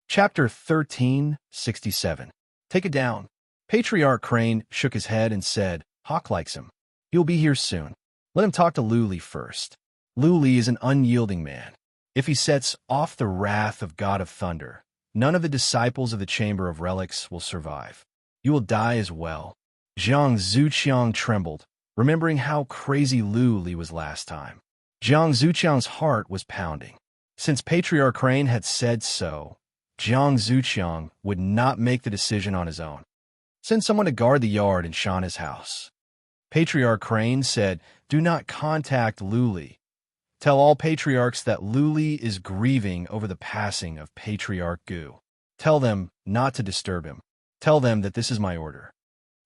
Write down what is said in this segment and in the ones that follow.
Chapter 1367. Take it down. Patriarch Crane shook his head and said, Hawk likes him. He'll be here soon. Let him talk to Luli first. Luli is an unyielding man. If he sets off the wrath of God of Thunder, none of the disciples of the Chamber of Relics will survive. You will die as well. Zhang Zuqiang trembled, remembering how crazy Luli was last time. Zhang Zuqiang's heart was pounding. Since Patriarch Crane had said so, Zhang Zuqiang would not make the decision on his own. Send someone to guard the yard in Shauna's house. Patriarch Crane said, Do not contact Luli. Tell all patriarchs that Luli is grieving over the passing of Patriarch Gu. Tell them not to disturb him. Tell them that this is my order.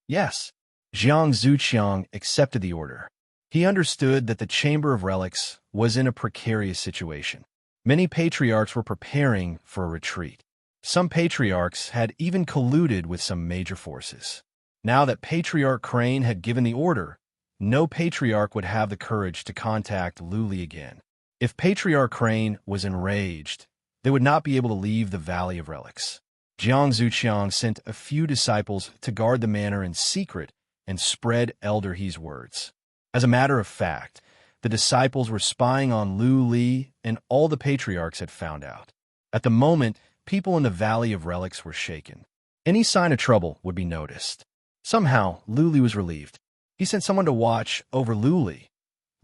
Yes. Zhang Zuqiang accepted the order. He understood that the Chamber of Relics was in a precarious situation. Many patriarchs were preparing for a retreat. Some patriarchs had even colluded with some major forces. Now that Patriarch Crane had given the order, no patriarch would have the courage to contact Luli again. If Patriarch Crane was enraged, they would not be able to leave the Valley of Relics. Zhang Zuqiang sent a few disciples to guard the manor in secret and spread Elder He's words. As a matter of fact, the disciples were spying on Luli, and all the patriarchs had found out. At the moment, people in the Valley of Relics were shaken. Any sign of trouble would be noticed. Somehow, Luli was relieved. He sent someone to watch over Luli.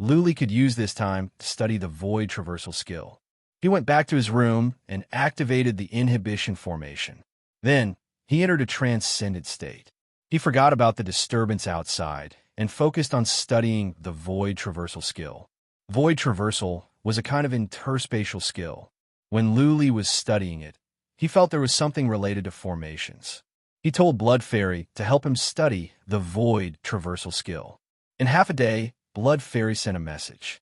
Luli could use this time to study the void traversal skill. He went back to his room and activated the inhibition formation. Then, he entered a transcendent state. He forgot about the disturbance outside and focused on studying the void traversal skill. Void traversal was a kind of interspatial skill. When Luli was studying it, he felt there was something related to formations. He told Blood Fairy to help him study the void traversal skill. In half a day, Blood Fairy sent a message.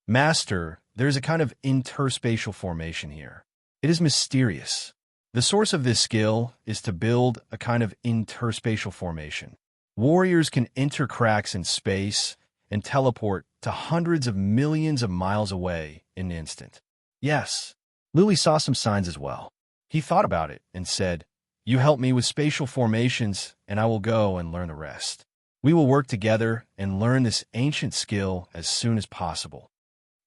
Master, there is a kind of interspatial formation here. It is mysterious. The source of this skill is to build a kind of interspatial formation. Warriors can enter cracks in space and teleport to hundreds of millions of miles away in an instant. Yes, Luli saw some signs as well. He thought about it and said, You help me with spatial formations, and I will go and learn the rest. We will work together and learn this ancient skill as soon as possible.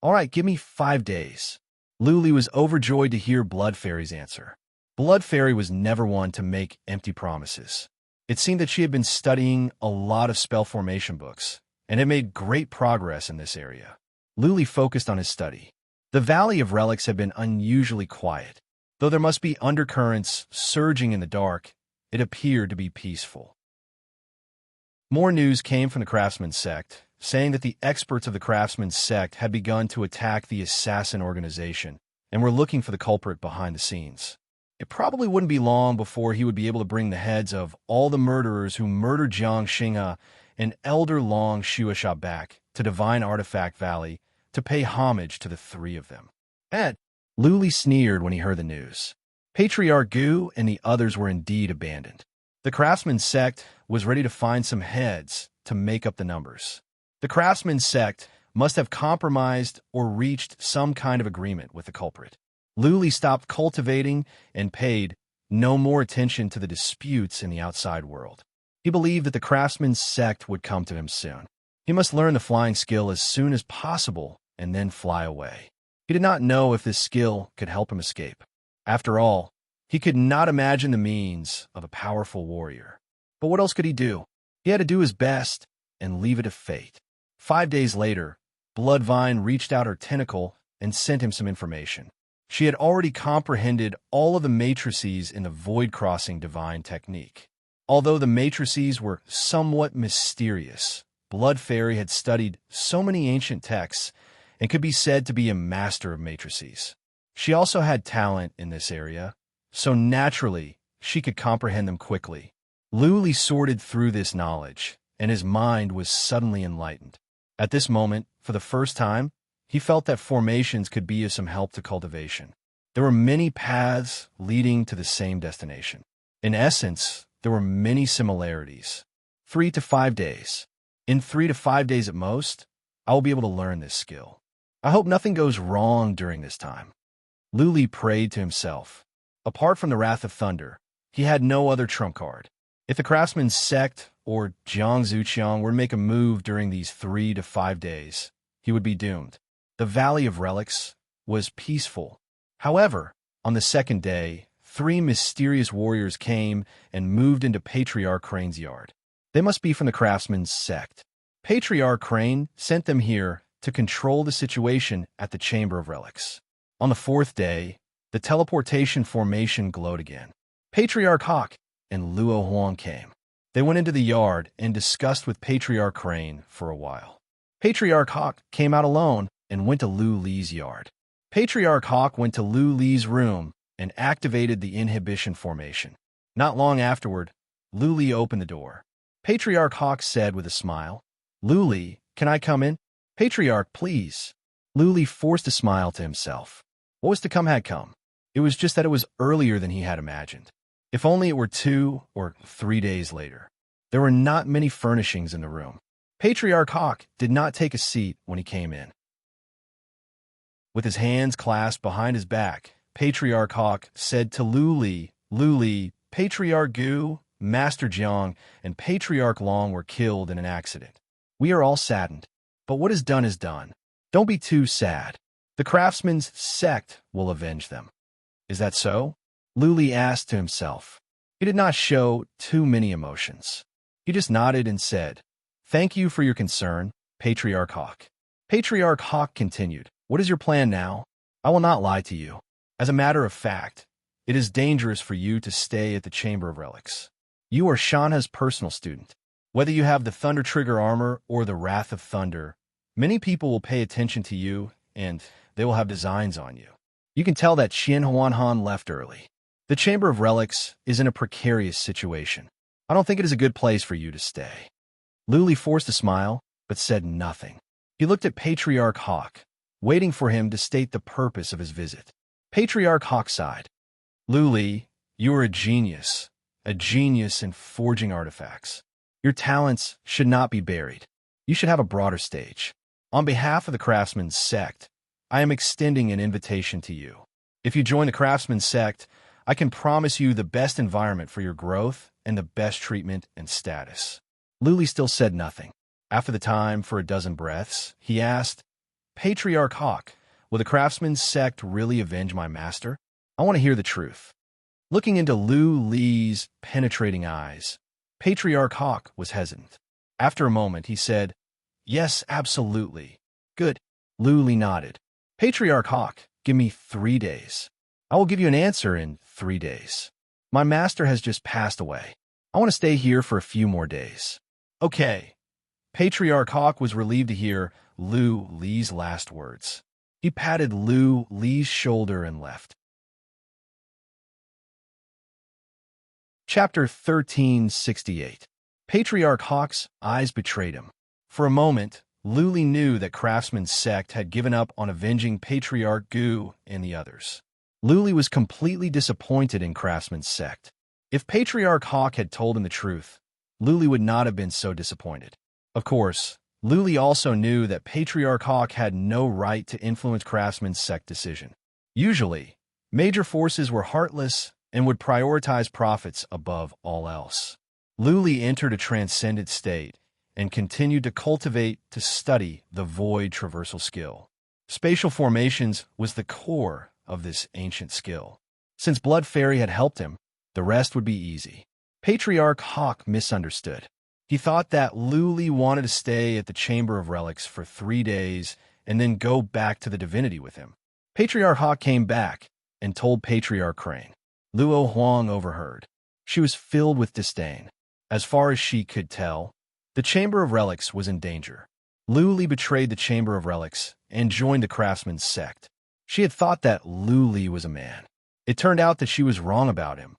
All right, give me 5 days. Luli was overjoyed to hear Blood Fairy's answer. Blood Fairy was never one to make empty promises. It seemed that she had been studying a lot of spell formation books, and had made great progress in this area. Luli focused on his study. The Valley of Relics had been unusually quiet. Though there must be undercurrents surging in the dark, it appeared to be peaceful. More news came from the Craftsman sect, saying that the experts of the Craftsman sect had begun to attack the assassin organization and were looking for the culprit behind the scenes. It probably wouldn't be long before he would be able to bring the heads of all the murderers who murdered Jiang Xing'e and Elder Long Shuasha back to Divine Artifact Valley to pay homage to the three of them. Ed, Luli sneered when he heard the news. Patriarch Gu and the others were indeed abandoned. The Craftsman sect was ready to find some heads to make up the numbers. The Craftsman sect must have compromised or reached some kind of agreement with the culprit. Luli stopped cultivating and paid no more attention to the disputes in the outside world. He believed that the Craftsman sect would come to him soon. He must learn the flying skill as soon as possible and then fly away. He did not know if this skill could help him escape. After all, he could not imagine the means of a powerful warrior. But what else could he do? He had to do his best and leave it to fate. 5 days later, Bloodvine reached out her tentacle and sent him some information. She had already comprehended all of the matrices in the void-crossing divine technique. Although the matrices were somewhat mysterious, Blood Fairy had studied so many ancient texts and could be said to be a master of matrices. She also had talent in this area, so naturally she could comprehend them quickly. Luli sorted through this knowledge, and his mind was suddenly enlightened. At this moment, for the first time, he felt that formations could be of some help to cultivation. There were many paths leading to the same destination. In essence, there were many similarities. 3 to 5 days. In 3 to 5 days at most, I will be able to learn this skill. I hope nothing goes wrong during this time. Luli prayed to himself. Apart from the Wrath of Thunder, he had no other trump card. If the craftsman's sect or Jiang Zuqiang were to make a move during these 3 to 5 days, he would be doomed. The Valley of Relics was peaceful. However, on the second day, 3 mysterious warriors came and moved into Patriarch Crane's yard. They must be from the craftsman's sect. Patriarch Crane sent them here to control the situation at the Chamber of Relics. On the 4th day, the teleportation formation glowed again. Patriarch Hawk and Luo Huang came. They went into the yard and discussed with Patriarch Crane for a while. Patriarch Hawk came out alone and went to Lu Li's yard. Patriarch Hawk went to Lu Li's room and activated the inhibition formation. Not long afterward, Lu Li opened the door. Patriarch Hawk said with a smile, "Lu Li, can I come in?" "Patriarch, please." Lu Li forced a smile to himself. What was to come had come. It was just that it was earlier than he had imagined. If only it were 2 or 3 days later. There were not many furnishings in the room. Patriarch Hawk did not take a seat when he came in. With his hands clasped behind his back, Patriarch Hawk said to Lu Li, Patriarch Gu, Master Jiang, and Patriarch Long were killed in an accident. We are all saddened, but what is done. Don't be too sad. The craftsman's sect will avenge them. Is that so? Lu Li asked to himself. He did not show too many emotions. He just nodded and said, "Thank you for your concern, Patriarch Hawk." Patriarch Hawk continued, "What is your plan now? I will not lie to you. As a matter of fact, it is dangerous for you to stay at the Chamber of Relics. You are Shanha's personal student. Whether you have the Thunder Trigger armor or the Wrath of Thunder, many people will pay attention to you and they will have designs on you. You can tell that Qian Huanhan left early. The Chamber of Relics is in a precarious situation. I don't think it is a good place for you to stay." Lu Li forced a smile, but said nothing. He looked at Patriarch Hawk, waiting for him to state the purpose of his visit. Patriarch Hawk sighed. "Lu Li, you are a genius in forging artifacts. Your talents should not be buried. You should have a broader stage. On behalf of the Craftsman's sect, I am extending an invitation to you. If you join the Craftsman's sect, I can promise you the best environment for your growth and the best treatment and status." Lu Li still said nothing. After the time for a dozen breaths, he asked, "Patriarch Hawk, will the Craftsman's sect really avenge my master? I want to hear the truth." Looking into Lu Li's penetrating eyes, Patriarch Hawk was hesitant. After a moment, he said, "Yes, absolutely." "Good." Lu Li nodded. "Patriarch Hawk, give me 3 days. I will give you an answer in 3 days. My master has just passed away. I want to stay here for a few more days." "Okay." Patriarch Hawk was relieved to hear Lu Li's last words. He patted Lu Li's shoulder and left. Chapter 1368. Patriarch Hawk's eyes betrayed him. For a moment, Lu Li knew that Craftsman's sect had given up on avenging Patriarch Gu and the others. Lu Li was completely disappointed in Craftsman's sect. If Patriarch Hawk had told him the truth, Lu Li would not have been so disappointed. Of course, Lu Li also knew that Patriarch Hawk had no right to influence Craftsman's sect decision. Usually, major forces were heartless and would prioritize profits above all else. Lu Li entered a transcendent state and continued to study the void traversal skill. Spatial formations was the core of this ancient skill. Since Blood Fairy had helped him, the rest would be easy. Patriarch Hawk misunderstood. He thought that Lu Li wanted to stay at the Chamber of Relics for 3 days and then go back to the divinity with him. Patriarch Hawk came back and told Patriarch Crane. Luo Huang overheard. She was filled with disdain. As far as she could tell, the Chamber of Relics was in danger. Lu Li betrayed the Chamber of Relics and joined the Craftsman's sect. She had thought that Lu Li was a man. It turned out that she was wrong about him.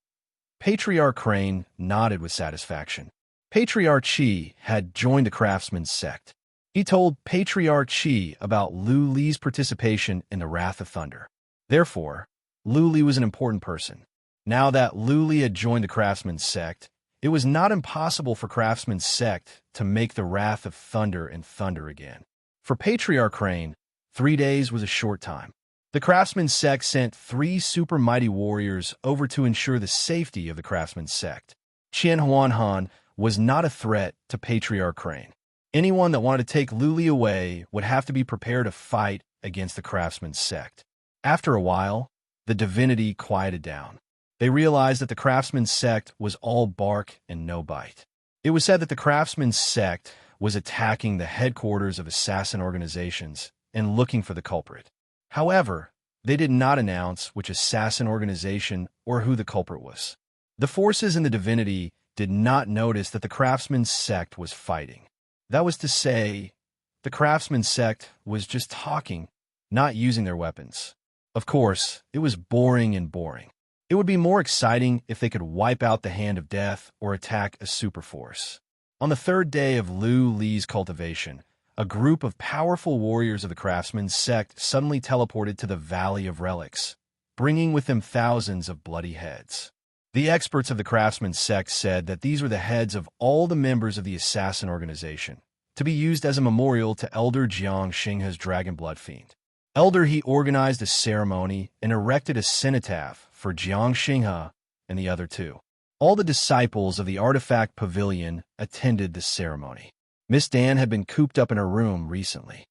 Patriarch Crane nodded with satisfaction. Patriarch Qi had joined the Craftsman's sect. He told Patriarch Qi about Lu Li's participation in the Wrath of Thunder. Therefore, Lu Li was an important person. Now that Lu Li had joined the Craftsman's sect, it was not impossible for Craftsman's sect to make the Wrath of Thunder and thunder again. For Patriarch Crane, 3 days was a short time. The craftsman sect sent 3 super mighty warriors over to ensure the safety of the craftsman sect. Qian Huanhan was not a threat to Patriarch Crane. Anyone that wanted to take Luli away would have to be prepared to fight against the craftsman sect. After a while, the divinity quieted down. They realized that the craftsman sect was all bark and no bite. It was said that the craftsman sect was attacking the headquarters of assassin organizations and looking for the culprit. However, they did not announce which assassin organization or who the culprit was. The forces in the divinity did not notice that the craftsman sect was fighting. That was to say, the craftsman sect was just talking, not using their weapons. Of course, it was boring and boring. It would be more exciting if they could wipe out the hand of death or attack a superforce. On the 3rd day of Lu Li's cultivation, a group of powerful warriors of the craftsman sect suddenly teleported to the Valley of Relics, bringing with them thousands of bloody heads. The experts of the craftsman sect said that these were the heads of all the members of the assassin organization, to be used as a memorial to Elder Jiang Xinghe's dragon blood fiend. Elder He organized a ceremony and erected a cenotaph for Jiang Xinghe and the other 2. All the disciples of the artifact pavilion attended the ceremony. Miss Dan had been cooped up in her room recently.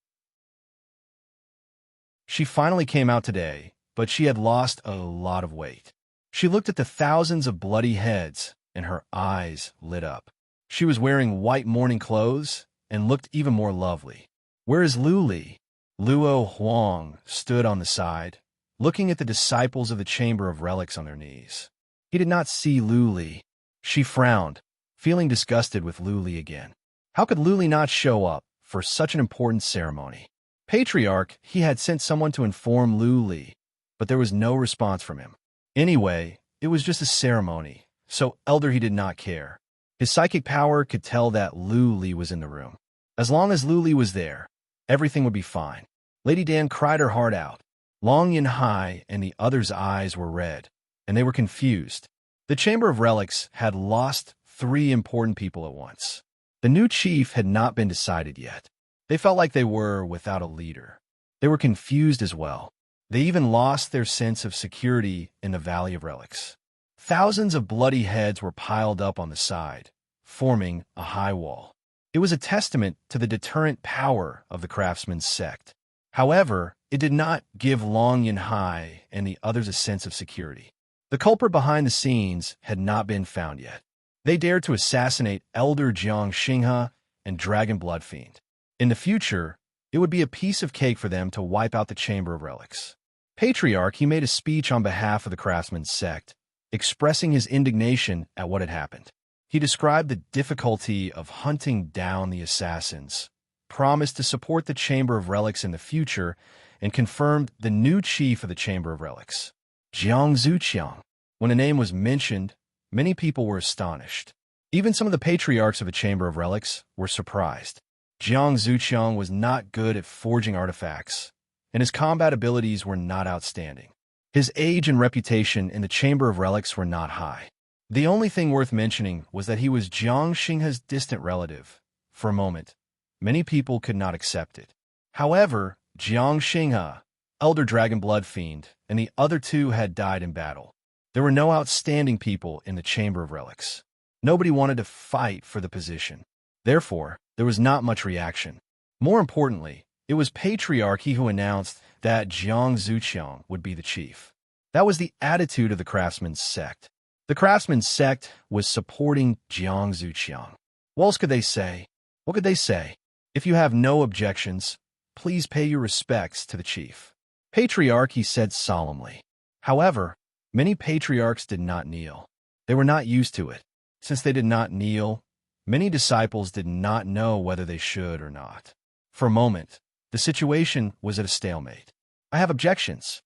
She finally came out today, but she had lost a lot of weight. She looked at the thousands of bloody heads, and her eyes lit up. She was wearing white mourning clothes and looked even more lovely. "Where is Lu Li?" Luo Huang stood on the side, looking at the disciples of the Chamber of Relics on their knees. He did not see Lu Li. She frowned, feeling disgusted with Lu Li again. How could Lu Li not show up for such an important ceremony? Patriarch, he had sent someone to inform Lu Li, but there was no response from him. Anyway, it was just a ceremony, so Elder He did not care. His psychic power could tell that Lu Li was in the room. As long as Lu Li was there, everything would be fine. Lady Dan cried her heart out. Long Yin Hai and the others' eyes were red, and they were confused. The Chamber of Relics had lost 3 important people at once. The new chief had not been decided yet. They felt like they were without a leader. They were confused as well. They even lost their sense of security in the Valley of Relics. Thousands of bloody heads were piled up on the side, forming a high wall. It was a testament to the deterrent power of the craftsman's sect. However, it did not give Long Yin Hai and the others a sense of security. The culprit behind the scenes had not been found yet. They dared to assassinate Elder Jiang Xinghe and Dragon Blood Fiend. In the future, it would be a piece of cake for them to wipe out the Chamber of Relics. Patriarch, he made a speech on behalf of the craftsman's sect, expressing his indignation at what had happened. He described the difficulty of hunting down the assassins, promised to support the Chamber of Relics in the future, and confirmed the new chief of the Chamber of Relics, Jiang Zuqiang. When the name was mentioned, many people were astonished. Even some of the patriarchs of the Chamber of Relics were surprised. Jiang Zuqiang was not good at forging artifacts, and his combat abilities were not outstanding. His age and reputation in the Chamber of Relics were not high. The only thing worth mentioning was that he was Jiang Xinghe's distant relative. For a moment, many people could not accept it. However, Jiang Xinghe, Elder Dragon Blood Fiend, and the other 2 had died in battle. There were no outstanding people in the Chamber of Relics. Nobody wanted to fight for the position. Therefore, there was not much reaction. More importantly, it was Patriarch who announced that Jiang Zuqiang would be the chief. That was the attitude of the craftsman's sect. The craftsman's sect was supporting Jiang Zuqiang. What else could they say? What could they say? If you have no objections, please pay your respects to the chief. Patriarch, he said solemnly. However, many patriarchs did not kneel. They were not used to it. Since they did not kneel, many disciples did not know whether they should or not. For a moment, the situation was at a stalemate. I have objections.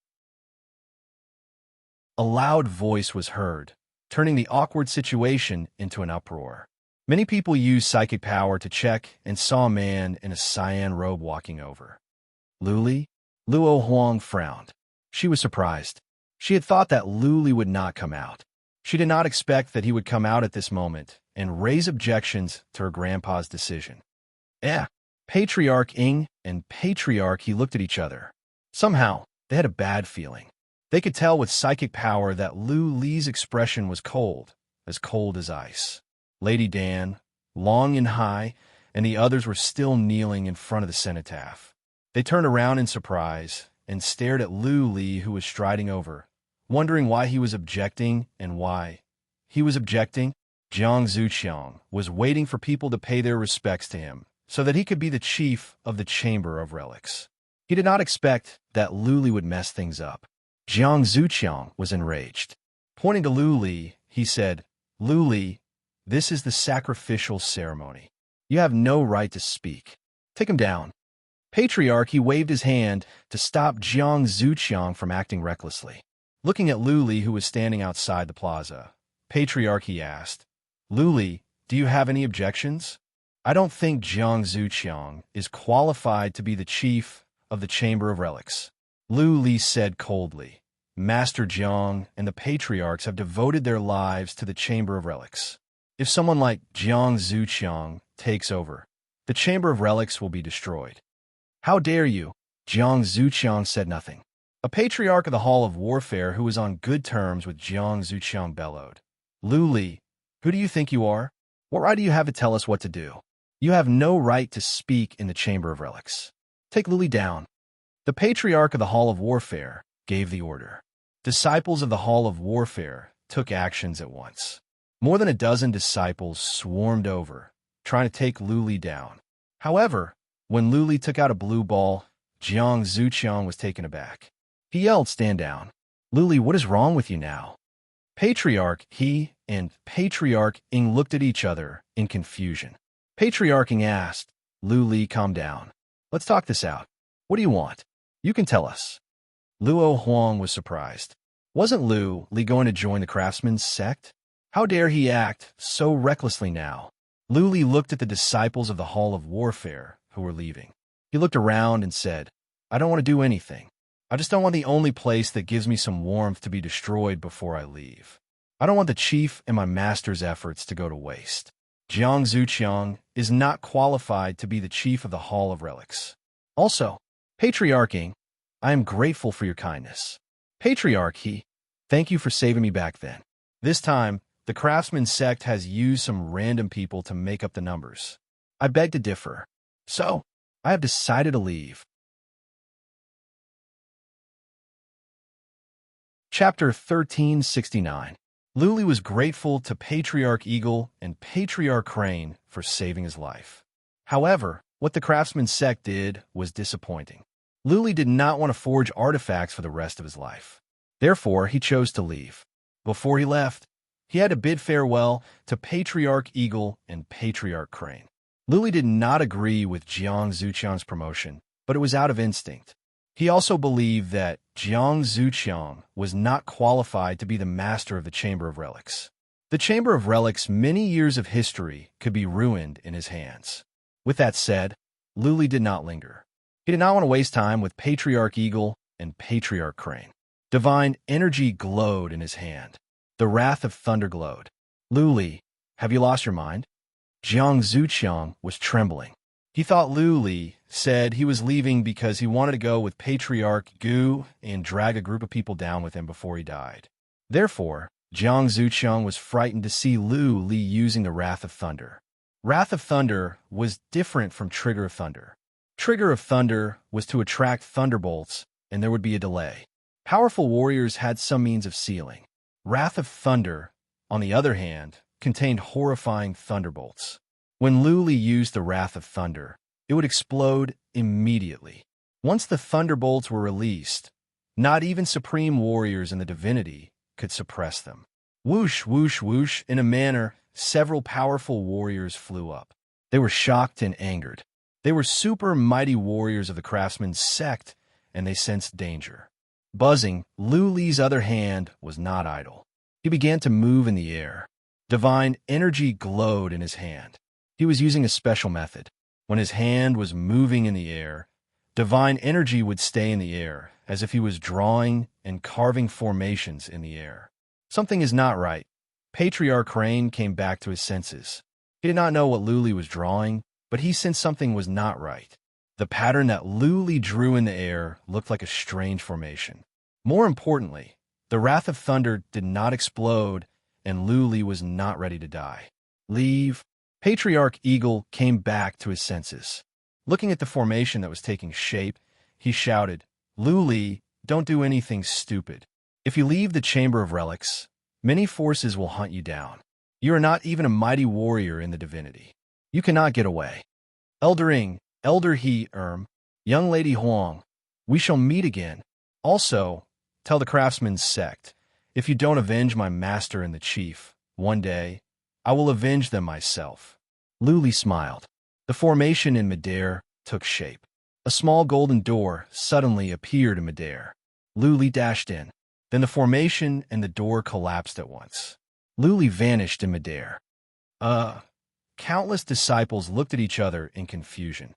A loud voice was heard, turning the awkward situation into an uproar. Many people used psychic power to check and saw a man in a cyan robe walking over. Lu Li? Luo Huang frowned. She was surprised. She had thought that Lu Li would not come out. She did not expect that he would come out at this moment and raise objections to her grandpa's decision. Patriarch Ing and Patriarch he looked at each other. Somehow, They had a bad feeling. They could tell with psychic power that Lu Li's expression was cold as ice. Lady Dan, Long and High, and the others were still kneeling in front of the cenotaph. They turned around in surprise and stared at Lu Li, who was striding over, wondering why he was objecting and why. He was objecting. Jiang Zuqiang was waiting for people to pay their respects to him so that he could be the chief of the Chamber of Relics. He did not expect that Lu Li would mess things up. Jiang Zuqiang was enraged. Pointing to Lu Li, he said, "Lu Li, this is the sacrificial ceremony. You have no right to speak. Take him down." Patriarch, he waved his hand to stop Jiang Zuqiang from acting recklessly. Looking at Lu Li, who was standing outside the plaza, Patriarch, he asked, "Lu Li, do you have any objections?" "I don't think Jiang Zuqiang is qualified to be the chief of the Chamber of Relics," Lu Li said coldly. "Master Jiang and the Patriarchs have devoted their lives to the Chamber of Relics. If someone like Jiang Zuqiang takes over, the Chamber of Relics will be destroyed." "How dare you?" Jiang Zuqiang said nothing. A Patriarch of the Hall of Warfare who was on good terms with Jiang Zuqiang bellowed, "Lu Li, who do you think you are? What right do you have to tell us what to do? You have no right to speak in the Chamber of Relics. Take Lu Li down." The Patriarch of the Hall of Warfare gave the order. Disciples of the Hall of Warfare took actions at once. More than a dozen disciples swarmed over, trying to take Lu Li down. However, when Lu Li took out a blue ball, Jiang Zuqiang was taken aback. He yelled, "Stand down." "Lu Li, what is wrong with you now?" Patriarch he and Patriarch Ing looked at each other in confusion. Patriarch Ing asked, "Lu Li, calm down. Let's talk this out. What do you want? You can tell us." Luo Huang was surprised. Wasn't Lu Li going to join the craftsman's sect? How dare he act so recklessly now? Lu Li looked at the disciples of the Hall of Warfare who were leaving. He looked around and said, "I don't want to do anything. I just don't want the only place that gives me some warmth to be destroyed before I leave. I don't want the chief and my master's efforts to go to waste. Jiang Zuqiang is not qualified to be the chief of the Hall of Relics. Also, Patriarch Ing, I am grateful for your kindness. Patriarch he, thank you for saving me back then. This time, the craftsman sect has used some random people to make up the numbers. I beg to differ. So, I have decided to leave." Chapter 1369. Lu Li was grateful to Patriarch Eagle and Patriarch Crane for saving his life. However, what the craftsman sect did was disappointing. Lu Li did not want to forge artifacts for the rest of his life. Therefore, he chose to leave. Before he left, he had to bid farewell to Patriarch Eagle and Patriarch Crane. Lu Li did not agree with Jiang Zuqiang's promotion, but it was out of instinct. He also believed that Jiang Zuqiang was not qualified to be the master of the Chamber of Relics. The Chamber of Relics' many years of history could be ruined in his hands. With that said, Lu Li did not linger. He did not want to waste time with Patriarch Eagle and Patriarch Crane. Divine energy glowed in his hand. The wrath of thunder glowed. "Lu Li, have you lost your mind?" Jiang Zuqiang was trembling. He thought Lu Li said he was leaving because he wanted to go with Patriarch Gu and drag a group of people down with him before he died. Therefore, Jiang Zuqiang was frightened to see Lu Li using the Wrath of Thunder. Wrath of Thunder was different from Trigger of Thunder. Trigger of Thunder was to attract thunderbolts, and there would be a delay. Powerful warriors had some means of sealing. Wrath of Thunder, on the other hand, contained horrifying thunderbolts. When Lu Li used the Wrath of Thunder, it would explode immediately. Once the thunderbolts were released, not even supreme warriors in the divinity could suppress them. Whoosh, whoosh, whoosh, in a manner, several powerful warriors flew up. They were shocked and angered. They were super mighty warriors of the craftsman's sect, and they sensed danger. Buzzing, Lu Li's other hand was not idle. He began to move in the air. Divine energy glowed in his hand. He was using a special method. When his hand was moving in the air, divine energy would stay in the air, as if he was drawing and carving formations in the air. Something is not right. Patriarch Crane came back to his senses. He did not know what Lu Li was drawing, but he sensed something was not right. The pattern that Luli drew in the air looked like a strange formation. More importantly, the Wrath of Thunder did not explode, and Luli was not ready to die. Leave. Patriarch Eagle came back to his senses. Looking at the formation that was taking shape, he shouted, "Luli, don't do anything stupid. If you leave the Chamber of Relics, many forces will hunt you down. You are not even a mighty warrior in the divinity. You cannot get away. Eldering, Elder He, young lady Huang, we shall meet again. Also, tell the craftsman's sect, if you don't avenge my master and the chief, one day, I will avenge them myself." Luli smiled. The formation in midair took shape. A small golden door suddenly appeared in midair. Luli dashed in. Then the formation and the door collapsed at once. Luli vanished in midair. Countless disciples looked at each other in confusion.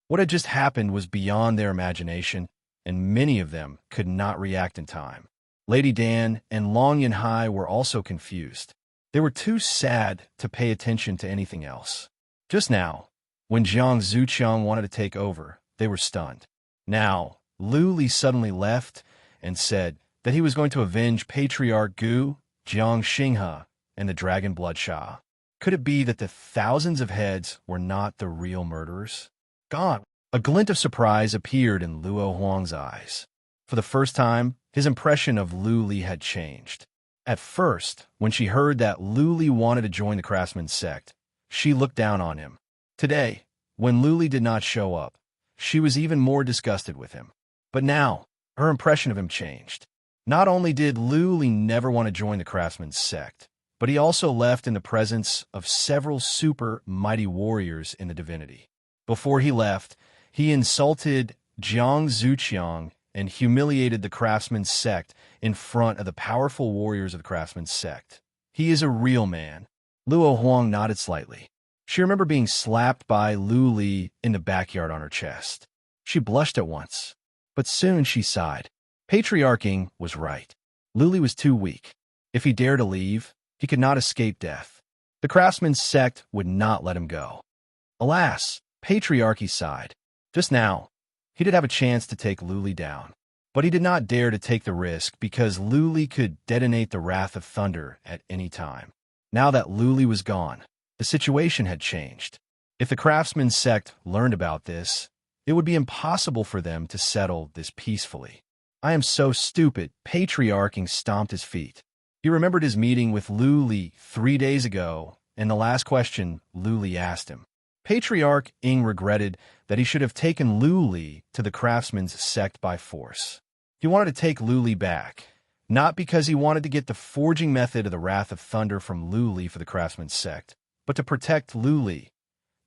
What had just happened was beyond their imagination, and many of them could not react in time. Lady Dan and Long Yanhai were also confused. They were too sad to pay attention to anything else. Just now, when Jiang Zuqiang wanted to take over, they were stunned. Now, Luli suddenly left and said that he was going to avenge Patriarch Gu, Jiang Xinghe, and the Dragon Blood Shah. Could it be that the thousands of heads were not the real murderers? Gone. A glint of surprise appeared in Luo Huang's eyes. For the first time, his impression of Luli had changed. At first, when she heard that Luli wanted to join the craftsman's sect, she looked down on him. Today, when Luli did not show up, she was even more disgusted with him. But now, her impression of him changed. Not only did Luli never want to join the craftsman's sect, but he also left in the presence of several super mighty warriors in the divinity. Before he left, he insulted Jiang Zuqiang and humiliated the craftsman's sect in front of the powerful warriors of the craftsman's sect. He is a real man. Luo Huang nodded slightly. She remembered being slapped by Luli in the backyard on her chest. She blushed at once, but soon she sighed. Patriarch Ing was right. Luli was too weak. If he dared to leave, he could not escape death. The craftsman's sect would not let him go. Alas, Patriarchy sighed. Just now, he did have a chance to take Luli down, but he did not dare to take the risk because Luli could detonate the Wrath of Thunder at any time. Now that Luli was gone, the situation had changed. If the craftsman's sect learned about this, it would be impossible for them to settle this peacefully. I am so stupid. Patriarch Ing stomped his feet. He remembered his meeting with Luli 3 days ago, and the last question Luli asked him. Patriarch Ing regretted that he should have taken Luli to the craftsman's sect by force. He wanted to take Luli back, not because he wanted to get the forging method of the Wrath of Thunder from Luli for the craftsman's sect, but to protect Luli.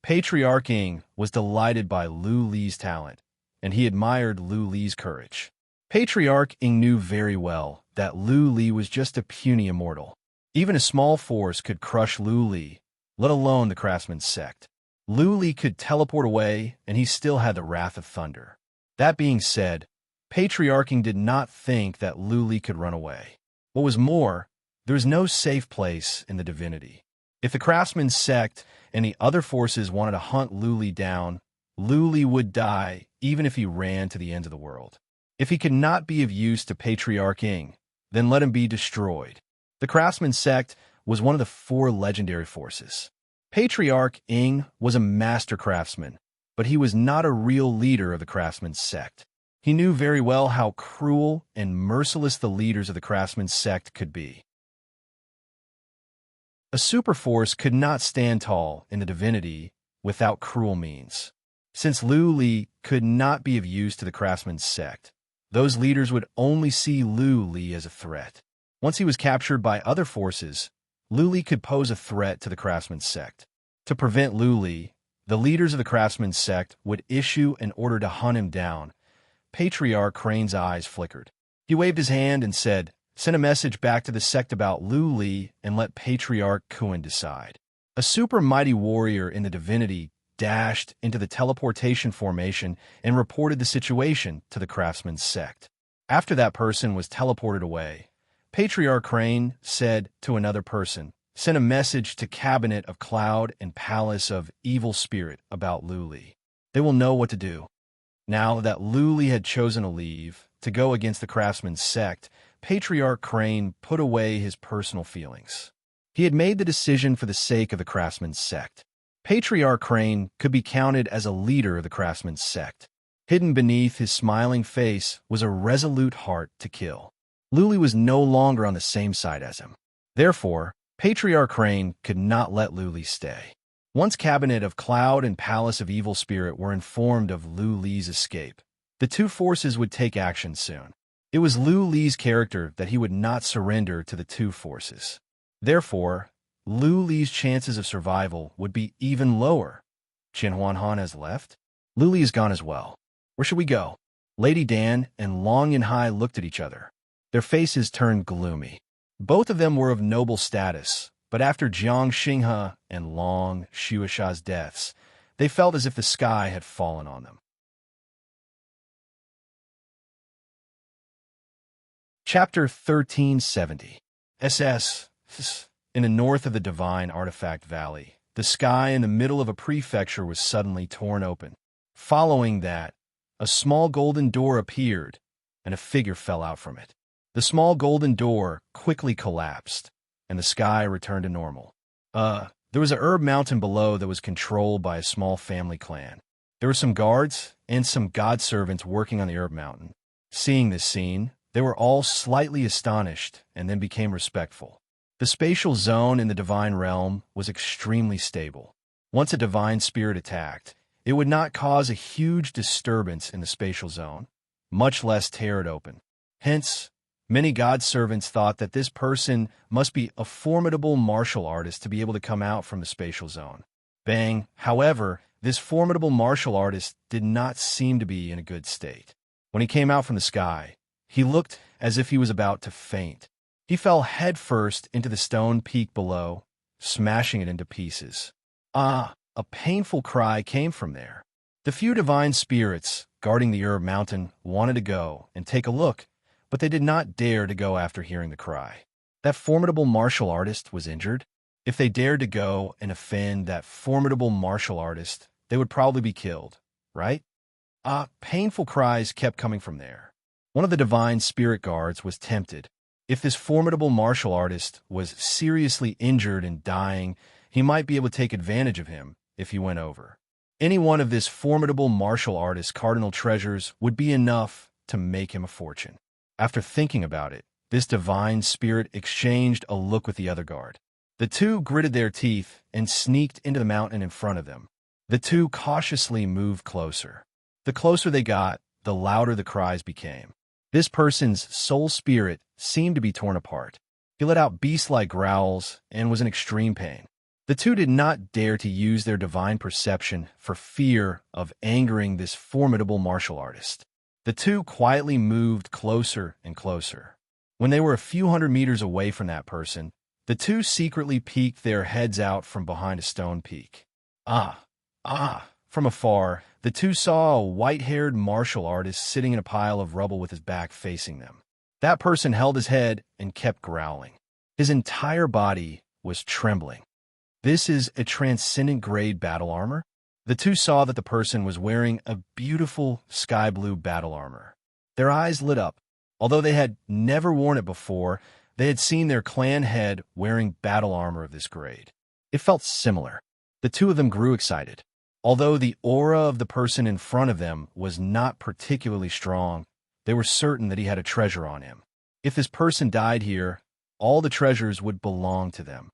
Patriarch Ing was delighted by Luli's talent, and he admired Luli's courage. Patriarch Ing knew very well that Luli was just a puny immortal. Even a small force could crush Luli, let alone the craftsman's sect. Luli could teleport away, and he still had the Wrath of Thunder. That being said, Patriarch Ing did not think that Luli could run away. What was more, there was no safe place in the divinity. If the craftsman's sect and the other forces wanted to hunt Luli down, Luli would die even if he ran to the ends of the world. If he could not be of use to Patriarch Ing, then let him be destroyed. The craftsman's sect was one of the 4 legendary forces. Patriarch Ing was a master craftsman, but he was not a real leader of the craftsman's sect. He knew very well how cruel and merciless the leaders of the craftsman's sect could be. A superforce could not stand tall in the divinity without cruel means. Since Luli could not be of use to the craftsman's sect, those leaders would only see Luli as a threat. Once he was captured by other forces, Luli could pose a threat to the craftsman's sect. To prevent Luli, the leaders of the craftsman's sect would issue an order to hunt him down. Patriarch Crane's eyes flickered. He waved his hand and said, "Send a message back to the sect about Luli and let Patriarch Kuan decide." A super mighty warrior in the divinity dashed into the teleportation formation and reported the situation to the craftsman's sect. After that person was teleported away, Patriarch Crane said to another person, sent a message to Cabinet of Cloud and Palace of Evil Spirit about Luli. They will know what to do. Now that Luli had chosen to leave, to go against the craftsman's sect, Patriarch Crane put away his personal feelings. He had made the decision for the sake of the craftsman's sect. Patriarch Crane could be counted as a leader of the craftsman's sect. Hidden beneath his smiling face was a resolute heart to kill. Luli was no longer on the same side as him. Therefore, Patriarch Crane could not let Luli stay. Once Cabinet of Cloud and Palace of Evil Spirit were informed of Luli's escape, the two forces would take action soon. It was Luli's character that he would not surrender to the two forces. Therefore, Luli's chances of survival would be even lower. Qin Huanhan has left. Luli is gone as well. Where should we go? Lady Dan and Long Yanhai looked at each other. Their faces turned gloomy. Both of them were of noble status, but after Jiang Xinghe and Long Xuesha's deaths, they felt as if the sky had fallen on them. Chapter 1370. SS. In the north of the Divine Artifact Valley, the sky in the middle of a prefecture was suddenly torn open. Following that, a small golden door appeared, and a figure fell out from it. The small golden door quickly collapsed, and the sky returned to normal. There was a herb mountain below that was controlled by a small family clan. There were some guards and some god servants working on the herb mountain. Seeing this scene, they were all slightly astonished and then became respectful. The spatial zone in the divine realm was extremely stable. Once a divine spirit attacked, it would not cause a huge disturbance in the spatial zone, much less tear it open. Hence, many god servants thought that this person must be a formidable martial artist to be able to come out from the spatial zone. Bang! However, this formidable martial artist did not seem to be in a good state. When he came out from the sky, he looked as if he was about to faint. He fell headfirst into the stone peak below, smashing it into pieces. A painful cry came from there. The few divine spirits guarding the herb mountain wanted to go and take a look, but they did not dare to go after hearing the cry. That formidable martial artist was injured. If they dared to go and offend that formidable martial artist, they would probably be killed, right? Painful cries kept coming from there. One of the divine spirit guards was tempted. If this formidable martial artist was seriously injured and dying, he might be able to take advantage of him if he went over. Any one of this formidable martial artist's cardinal treasures would be enough to make him a fortune. After thinking about it, this divine spirit exchanged a look with the other guard. The two gritted their teeth and sneaked into the mountain in front of them. The two cautiously moved closer. The closer they got, the louder the cries became. This person's soul spirit seemed to be torn apart. He let out beast-like growls and was in extreme pain. The two did not dare to use their divine perception for fear of angering this formidable martial artist. The two quietly moved closer and closer. When they were a few hundred meters away from that person, the two secretly peeked their heads out from behind a stone peak. From afar, the two saw a white-haired martial artist sitting in a pile of rubble with his back facing them. That person held his head and kept growling. His entire body was trembling. This is a transcendent grade battle armor? The two saw that the person was wearing a beautiful sky blue battle armor. Their eyes lit up. Although they had never worn it before, they had seen their clan head wearing battle armor of this grade. It felt similar. The two of them grew excited. Although the aura of the person in front of them was not particularly strong, they were certain that he had a treasure on him. If this person died here, all the treasures would belong to them.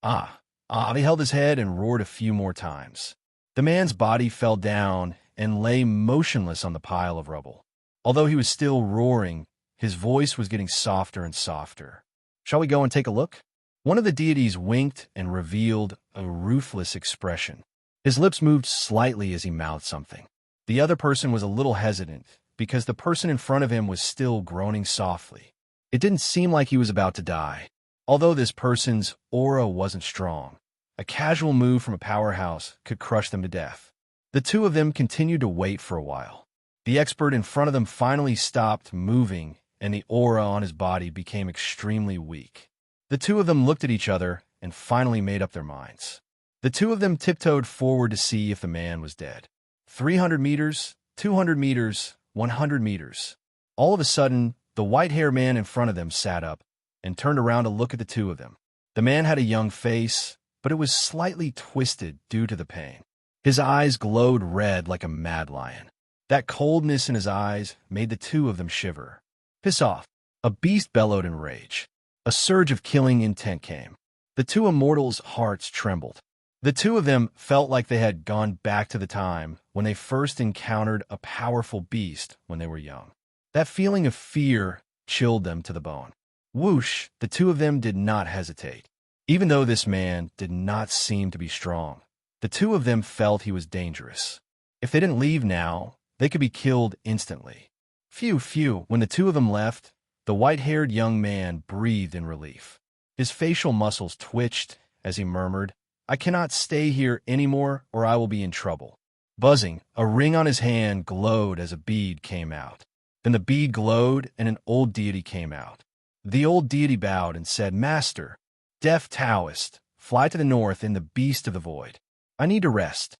He held his head and roared a few more times. The man's body fell down and lay motionless on the pile of rubble. Although he was still roaring, his voice was getting softer and softer. Shall we go and take a look? One of the deities winked and revealed a ruthless expression. His lips moved slightly as he mouthed something. The other person was a little hesitant because the person in front of him was still groaning softly. It didn't seem like he was about to die. Although this person's aura wasn't strong, a casual move from a powerhouse could crush them to death. The two of them continued to wait for a while. The expert in front of them finally stopped moving, and the aura on his body became extremely weak. The two of them looked at each other and finally made up their minds. The two of them tiptoed forward to see if the man was dead. 300 meters, 200 meters, 100 meters. All of a sudden, the white-haired man in front of them sat up and turned around to look at the two of them. The man had a young face, but it was slightly twisted due to the pain. His eyes glowed red like a mad lion. That coldness in his eyes made the two of them shiver. "Piss off!" A beast bellowed in rage. A surge of killing intent came. The two immortals' hearts trembled. The two of them felt like they had gone back to the time when they first encountered a powerful beast when they were young. That feeling of fear chilled them to the bone. Whoosh, the two of them did not hesitate. Even though this man did not seem to be strong, the two of them felt he was dangerous. If they didn't leave now, they could be killed instantly. Phew. When the two of them left, the white-haired young man breathed in relief. His facial muscles twitched as he murmured, "I cannot stay here anymore or I will be in trouble." Buzzing, a ring on his hand glowed as a bead came out. Then the bead glowed and an old deity came out. The old deity bowed and said, "Master, deaf Taoist, fly to the north in the beast of the void. I need to rest."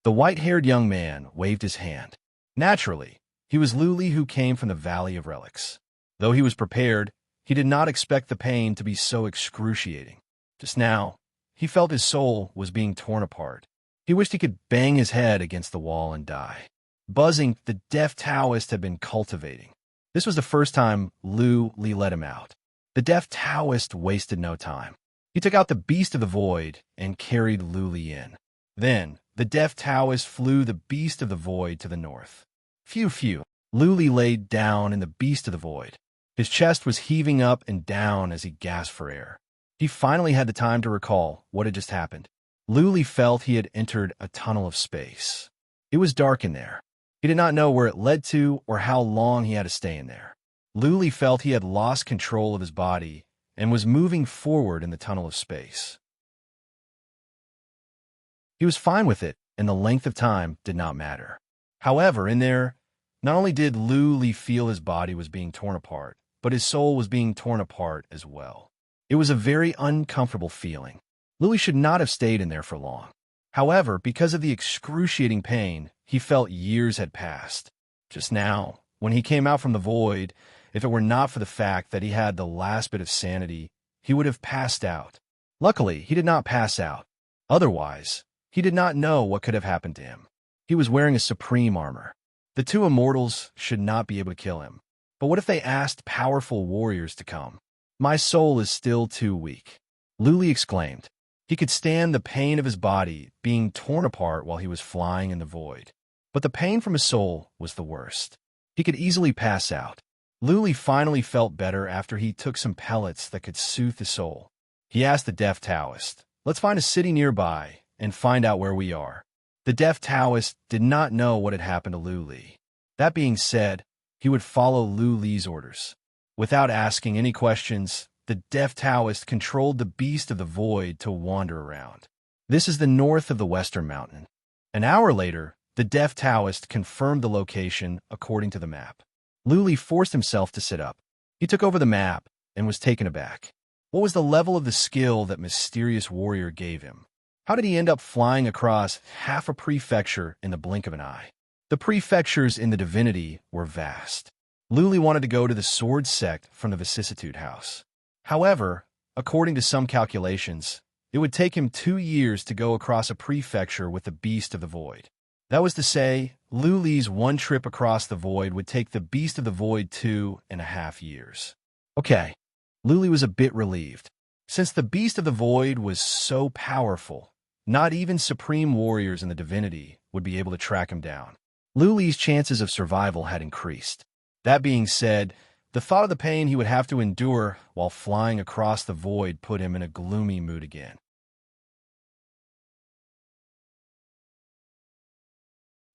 The white-haired young man waved his hand. Naturally, he was Luli who came from the Valley of Relics. Though he was prepared, he did not expect the pain to be so excruciating. Just now, he felt his soul was being torn apart. He wished he could bang his head against the wall and die. Buzzing, the deaf Taoist had been cultivating. This was the first time Li let him out. The deaf Taoist wasted no time. He took out the beast of the void and carried Luli in. Then, the deaf Taoist flew the beast of the void to the north. Phew. Luli laid down in the beast of the void. His chest was heaving up and down as he gasped for air. He finally had the time to recall what had just happened. Luli felt he had entered a tunnel of space. It was dark in there. He did not know where it led to or how long he had to stay in there. Luli felt he had lost control of his body and was moving forward in the tunnel of space. He was fine with it, and the length of time did not matter. However, in there, not only did Luli feel his body was being torn apart, but his soul was being torn apart as well. It was a very uncomfortable feeling. Luli should not have stayed in there for long. However, because of the excruciating pain, he felt years had passed. Just now, when he came out from the void, if it were not for the fact that he had the last bit of sanity, he would have passed out. Luckily, he did not pass out. Otherwise, he did not know what could have happened to him. He was wearing a supreme armor. The two immortals should not be able to kill him. But what if they asked powerful warriors to come? "My soul is still too weak," Luli exclaimed. He could stand the pain of his body being torn apart while he was flying in the void. But the pain from his soul was the worst. He could easily pass out. Luli finally felt better after he took some pellets that could soothe his soul. He asked the deaf Taoist, "Let's find a city nearby and find out where we are." The deaf Taoist did not know what had happened to Luli. That being said, he would follow Luli's orders. Without asking any questions, the deaf Taoist controlled the beast of the void to wander around. This is the north of the Western Mountain. An hour later, the deaf Taoist confirmed the location according to the map. Luli forced himself to sit up. He took over the map and was taken aback. What was the level of the skill that mysterious warrior gave him? How did he end up flying across half a prefecture in the blink of an eye? The prefectures in the divinity were vast. Luli wanted to go to the sword sect from the vicissitude house. However, according to some calculations, it would take him 2 years to go across a prefecture with the beast of the void. That was to say, Luli's one trip across the void would take the beast of the void 2.5 years. Okay, Luli was a bit relieved. Since the beast of the void was so powerful, not even supreme warriors in the divinity would be able to track him down. Luli's chances of survival had increased. That being said, the thought of the pain he would have to endure while flying across the void put him in a gloomy mood again.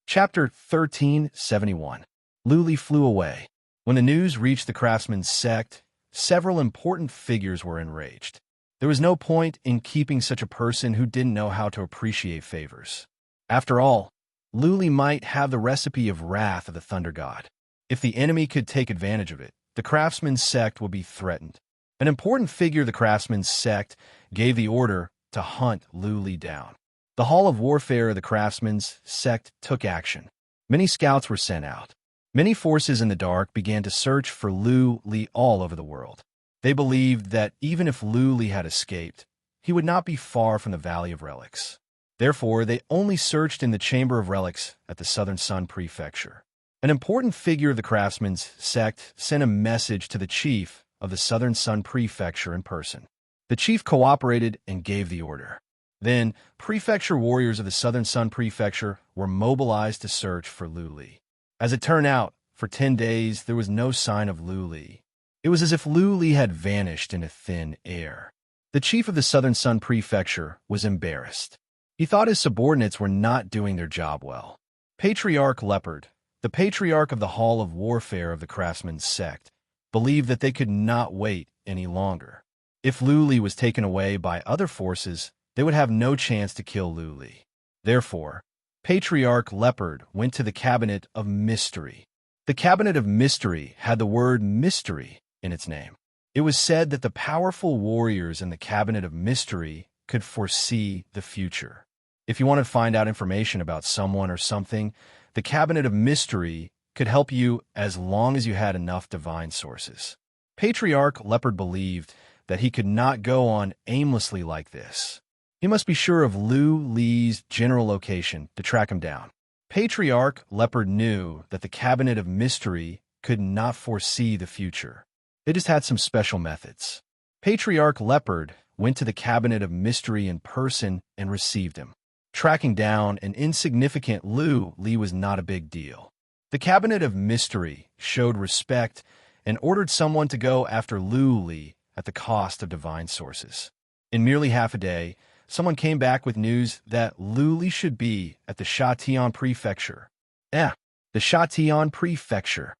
Chapter 1371. Luli flew away. When the news reached the craftsman's sect, several important figures were enraged. There was no point in keeping such a person who didn't know how to appreciate favors. After all, Luli might have the recipe of wrath of the thunder god. If the enemy could take advantage of it, the craftsman's sect would be threatened. An important figure of the craftsman's sect gave the order to hunt Lu Li down. The Hall of Warfare of the craftsman's sect took action. Many scouts were sent out. Many forces in the dark began to search for Lu Li all over the world. They believed that even if Lu Li had escaped, he would not be far from the Valley of Relics. Therefore, they only searched in the Chamber of Relics at the Southern Sun Prefecture. An important figure of the craftsman's sect sent a message to the chief of the Southern Sun Prefecture in person. The chief cooperated and gave the order. Then, prefecture warriors of the Southern Sun Prefecture were mobilized to search for Lu Li. As it turned out, for 10 days there was no sign of Lu Li. It was as if Lu Li had vanished into thin air. The chief of the Southern Sun Prefecture was embarrassed. He thought his subordinates were not doing their job well. Patriarch Leopard, the patriarch of the Hall of Warfare of the craftsman's sect, believed that they could not wait any longer. If Lu Li was taken away by other forces, they would have no chance to kill Lu Li. Therefore, Patriarch Leopard went to the Cabinet of Mystery. The Cabinet of Mystery had the word mystery in its name. It was said that the powerful warriors in the Cabinet of Mystery could foresee the future. If you wanted to find out information about someone or something, the Cabinet of Mystery could help you as long as you had enough divine sources. Patriarch Leopard believed that he could not go on aimlessly like this. He must be sure of Lu Li's general location to track him down. Patriarch Leopard knew that the Cabinet of Mystery could not foresee the future. They just had some special methods. Patriarch Leopard went to the Cabinet of Mystery in person and received him. Tracking down an insignificant Lu Li was not a big deal. The Cabinet of Mystery showed respect and ordered someone to go after Lu Li at the cost of divine sources. In merely half a day, someone came back with news that Lu Li should be at the Shatian Prefecture. The Shatian Prefecture.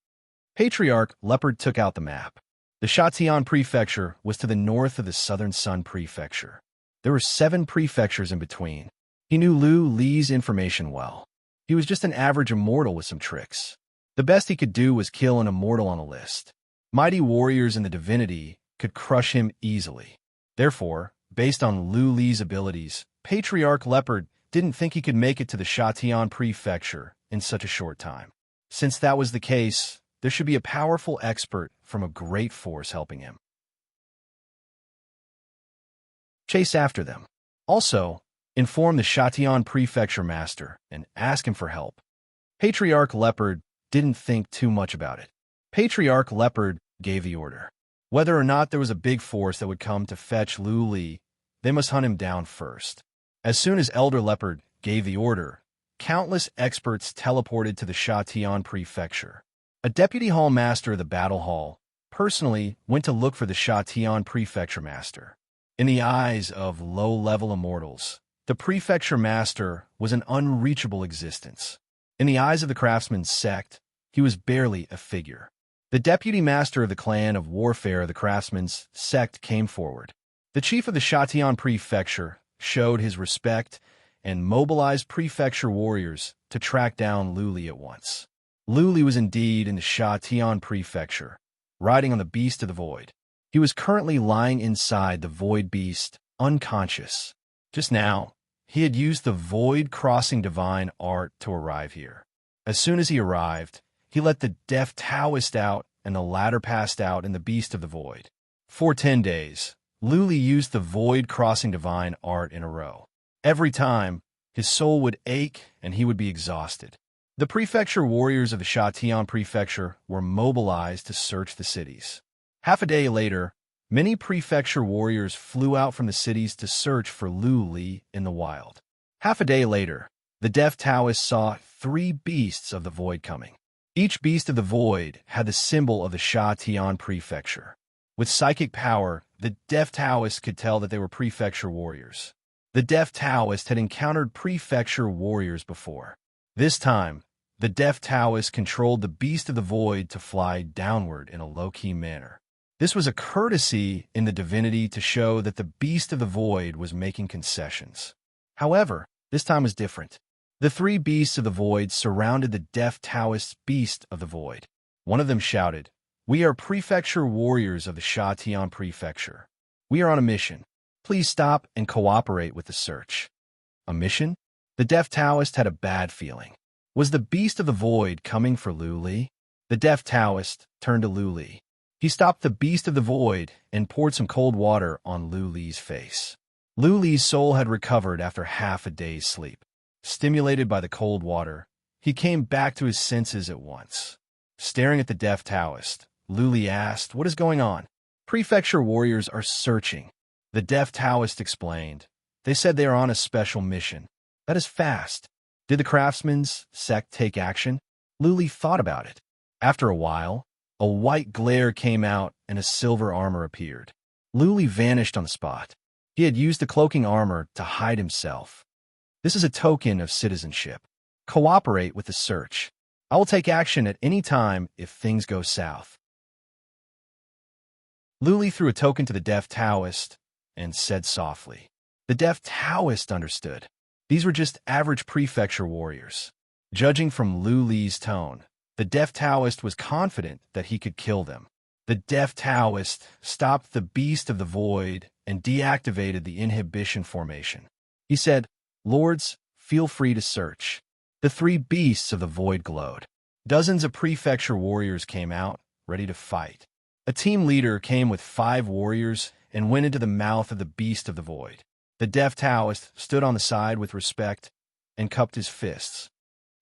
Patriarch Leopard took out the map. The Shatian Prefecture was to the north of the Southern Sun Prefecture. There were 7 prefectures in between. He knew Lu Li's information well. He was just an average immortal with some tricks. The best he could do was kill an immortal on a list. Mighty warriors in the divinity could crush him easily. Therefore, based on Lu Li's abilities, Patriarch Leopard didn't think he could make it to the Shatian Prefecture in such a short time. Since that was the case, there should be a powerful expert from a great force helping him. Chase after them. Also, inform the Shatian Prefecture Master and ask him for help. Patriarch Leopard didn't think too much about it. Patriarch Leopard gave the order. Whether or not there was a big force that would come to fetch Lu Li, they must hunt him down first. As soon as Elder Leopard gave the order, countless experts teleported to the Shatian Prefecture. A deputy hall master of the battle hall personally went to look for the Shatian Prefecture Master. In the eyes of low-level immortals, the Prefecture Master was an unreachable existence. In the eyes of the craftsman's sect, he was barely a figure. The deputy master of the clan of warfare of the craftsman's sect came forward. The chief of the Shatian Prefecture showed his respect and mobilized prefecture warriors to track down Lu Li at once. Lu Li was indeed in the Shatian Prefecture, riding on the Beast of the Void. He was currently lying inside the Void Beast, unconscious. Just now, he had used the Void-crossing divine art to arrive here. As soon as he arrived, he let the deaf Taoist out, and the latter passed out in the Beast of the Void. For 10 days, Lu Li used the Void-crossing divine art in a row. Every time, his soul would ache and he would be exhausted. The prefecture warriors of the Shatian Prefecture were mobilized to search the cities. Half a day later, many prefecture warriors flew out from the cities to search for Lu Li in the wild. Half a day later, the deaf Taoist saw 3 beasts of the void coming. Each beast of the void had the symbol of the Shatian Prefecture. With psychic power, the deaf Taoist could tell that they were prefecture warriors. The deaf Taoist had encountered prefecture warriors before. This time, the deaf Taoist controlled the beast of the void to fly downward in a low-key manner. This was a courtesy in the divinity to show that the beast of the void was making concessions. However, this time was different. The 3 beasts of the void surrounded the deaf Taoist's beast of the void. One of them shouted, We are prefecture warriors of the Shatian Prefecture. We are on a mission. Please stop and cooperate with the search. A mission? The deaf Taoist had a bad feeling. Was the beast of the void coming for Lu Li? The deaf Taoist turned to Lu Li. He stopped the beast of the void and poured some cold water on Lu Li's face. Lu Li's soul had recovered after half a day's sleep. Stimulated by the cold water, he came back to his senses at once. Staring at the deaf Taoist, Lu Li asked, "What is going on?" "Prefecture warriors are searching," the deaf Taoist explained. "They said they are on a special mission." "That is fast." Did the craftsman's sect take action? Lu Li thought about it. After a while, a white glare came out and a silver armor appeared. Lu Li vanished on the spot. He had used the cloaking armor to hide himself. "This is a token of citizenship. Cooperate with the search. I will take action at any time if things go south." Lu Li threw a token to the deaf Taoist and said softly. The deaf Taoist understood. These were just average prefecture warriors. Judging from Lu Li's tone, the deaf Taoist was confident that he could kill them. The deaf Taoist stopped the beast of the void and deactivated the inhibition formation. He said, "Lords, feel free to search." The three beasts of the void glowed. Dozens of prefecture warriors came out, ready to fight. A team leader came with 5 warriors and went into the mouth of the beast of the void. The deaf Taoist stood on the side with respect and cupped his fists.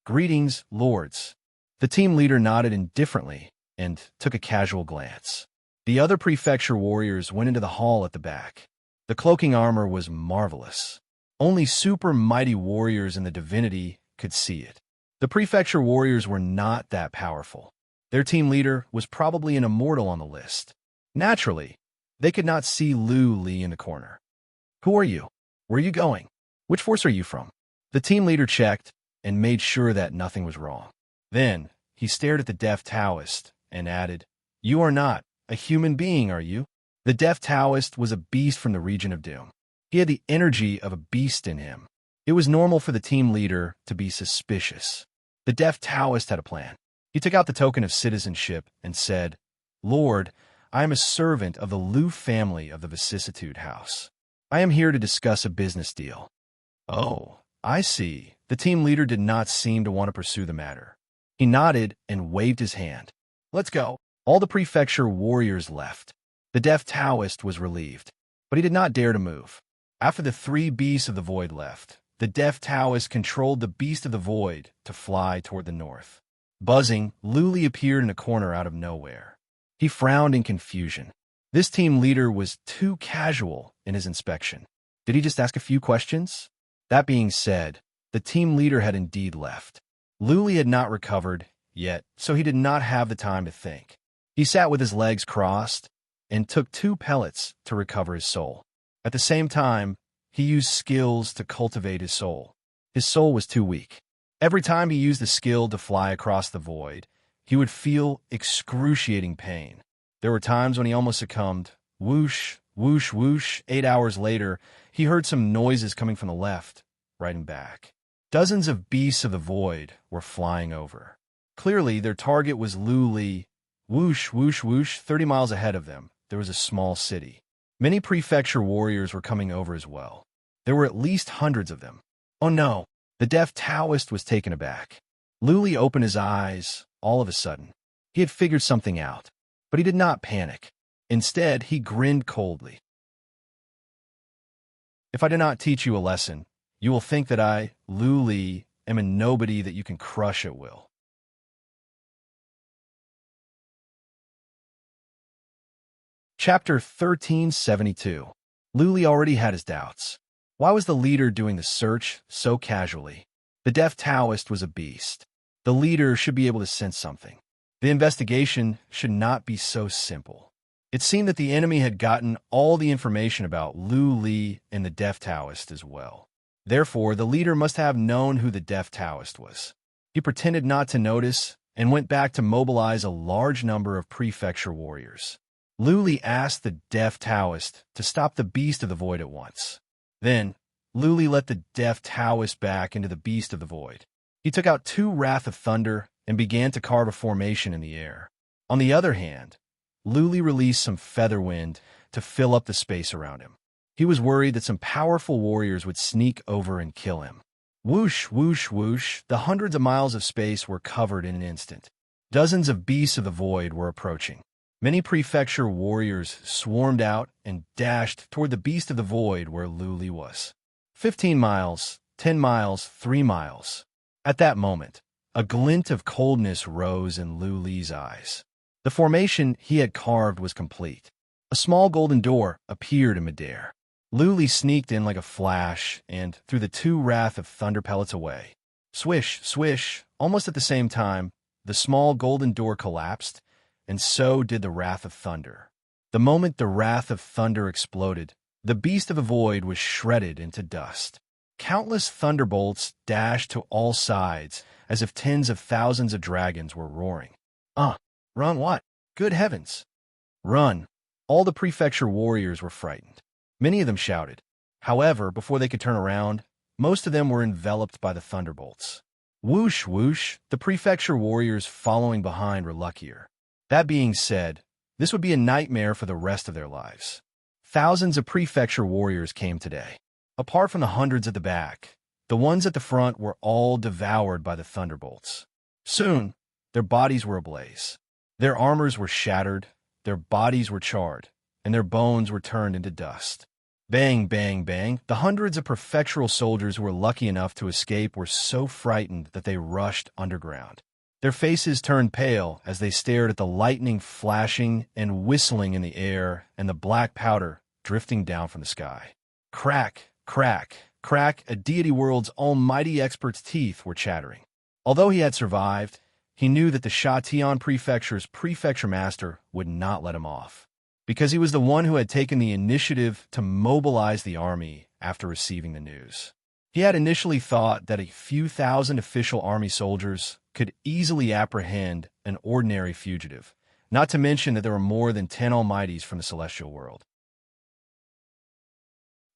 "Greetings, lords." The team leader nodded indifferently and took a casual glance. The other prefecture warriors went into the hall at the back. The cloaking armor was marvelous. Only super mighty warriors in the divinity could see it. The prefecture warriors were not that powerful. Their team leader was probably an immortal on the list. Naturally, they could not see Lu Li in the corner. "Who are you? Where are you going? Which force are you from?" The team leader checked and made sure that nothing was wrong. Then, he stared at the deaf Taoist and added, "You are not a human being, are you?" The deaf Taoist was a beast from the region of doom. He had the energy of a beast in him. It was normal for the team leader to be suspicious. The deaf Taoist had a plan. He took out the token of citizenship and said, "Lord, I am a servant of the Lu family of the Vicissitude House. I am here to discuss a business deal." "Oh, I see." The team leader did not seem to want to pursue the matter. He nodded and waved his hand. "Let's go." All the prefecture warriors left. The deaf Taoist was relieved, but he did not dare to move. After the 3 beasts of the void left, the deaf Taoist controlled the beast of the void to fly toward the north. Buzzing, Lu Li appeared in a corner out of nowhere. He frowned in confusion. This team leader was too casual in his inspection. Did he just ask a few questions? That being said, the team leader had indeed left. Lu Li had not recovered yet, so he did not have the time to think. He sat with his legs crossed and took 2 pellets to recover his soul. At the same time, he used skills to cultivate his soul. His soul was too weak. Every time he used the skill to fly across the void, he would feel excruciating pain. There were times when he almost succumbed. Whoosh, whoosh, whoosh. 8 hours later, he heard some noises coming from the left, riding back. Dozens of beasts of the void were flying over. Clearly, their target was Lu Li. Whoosh, whoosh, whoosh. 30 miles ahead of them, there was a small city. Many prefecture warriors were coming over as well. There were at least hundreds of them. Oh no! The deaf Taoist was taken aback. Lu Li opened his eyes all of a sudden. He had figured something out, but he did not panic. Instead, he grinned coldly. "If I do not teach you a lesson, you will think that I, Lu Li, am a nobody that you can crush at will." Chapter 1372. Lu Li already had his doubts. Why was the leader doing the search so casually? The deaf Taoist was a beast. The leader should be able to sense something. The investigation should not be so simple. It seemed that the enemy had gotten all the information about Lu Li and the deaf Taoist as well. Therefore, the leader must have known who the deaf Taoist was. He pretended not to notice and went back to mobilize a large number of prefecture warriors. Lu Li asked the deaf Taoist to stop the beast of the void at once. Then, Lu Li let the deaf Taoist back into the beast of the void. He took out 2 Wrath of Thunder and began to carve a formation in the air. On the other hand, Lu Li released some feather wind to fill up the space around him. He was worried that some powerful warriors would sneak over and kill him. Whoosh, whoosh, whoosh, the hundreds of miles of space were covered in an instant. Dozens of beasts of the void were approaching. Many prefecture warriors swarmed out and dashed toward the beast of the void where Lu Li was. 15 miles, 10 miles, 3 miles. At that moment, a glint of coldness rose in Lu Li's eyes. The formation he had carved was complete. A small golden door appeared in midair. Lu Li sneaked in like a flash and threw the 2 wrath of thunder pellets away. Swish, swish, almost at the same time, the small golden door collapsed, and so did the wrath of thunder. The moment the wrath of thunder exploded, the beast of the void was shredded into dust. Countless thunderbolts dashed to all sides as if tens of thousands of dragons were roaring. Run what? Good heavens! Run! All the prefecture warriors were frightened. Many of them shouted. However, before they could turn around, most of them were enveloped by the thunderbolts. Whoosh, whoosh, the prefecture warriors following behind were luckier. That being said, this would be a nightmare for the rest of their lives. Thousands of prefecture warriors came today. Apart from the hundreds at the back, the ones at the front were all devoured by the thunderbolts. Soon, their bodies were ablaze. Their armors were shattered, their bodies were charred, and their bones were turned into dust. Bang, bang, bang. The hundreds of prefectural soldiers who were lucky enough to escape were so frightened that they rushed underground. Their faces turned pale as they stared at the lightning flashing and whistling in the air and the black powder drifting down from the sky. Crack, crack, crack, a deity world's almighty expert's teeth were chattering. Although he had survived, he knew that the Shatian Prefecture's prefecture master would not let him off, because he was the one who had taken the initiative to mobilize the army after receiving the news. He had initially thought that a few thousand official army soldiers could easily apprehend an ordinary fugitive, not to mention that there were more than 10 almighties from the celestial world.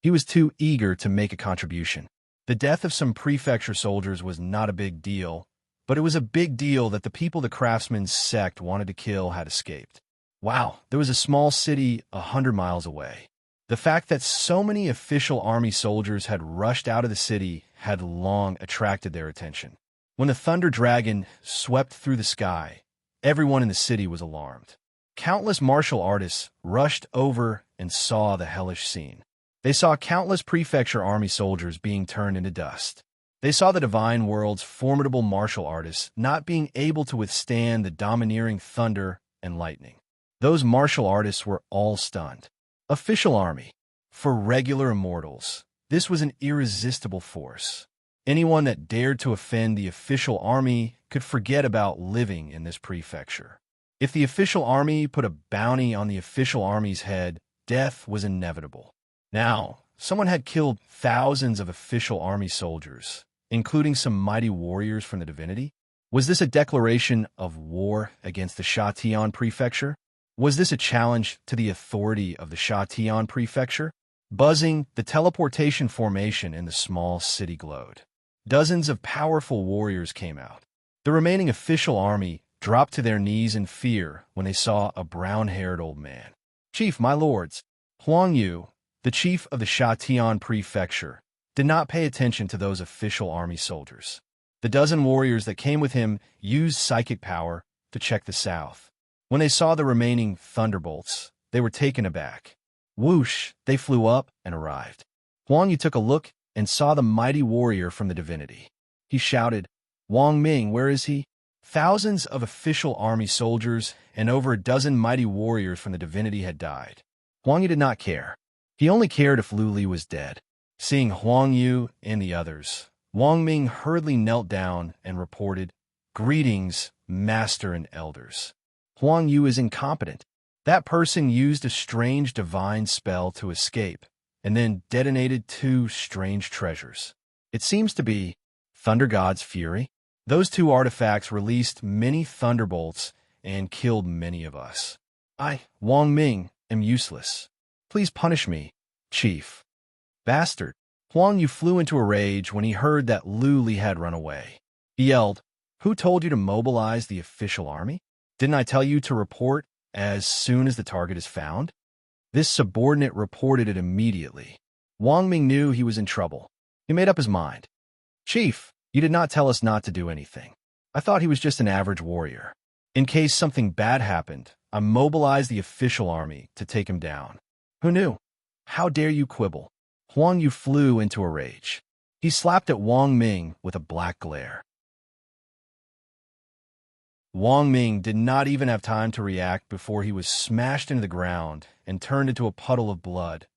He was too eager to make a contribution. The death of some prefecture soldiers was not a big deal, but it was a big deal that the people the craftsman's sect wanted to kill had escaped. Wow, there was a small city 100 miles away. The fact that so many official army soldiers had rushed out of the city had long attracted their attention. When the Thunder Dragon swept through the sky, everyone in the city was alarmed. Countless martial artists rushed over and saw the hellish scene. They saw countless prefecture army soldiers being turned into dust. They saw the divine world's formidable martial artists not being able to withstand the domineering thunder and lightning. Those martial artists were all stunned. Official army. For regular immortals, this was an irresistible force. Anyone that dared to offend the official army could forget about living in this prefecture. If the official army put a bounty on the official army's head, death was inevitable. Now, someone had killed thousands of official army soldiers, including some mighty warriors from the divinity. Was this a declaration of war against the Shatian Prefecture? Was this a challenge to the authority of the Shatian Prefecture? Buzzing, the teleportation formation in the small city glowed. Dozens of powerful warriors came out. The remaining official army dropped to their knees in fear when they saw a brown-haired old man. Chief, my lords, Huang Yu, the chief of the Shatian Prefecture, did not pay attention to those official army soldiers. The dozen warriors that came with him used psychic power to check the south. When they saw the remaining thunderbolts, they were taken aback. Whoosh, they flew up and arrived. Huang Yu took a look and saw the mighty warrior from the divinity. He shouted, "Wang Ming, where is he?" Thousands of official army soldiers and over a dozen mighty warriors from the divinity had died. Huang Yu did not care. He only cared if Lu Li was dead. Seeing Huang Yu and the others, Wang Ming hurriedly knelt down and reported, "Greetings, master and elders. Huang Yu is incompetent. That person used a strange divine spell to escape, and then detonated 2 strange treasures. It seems to be Thunder God's Fury. Those 2 artifacts released many thunderbolts and killed many of us. I, Wang Ming, am useless. Please punish me, chief." Bastard. Huang Yu flew into a rage when he heard that Lu Li had run away. He yelled, "Who told you to mobilize the official army? Didn't I tell you to report as soon as the target is found? This subordinate reported it immediately. Wang Ming knew he was in trouble. He made up his mind. Chief, you did not tell us not to do anything. I thought he was just an average warrior. In case something bad happened, I mobilized the official army to take him down. Who knew? How dare you quibble? Huang Yu flew into a rage. He slapped at Wang Ming with a black glare. Wang Ming did not even have time to react before he was smashed into the ground and turned into a puddle of blood.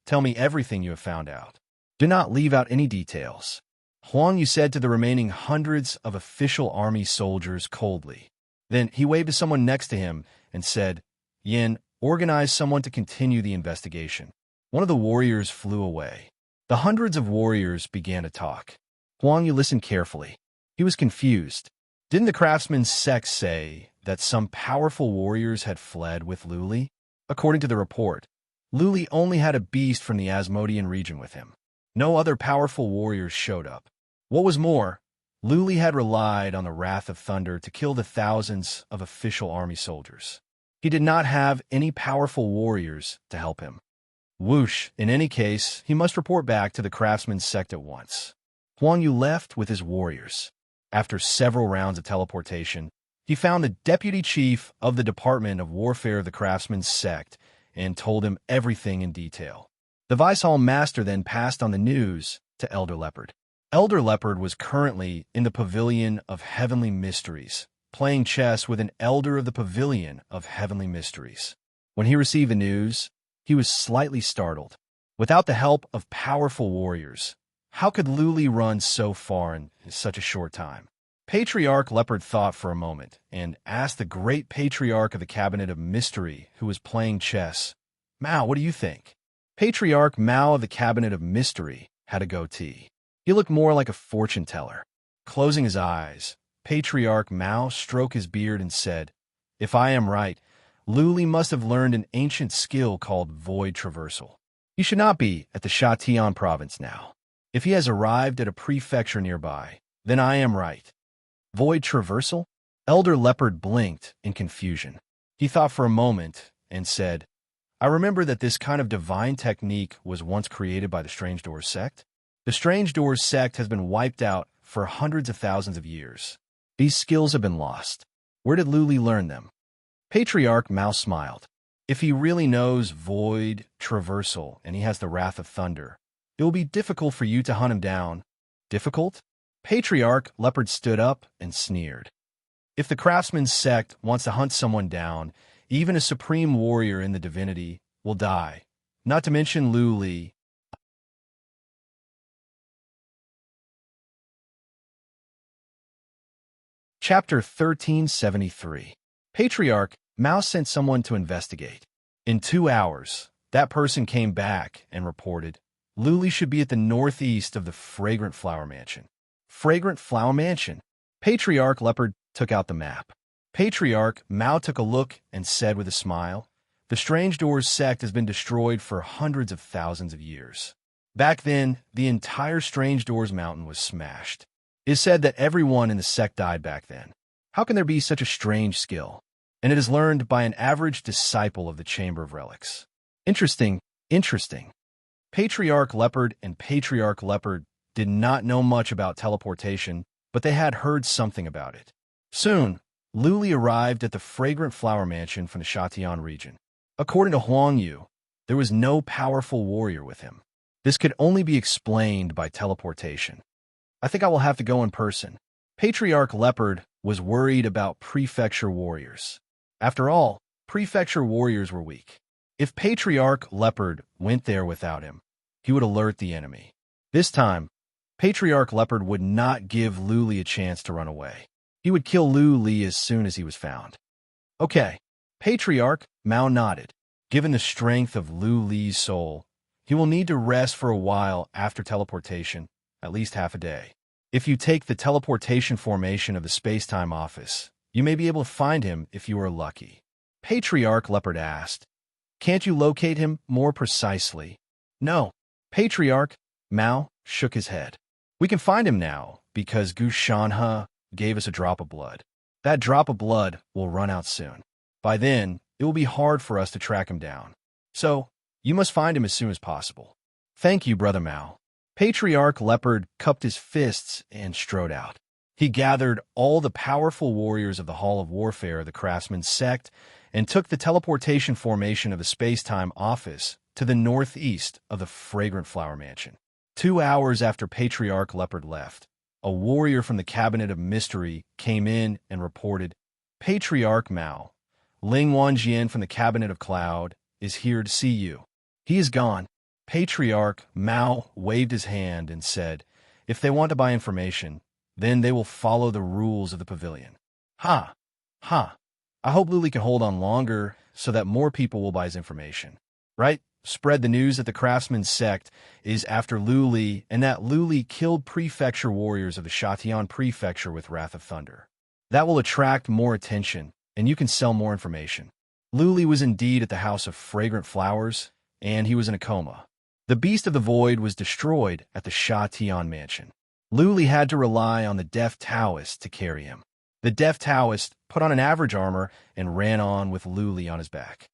Tell me everything you have found out. Do not leave out any details. Huang Yu said to the remaining hundreds of official army soldiers coldly. Then he waved to someone next to him and said, Yin, organize someone to continue the investigation. One of the warriors flew away. The hundreds of warriors began to talk. Huang Yu listened carefully. He was confused. Didn't the craftsman's sect say that some powerful warriors had fled with Lu Li? According to the report, Lu Li only had a beast from the Asmodean region with him. No other powerful warriors showed up. What was more, Lu Li had relied on the wrath of thunder to kill the thousands of official army soldiers. He did not have any powerful warriors to help him. Whoosh, in any case, he must report back to the craftsman's sect at once. Huang Yu left with his warriors. After several rounds of teleportation, he found the deputy chief of the Department of Warfare of the craftsman's sect and told him everything in detail. The Vice Hall Master then passed on the news to Elder Leopard. Elder Leopard was currently in the Pavilion of Heavenly Mysteries, playing chess with an Elder of the Pavilion of Heavenly Mysteries. When he received the news, he was slightly startled. Without the help of powerful warriors, how could Lu Li run so far in such a short time? Patriarch Leopard thought for a moment and asked the great patriarch of the Cabinet of Mystery who was playing chess, Mao, what do you think? Patriarch Mao of the Cabinet of Mystery had a goatee. He looked more like a fortune teller. Closing his eyes, Patriarch Mao stroked his beard and said, If I am right, Lu Li must have learned an ancient skill called void traversal. He should not be at the Shatian province now. If he has arrived at a prefecture nearby, then I am right. Void traversal? Elder Leopard blinked in confusion. He thought for a moment and said, I remember that this kind of divine technique was once created by the Strange Doors sect. The Strange Doors sect has been wiped out for hundreds of thousands of years. These skills have been lost. Where did Lu Li learn them? Patriarch Mao smiled. If he really knows void traversal and he has the wrath of thunder, it will be difficult for you to hunt him down. Difficult? Patriarch Leopard stood up and sneered. If the craftsman's sect wants to hunt someone down, even a supreme warrior in the divinity will die, not to mention Lu Li. Chapter 1373. Patriarch Mao sent someone to investigate. In 2 hours, that person came back and reported, Lu Li should be at the northeast of the Fragrant Flower Mansion. Fragrant Flower Mansion? Patriarch Leopard took out the map. Patriarch Mao took a look and said with a smile, The Strange Doors sect has been destroyed for hundreds of thousands of years. Back then, the entire Strange Doors mountain was smashed. It is said that everyone in the sect died back then. How can there be such a strange skill? And it is learned by an average disciple of the Chamber of Relics. Interesting, interesting. Patriarch Leopard and Patriarch Leopard did not know much about teleportation, but they had heard something about it. Soon, Lu Li arrived at the Fragrant Flower Mansion from the Shatian region. According to Huang Yu, there was no powerful warrior with him. This could only be explained by teleportation. I think I will have to go in person. Patriarch Leopard was worried about prefecture warriors. After all, prefecture warriors were weak. If Patriarch Leopard went there without him, he would alert the enemy. This time, Patriarch Leopard would not give Lu Li a chance to run away. He would kill Lu Li as soon as he was found. Okay, Patriarch Mao nodded. Given the strength of Lu Li's soul, he will need to rest for a while after teleportation, at least half a day. If you take the teleportation formation of the space-time office, you may be able to find him if you are lucky. Patriarch Leopard asked, Can't you locate him more precisely? No. Patriarch Mao shook his head. We can find him now because Gu Shanhe gave us a drop of blood. That drop of blood will run out soon. By then, it will be hard for us to track him down. So, you must find him as soon as possible. Thank you, Brother Mao. Patriarch Leopard cupped his fists and strode out. He gathered all the powerful warriors of the Hall of Warfare, the Craftsman's sect, and took the teleportation formation of the space-time office to the northeast of the Fragrant Flower Mansion. 2 hours after Patriarch Leopard left, a warrior from the Cabinet of Mystery came in and reported, Patriarch Mao, Ling Wanjian from the Cabinet of Cloud, is here to see you. He is gone. Patriarch Mao waved his hand and said, if they want to buy information, then they will follow the rules of the pavilion. Ha! Ha! I hope Luli can hold on longer so that more people will buy his information. Right? Spread the news that the Craftsman's sect is after Luli and that Luli killed prefecture warriors of the Shatian Prefecture with Wrath of Thunder. That will attract more attention, and you can sell more information. Luli was indeed at the House of Fragrant Flowers, and he was in a coma. The Beast of the Void was destroyed at the Shatian Mansion. Luli had to rely on the Deaf Taoist to carry him. The Deaf Taoist put on an average armor and ran on with Luli on his back.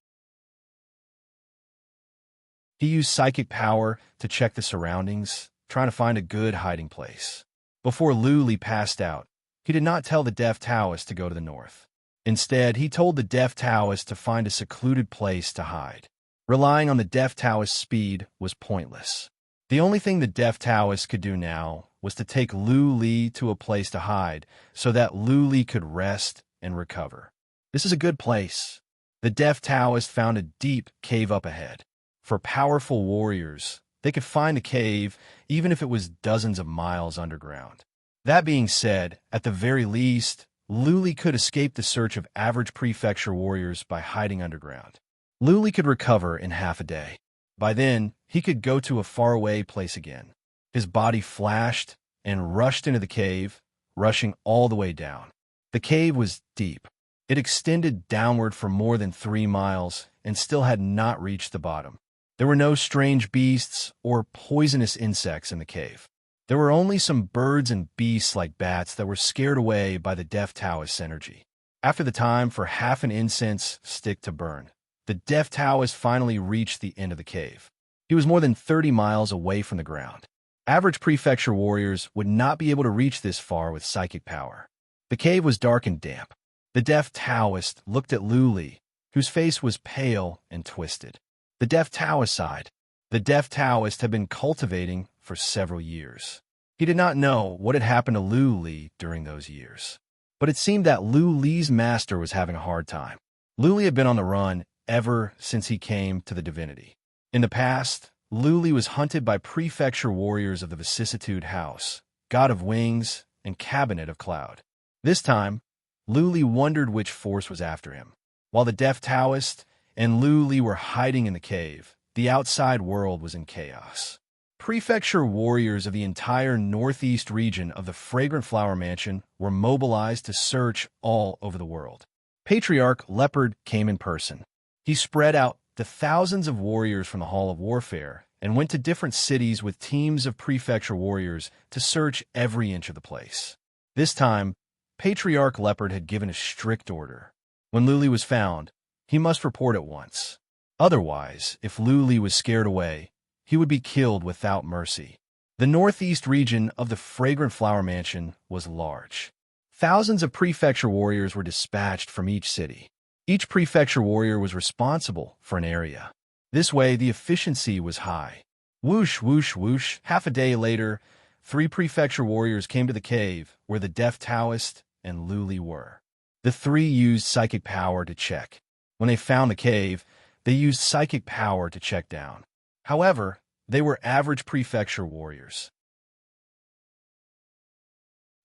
He used psychic power to check the surroundings, trying to find a good hiding place. Before Luli passed out, he did not tell the Deaf Taoist to go to the north. Instead, he told the Deaf Taoist to find a secluded place to hide. Relying on the Deaf Taoist's speed was pointless. The only thing the Deaf Taoist could do now was to take Luli to a place to hide so that Luli could rest and recover. This is a good place. The Deaf Taoist found a deep cave up ahead. For powerful warriors, they could find the cave even if it was dozens of miles underground. That being said, at the very least, Luli could escape the search of average prefecture warriors by hiding underground. Luli could recover in half a day. By then, he could go to a faraway place again. His body flashed and rushed into the cave, rushing all the way down. The cave was deep. It extended downward for more than 3 miles and still had not reached the bottom. There were no strange beasts or poisonous insects in the cave. There were only some birds and beasts like bats that were scared away by the Deaf Taoist's energy. After the time for half an incense stick to burn, the Deaf Taoist finally reached the end of the cave. He was more than 30 miles away from the ground. Average prefecture warriors would not be able to reach this far with psychic power. The cave was dark and damp. The Deaf Taoist looked at Luli, whose face was pale and twisted. The Deaf Taoist sighed. The Deaf Taoist had been cultivating for several years. He did not know what had happened to Luli during those years. But it seemed that Luli's master was having a hard time. Luli had been on the run ever since he came to the divinity. In the past, Luli was hunted by prefecture warriors of the Vicissitude House, God of Wings, and Cabinet of Cloud. This time, Luli wondered which force was after him. While the Deaf Taoist and Luli were hiding in the cave, the outside world was in chaos. Prefecture warriors of the entire northeast region of the Fragrant Flower Mansion were mobilized to search all over the world. Patriarch Leopard came in person. He spread out the thousands of warriors from the Hall of Warfare and went to different cities with teams of prefecture warriors to search every inch of the place. This time, Patriarch Leopard had given a strict order. When Luli was found, he must report at once. Otherwise, if Luli was scared away, he would be killed without mercy. The northeast region of the Fragrant Flower Mansion was large. Thousands of prefecture warriors were dispatched from each city. Each prefecture warrior was responsible for an area. This way, the efficiency was high. Whoosh, whoosh, whoosh. Half a day later, 3 prefecture warriors came to the cave where the Deaf Taoist and Luli were. The 3 used psychic power to check. When they found the cave, they used psychic power to check down. However, they were average prefecture warriors.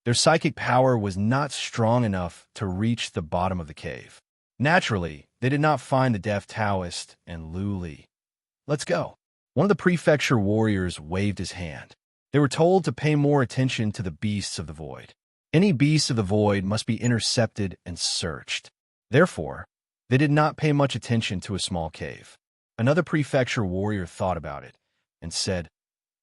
Their psychic power was not strong enough to reach the bottom of the cave. Naturally, they did not find the Deaf Taoist and Luli. Let's go. One of the prefecture warriors waved his hand. They were told to pay more attention to the beasts of the void. Any beasts of the void must be intercepted and searched. Therefore, they did not pay much attention to a small cave. Another prefecture warrior thought about it and said,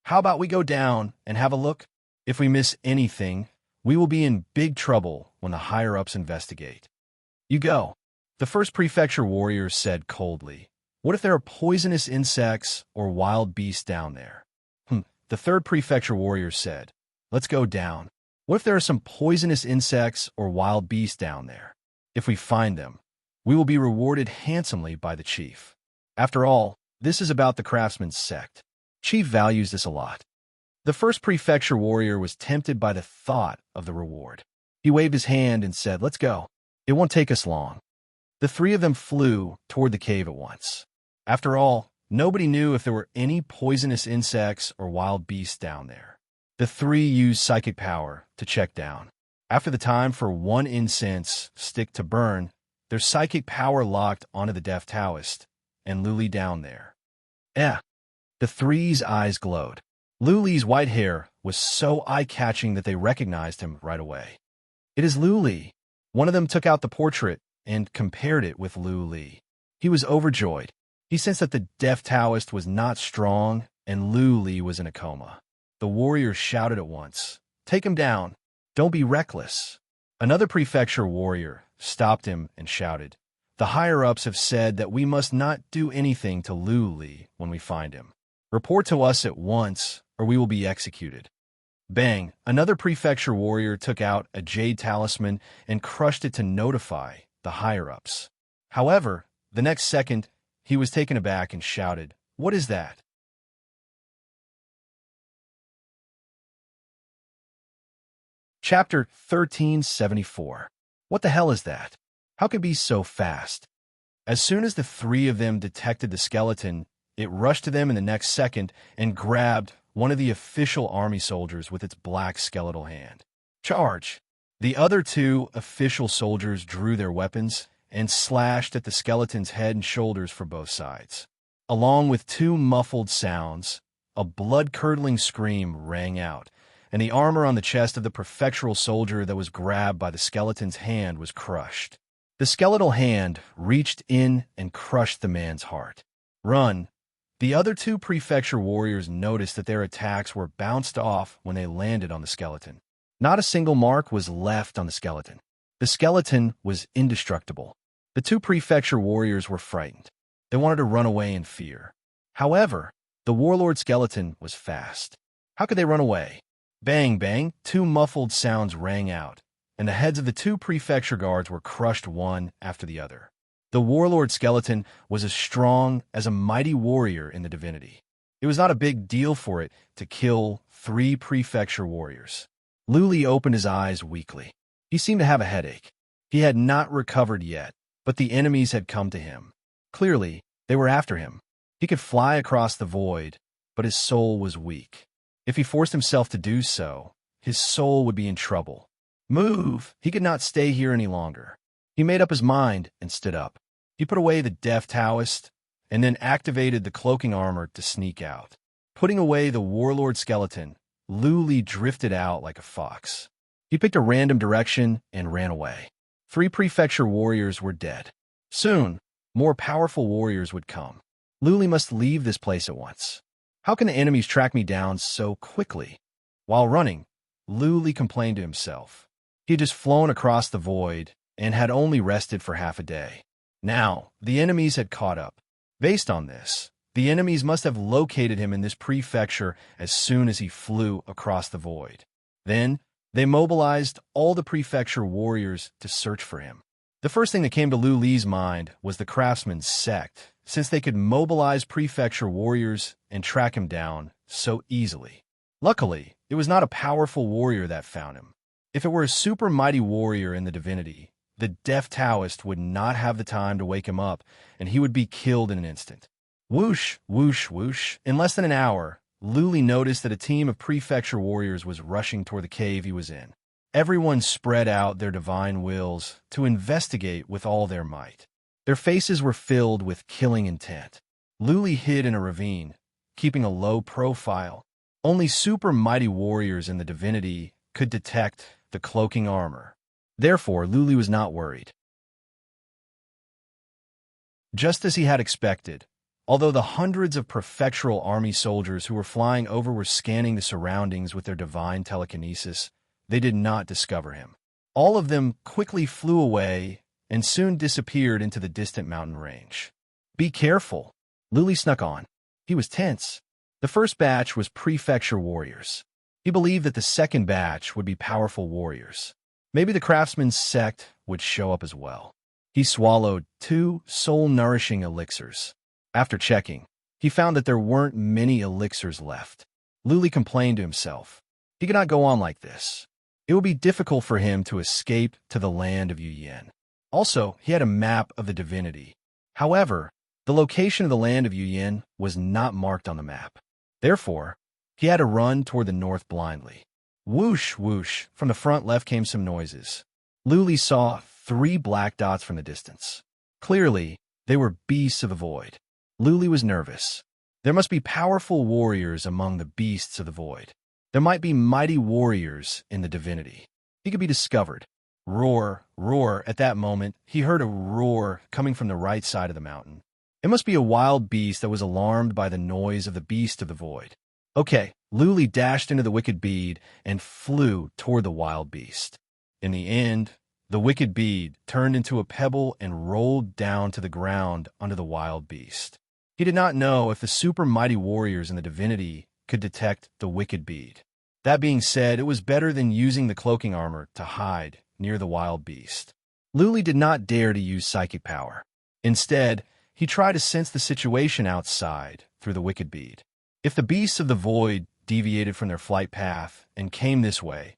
"How about we go down and have a look? If we miss anything, We will be in big trouble when the higher-ups investigate. You go. The first prefecture warrior said coldly. What if there are poisonous insects or wild beasts down there? The third prefecture warrior said, let's go down. What if there are some poisonous insects or wild beasts down there? If we find them, we will be rewarded handsomely by the chief. After all, this is about the craftsman's sect. Chief values this a lot. The first prefecture warrior was tempted by the thought of the reward. He waved his hand and said, let's go. It won't take us long. The three of them flew toward the cave at once. After all, nobody knew if there were any poisonous insects or wild beasts down there. The three used psychic power to check down. After the time for one incense stick to burn, their psychic power locked onto the deaf Taoist and Luli down there. The three's eyes glowed. Luli's white hair was so eye-catching that they recognized him right away. It is Luli. One of them took out the portrait and compared it with Luli. He was overjoyed. He sensed that the deaf Taoist was not strong and Luli was in a coma. The warriors shouted at once, take him down. Don't be reckless. Another prefecture warrior stopped him and shouted, the higher-ups have said that we must not do anything to Luli when we find him. Report to us at once, or we will be executed. Bang! Another prefecture warrior took out a jade talisman and crushed it to notify the higher-ups. However, the next second, he was taken aback and shouted, what is that? Chapter 1374. What the hell is that? How can it be so fast? As soon as the three of them detected the skeleton, it rushed to them in the next second and grabbed one of the official army soldiers with its black skeletal hand. Charge! The other two official soldiers drew their weapons and slashed at the skeleton's head and shoulders for both sides. Along with two muffled sounds, a blood-curdling scream rang out, and the armor on the chest of the prefectural soldier that was grabbed by the skeleton's hand was crushed. The skeletal hand reached in and crushed the man's heart. Run! The other two prefecture warriors noticed that their attacks were bounced off when they landed on the skeleton. Not a single mark was left on the skeleton. The skeleton was indestructible. The two prefecture warriors were frightened. They wanted to run away in fear. However, the warlord skeleton was fast. How could they run away? Bang, bang, two muffled sounds rang out, and the heads of the two prefecture guards were crushed one after the other. The warlord skeleton was as strong as a mighty warrior in the divinity. It was not a big deal for it to kill three prefecture warriors. Luli opened his eyes weakly. He seemed to have a headache. He had not recovered yet, but the enemies had come to him. Clearly, they were after him. He could fly across the void, but his soul was weak. If he forced himself to do so, his soul would be in trouble. Move! He could not stay here any longer. He made up his mind and stood up. He put away the deaf Taoist and then activated the cloaking armor to sneak out. Putting away the warlord skeleton, Luli drifted out like a fox. He picked a random direction and ran away. Three prefecture warriors were dead. Soon, more powerful warriors would come. Luli must leave this place at once. How can the enemies track me down so quickly? While running, Luli complained to himself. He had just flown across the void and had only rested for half a day. Now, the enemies had caught up. Based on this, the enemies must have located him in this prefecture as soon as he flew across the void. Then, they mobilized all the prefecture warriors to search for him. The first thing that came to Luli's mind was the craftsman's sect, since they could mobilize prefecture warriors and track him down so easily. Luckily, it was not a powerful warrior that found him. If it were a super mighty warrior in the divinity, the deaf Taoist would not have the time to wake him up, and he would be killed in an instant. Whoosh, whoosh, whoosh. In less than an hour, Luli noticed that a team of prefecture warriors was rushing toward the cave he was in. Everyone spread out their divine wills to investigate with all their might. Their faces were filled with killing intent. Luli hid in a ravine, keeping a low profile. Only super mighty warriors in the divinity could detect the cloaking armor. Therefore, Luli was not worried. Just as he had expected, although the hundreds of prefectural army soldiers who were flying over were scanning the surroundings with their divine telekinesis, they did not discover him. All of them quickly flew away and soon disappeared into the distant mountain range. "Be careful," Luli snuck on. He was tense. The first batch was prefecture warriors. He believed that the second batch would be powerful warriors. Maybe the craftsman's sect would show up as well. He swallowed 2 soul-nourishing elixirs. After checking, he found that there weren't many elixirs left. Luli complained to himself. He could not go on like this. It would be difficult for him to escape to the land of Yuyen. Also, he had a map of the divinity. However, the location of the land of Yuyen was not marked on the map. Therefore, he had to run toward the north blindly. Whoosh, whoosh, from the front left came some noises. Luli saw 3 black dots from the distance. Clearly, they were beasts of the void. Luli was nervous. There must be powerful warriors among the beasts of the void. There might be mighty warriors in the divinity. He could be discovered. Roar, roar. At that moment, he heard a roar coming from the right side of the mountain. It must be a wild beast that was alarmed by the noise of the beast of the void. Okay, Luli dashed into the wicked bead and flew toward the wild beast. In the end, the wicked bead turned into a pebble and rolled down to the ground under the wild beast. He did not know if the super mighty warriors in the divinity could detect the wicked bead. That being said, it was better than using the cloaking armor to hide near the wild beast. Luli did not dare to use psychic power. Instead, he tried to sense the situation outside through the wicked bead. If the beasts of the void deviated from their flight path and came this way,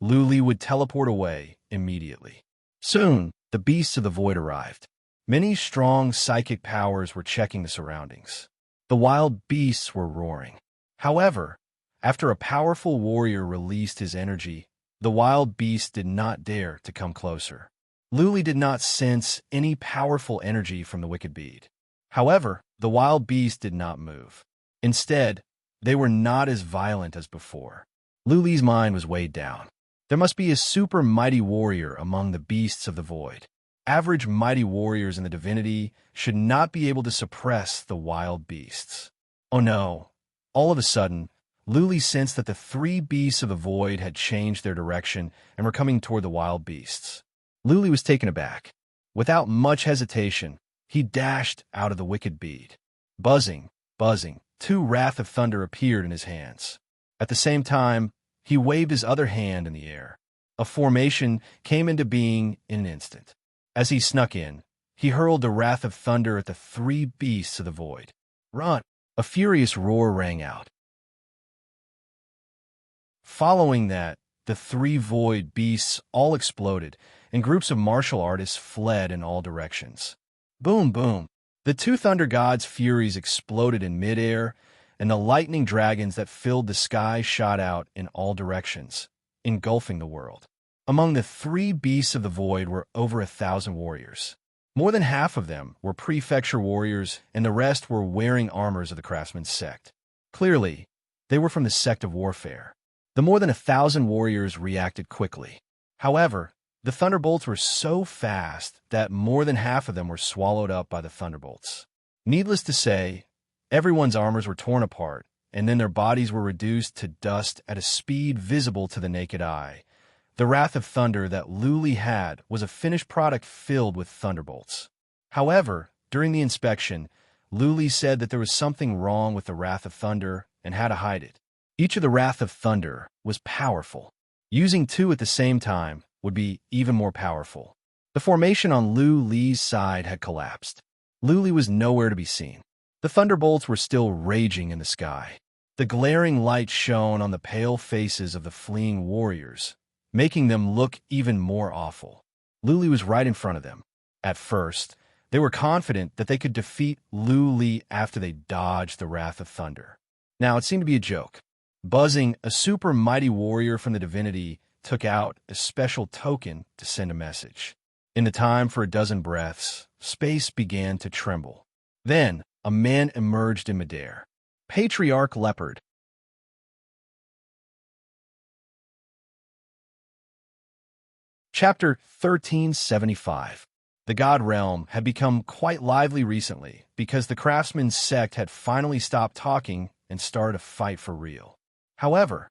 Luli would teleport away immediately. Soon, the beasts of the void arrived. Many strong psychic powers were checking the surroundings. The wild beasts were roaring. However, after a powerful warrior released his energy, the wild beast did not dare to come closer. Luli did not sense any powerful energy from the wicked bead. However, the wild beast did not move. Instead, they were not as violent as before. Luli's mind was weighed down. There must be a super mighty warrior among the beasts of the void. Average mighty warriors in the divinity should not be able to suppress the wild beasts. Oh no. All of a sudden, Luli sensed that the 3 beasts of the void had changed their direction and were coming toward the wild beasts. Luli was taken aback. Without much hesitation, he dashed out of the wicked bead. Buzzing, buzzing, 2 Wrath of Thunder appeared in his hands. At the same time, he waved his other hand in the air. A formation came into being in an instant. As he snuck in, he hurled the Wrath of Thunder at the 3 beasts of the void. Run! A furious roar rang out. Following that, the 3 void beasts all exploded, and groups of martial artists fled in all directions. Boom, boom. The 2 thunder gods' furies exploded in midair, and the lightning dragons that filled the sky shot out in all directions, engulfing the world. Among the 3 beasts of the void were over 1,000 warriors. More than half of them were prefecture warriors, and the rest were wearing armors of the craftsman's sect. Clearly, they were from the sect of warfare. The more than 1,000 warriors reacted quickly. However, the thunderbolts were so fast that more than half of them were swallowed up by the thunderbolts. Needless to say, everyone's armors were torn apart, and then their bodies were reduced to dust at a speed visible to the naked eye. The Wrath of Thunder that Luli had was a finished product filled with thunderbolts. However, during the inspection, Luli said that there was something wrong with the Wrath of Thunder and had to hide it. Each of the Wrath of Thunder was powerful. Using 2 at the same time would be even more powerful. The formation on Luli's side had collapsed. Luli was nowhere to be seen. The thunderbolts were still raging in the sky. The glaring light shone on the pale faces of the fleeing warriors, making them look even more awful. Luli was right in front of them. At first, they were confident that they could defeat Luli after they dodged the Wrath of Thunder. Now, it seemed to be a joke. Buzzing, a super mighty warrior from the divinity, took out a special token to send a message. In the time for a dozen breaths, space began to tremble. Then, a man emerged in midair. Patriarch Leopard. Chapter 1375. The God Realm had become quite lively recently because the craftsman's sect had finally stopped talking and started a fight for real. However,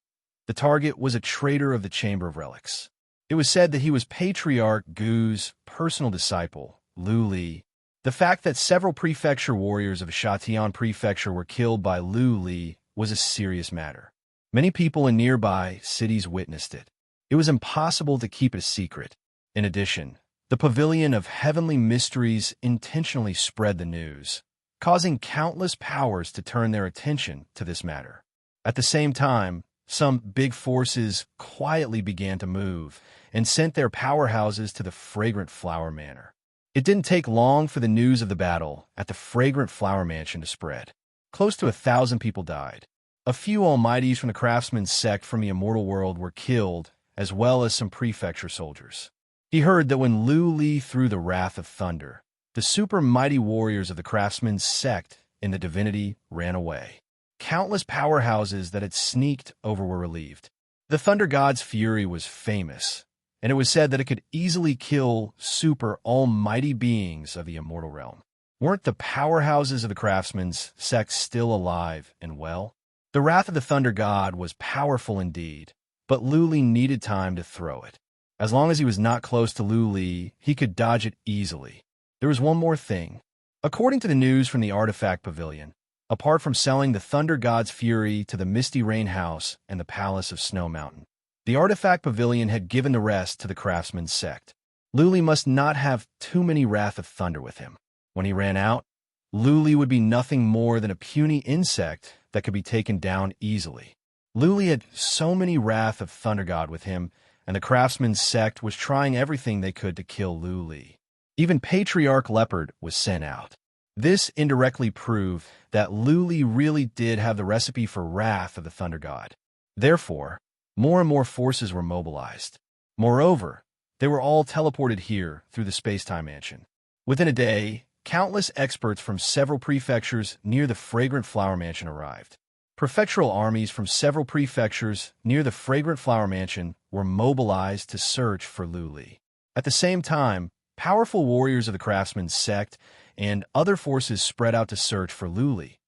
The target was a traitor of the Chamber of Relics. It was said that he was Patriarch Gu's personal disciple, Lu Li. The fact that several prefecture warriors of Shatian Prefecture were killed by Lu Li was a serious matter. Many people in nearby cities witnessed it. It was impossible to keep it a secret. In addition, the Pavilion of Heavenly Mysteries intentionally spread the news, causing countless powers to turn their attention to this matter. At the same time, some big forces quietly began to move and sent their powerhouses to the Fragrant Flower Manor. It didn't take long for the news of the battle at the Fragrant Flower Mansion to spread. Close to 1,000 people died. A few almighties from the craftsman's sect from the immortal world were killed, as well as some prefecture soldiers. He heard that when Lu Li threw the wrath of thunder, the super mighty warriors of the craftsman's sect in the divinity ran away. Countless powerhouses that had sneaked over were relieved. The thunder god's fury was famous, and it was said that it could easily kill super almighty beings of the immortal realm. Weren't the powerhouses of the craftsman's sect still alive and well? The wrath of the thunder god was powerful indeed, but Lu Li needed time to throw it. As long as he was not close to Lu Li, he could dodge it easily. There was one more thing. According to the news from the Artifact Pavilion, apart from selling the Thunder God's Fury to the Misty Rain House and the Palace of Snow Mountain, the Artifact Pavilion had given the rest to the Craftsman's sect. Lu Li must not have too many Wrath of Thunder with him. When he ran out, Lu Li would be nothing more than a puny insect that could be taken down easily. Lu Li had so many Wrath of Thunder God with him, and the Craftsman's sect was trying everything they could to kill Lu Li. Even Patriarch Leopard was sent out. This indirectly proved that Lu Li really did have the recipe for wrath of the Thunder God. Therefore, more and more forces were mobilized. Moreover, they were all teleported here through the space-time mansion. Within a day, countless experts from several prefectures near the Fragrant Flower Mansion arrived. Prefectural armies from several prefectures near the Fragrant Flower Mansion were mobilized to search for Lu Li. At the same time, powerful warriors of the Craftsman's sect and other forces spread out to search for Lu Li.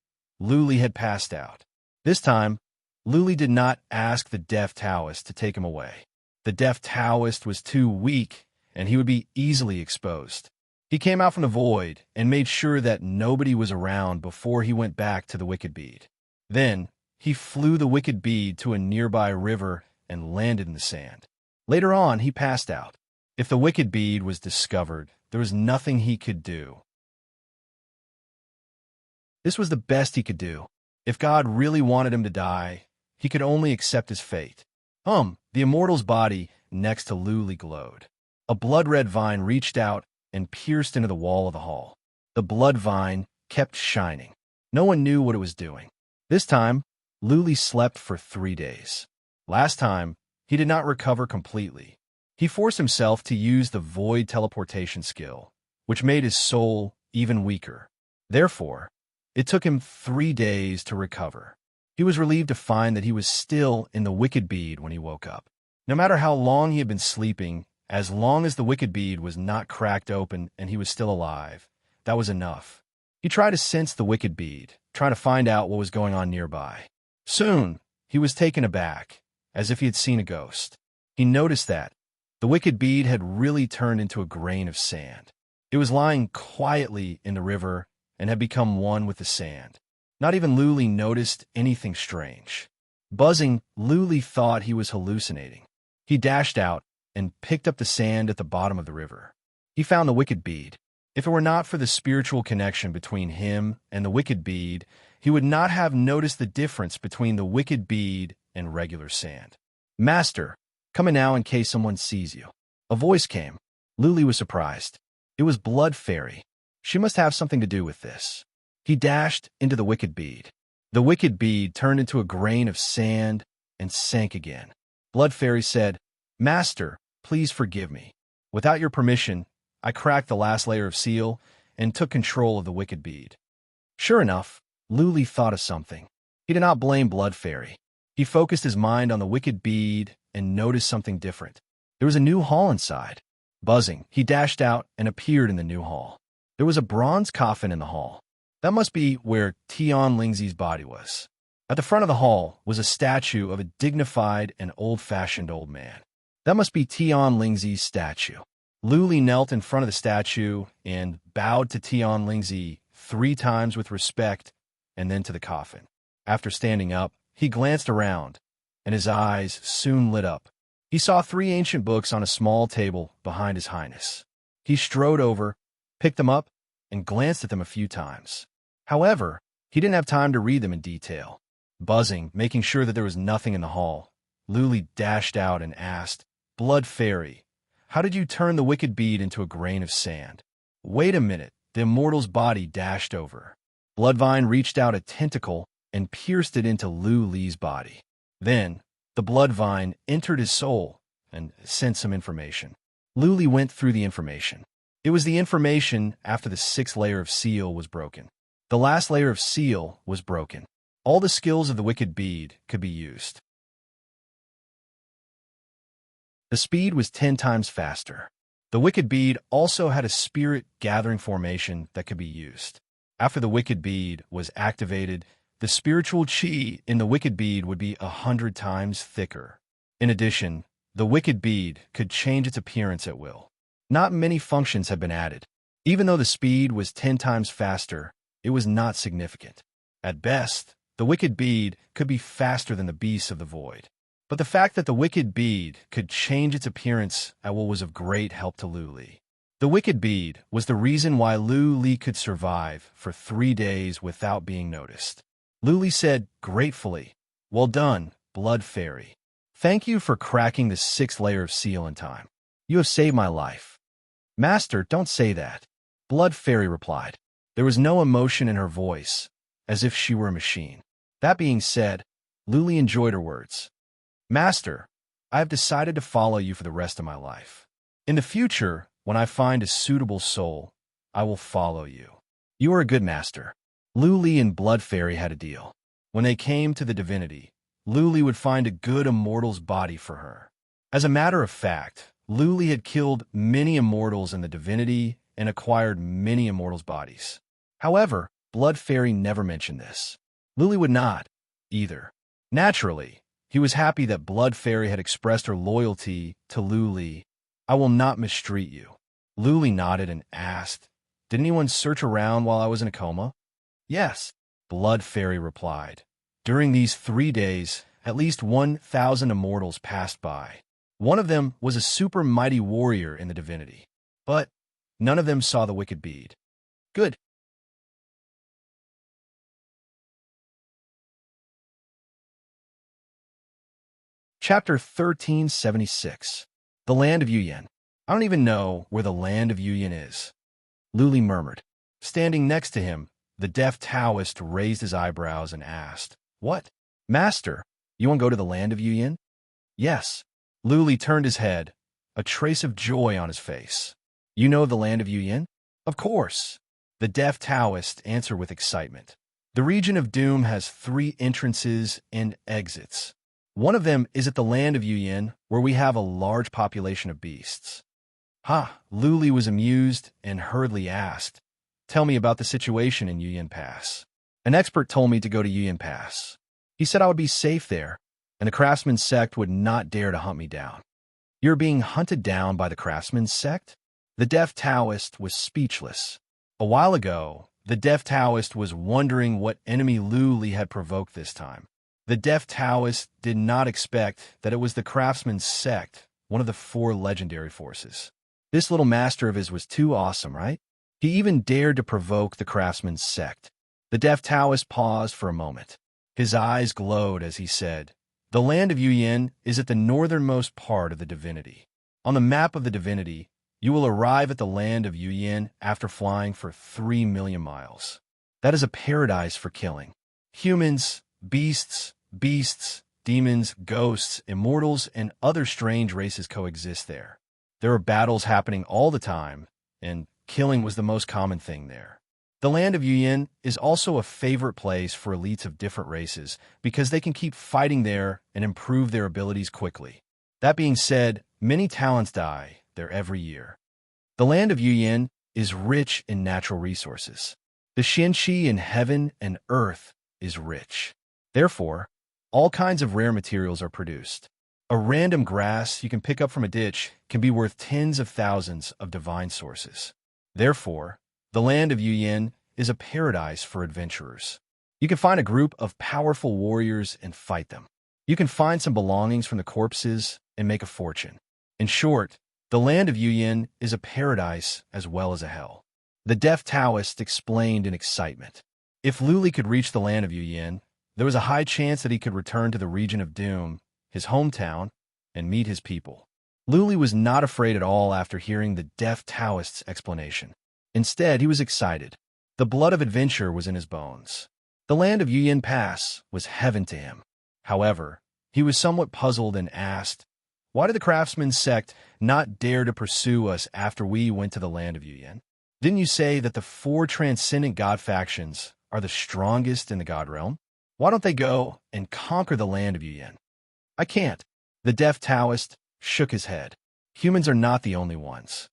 Lu Li had passed out. This time, Lu Li did not ask the Deaf Taoist to take him away. The Deaf Taoist was too weak, and he would be easily exposed. He came out from the void and made sure that nobody was around before he went back to the Wicked Bead. Then, he flew the Wicked Bead to a nearby river and landed in the sand. Later on, he passed out. If the Wicked Bead was discovered, there was nothing he could do. This was the best he could do. If God really wanted him to die, he could only accept his fate. The immortal's body next to Lu Li glowed. A blood-red vine reached out and pierced into the wall of the hall. The blood vine kept shining. No one knew what it was doing. This time, Lu Li slept for 3 days. Last time, he did not recover completely. He forced himself to use the void teleportation skill, which made his soul even weaker. Therefore, it took him 3 days to recover. He was relieved to find that he was still in the Wicked Bead when he woke up. No matter how long he had been sleeping, as long as the Wicked Bead was not cracked open and he was still alive, that was enough. He tried to sense the Wicked Bead, trying to find out what was going on nearby. Soon, he was taken aback, as if he had seen a ghost. He noticed that the Wicked Bead had really turned into a grain of sand. It was lying quietly in the river and had become one with the sand. Not even Lu Li noticed anything strange. Buzzing, Lu Li thought he was hallucinating. He dashed out and picked up the sand at the bottom of the river. He found the Wicked Bead. If it were not for the spiritual connection between him and the Wicked Bead, he would not have noticed the difference between the Wicked Bead and regular sand. "Master, come in now in case someone sees you." A voice came. Lu Li was surprised. It was Blood Fairy. She must have something to do with this. He dashed into the Wicked Bead. The Wicked Bead turned into a grain of sand and sank again. Blood Fairy said, "Master, please forgive me. Without your permission, I cracked the last layer of seal and took control of the Wicked Bead." Sure enough, Lu Li thought of something. He did not blame Blood Fairy. He focused his mind on the Wicked Bead and noticed something different. There was a new hall inside. Buzzing, he dashed out and appeared in the new hall. There was a bronze coffin in the hall. That must be where Tian Lingzi's body was. At the front of the hall was a statue of a dignified and old-fashioned old man. That must be Tian Lingzi's statue. Li knelt in front of the statue and bowed to Tian Lingzi 3 times with respect and then to the coffin. After standing up, he glanced around, and his eyes soon lit up. He saw 3 ancient books on a small table behind His Highness. He strode over, picked them up, and glanced at them a few times. However, he didn't have time to read them in detail. Buzzing, making sure that there was nothing in the hall, Li dashed out and asked, "Blood Fairy, how did you turn the wicked bead into a grain of sand?" "Wait a minute," the immortal's body dashed over. Bloodvine reached out a tentacle and pierced it into Li's body. Then, the bloodvine entered his soul and sent some information. Li went through the information. It was the information after the 6th layer of seal was broken. The last layer of seal was broken. All the skills of the wicked bead could be used. The speed was 10 times faster. The wicked bead also had a spirit-gathering formation that could be used. After the wicked bead was activated, the spiritual chi in the wicked bead would be 100 times thicker. In addition, the wicked bead could change its appearance at will. Not many functions had been added. Even though the speed was 10 times faster, it was not significant. At best, the wicked bead could be faster than the beasts of the void. But the fact that the wicked bead could change its appearance at will was of great help to Li. The wicked bead was the reason why Li could survive for 3 days without being noticed. Li said gratefully, "Well done, Blood Fairy. Thank you for cracking the 6th layer of seal in time. You have saved my life." "Master, don't say that," Blood Fairy replied. There was no emotion in her voice, as if she were a machine. That being said, Li enjoyed her words. "Master, I have decided to follow you for the rest of my life. In the future, when I find a suitable soul, I will follow you. You are a good master." Li and Blood Fairy had a deal. When they came to the divinity, Li would find a good immortal's body for her. As a matter of fact, Li had killed many immortals in the divinity and acquired many immortals' bodies. However, Blood Fairy never mentioned this. Li would not, either. Naturally, he was happy that Blood Fairy had expressed her loyalty to Li. "I will not mistreat you." Li nodded and asked, "Did anyone search around while I was in a coma?" "Yes," Blood Fairy replied. "During these 3 days, at least 1,000 immortals passed by. One of them was a super mighty warrior in the divinity. But none of them saw the wicked bead." "Good." Chapter 1376. The Land of Yuyan. "I don't even know where the Land of Yuyan is," Li murmured. Standing next to him, the deaf Taoist raised his eyebrows and asked, "What? Master, you want to go to the Land of Yuyan?" "Yes." Li turned his head, a trace of joy on his face. "You know the Land of Yuyan?" "Of course." The deaf Taoist answered with excitement. "The region of doom has 3 entrances and exits. One of them is at the Land of Yuyan, where we have a large population of beasts." "Ha!" Li was amused and hurriedly asked, "Tell me about the situation in Yuyan Pass." "An expert told me to go to Yuyan Pass. He said I would be safe there, and the Craftsman sect would not dare to hunt me down." "You're being hunted down by the Craftsman sect?" The deaf Taoist was speechless. A while ago, the deaf Taoist was wondering what enemy Li had provoked this time. The deaf Taoist did not expect that it was the Craftsman sect, one of the 4 legendary forces. This little master of his was too awesome, right? He even dared to provoke the Craftsman sect. The deaf Taoist paused for a moment. His eyes glowed as he said, "The Land of Yuyan is at the northernmost part of the divinity. On the map of the divinity, you will arrive at the Land of Yuyan after flying for 3 million miles. That is a paradise for killing. Humans, beasts, demons, ghosts, immortals, and other strange races coexist there. There are battles happening all the time, and killing was the most common thing there. The Land of Yuyan is also a favorite place for elites of different races because they can keep fighting there and improve their abilities quickly. That being said, many talents die there every year. The Land of Yuyan is rich in natural resources. The Xianxi in heaven and earth is rich. Therefore, all kinds of rare materials are produced. A random grass you can pick up from a ditch can be worth tens of thousands of divine sources. Therefore, the land of Yuyin is a paradise for adventurers. You can find a group of powerful warriors and fight them. You can find some belongings from the corpses and make a fortune. In short, the land of Yuyin is a paradise as well as a hell. The deaf Taoist explained in excitement. If Luli could reach the land of Yuyin, there was a high chance that he could return to the region of Doom, his hometown, and meet his people. Luli was not afraid at all after hearing the deaf Taoist's explanation. Instead, he was excited. The blood of adventure was in his bones. The land of Yuyin Pass was heaven to him. However, he was somewhat puzzled and asked, "Why did the craftsman sect not dare to pursue us after we went to the land of Yuyin? Didn't you say that the 4 transcendent god factions are the strongest in the god realm? Why don't they go and conquer the land of Yuyin?" "I can't." The deaf Taoist shook his head. "Humans are not the only ones.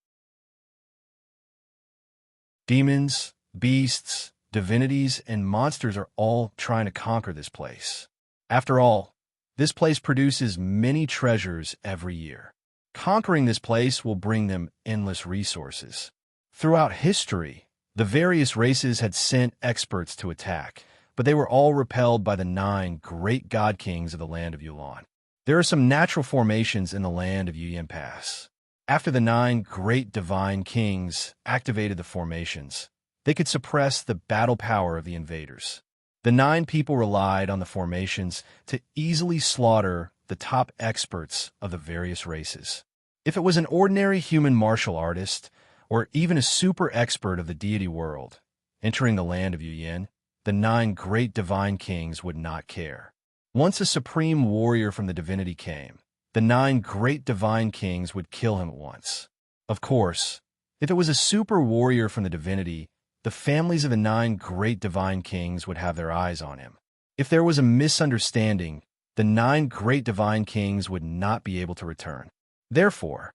Demons, beasts, divinities, and monsters are all trying to conquer this place. After all, this place produces many treasures every year. Conquering this place will bring them endless resources." Throughout history, the various races had sent experts to attack, but they were all repelled by the 9 great god kings of the land of Yulan. There are some natural formations in the land of Yuyin Pass. After the 9 great divine kings activated the formations, they could suppress the battle power of the invaders. The 9 people relied on the formations to easily slaughter the top experts of the various races. If it was an ordinary human martial artist, or even a super expert of the deity world, entering the land of Yuyin, the 9 great divine kings would not care. Once a supreme warrior from the divinity came, the 9 great divine kings would kill him at once. Of course, if it was a super warrior from the divinity, the families of the 9 great divine kings would have their eyes on him. If there was a misunderstanding, the 9 great divine kings would not be able to return. Therefore,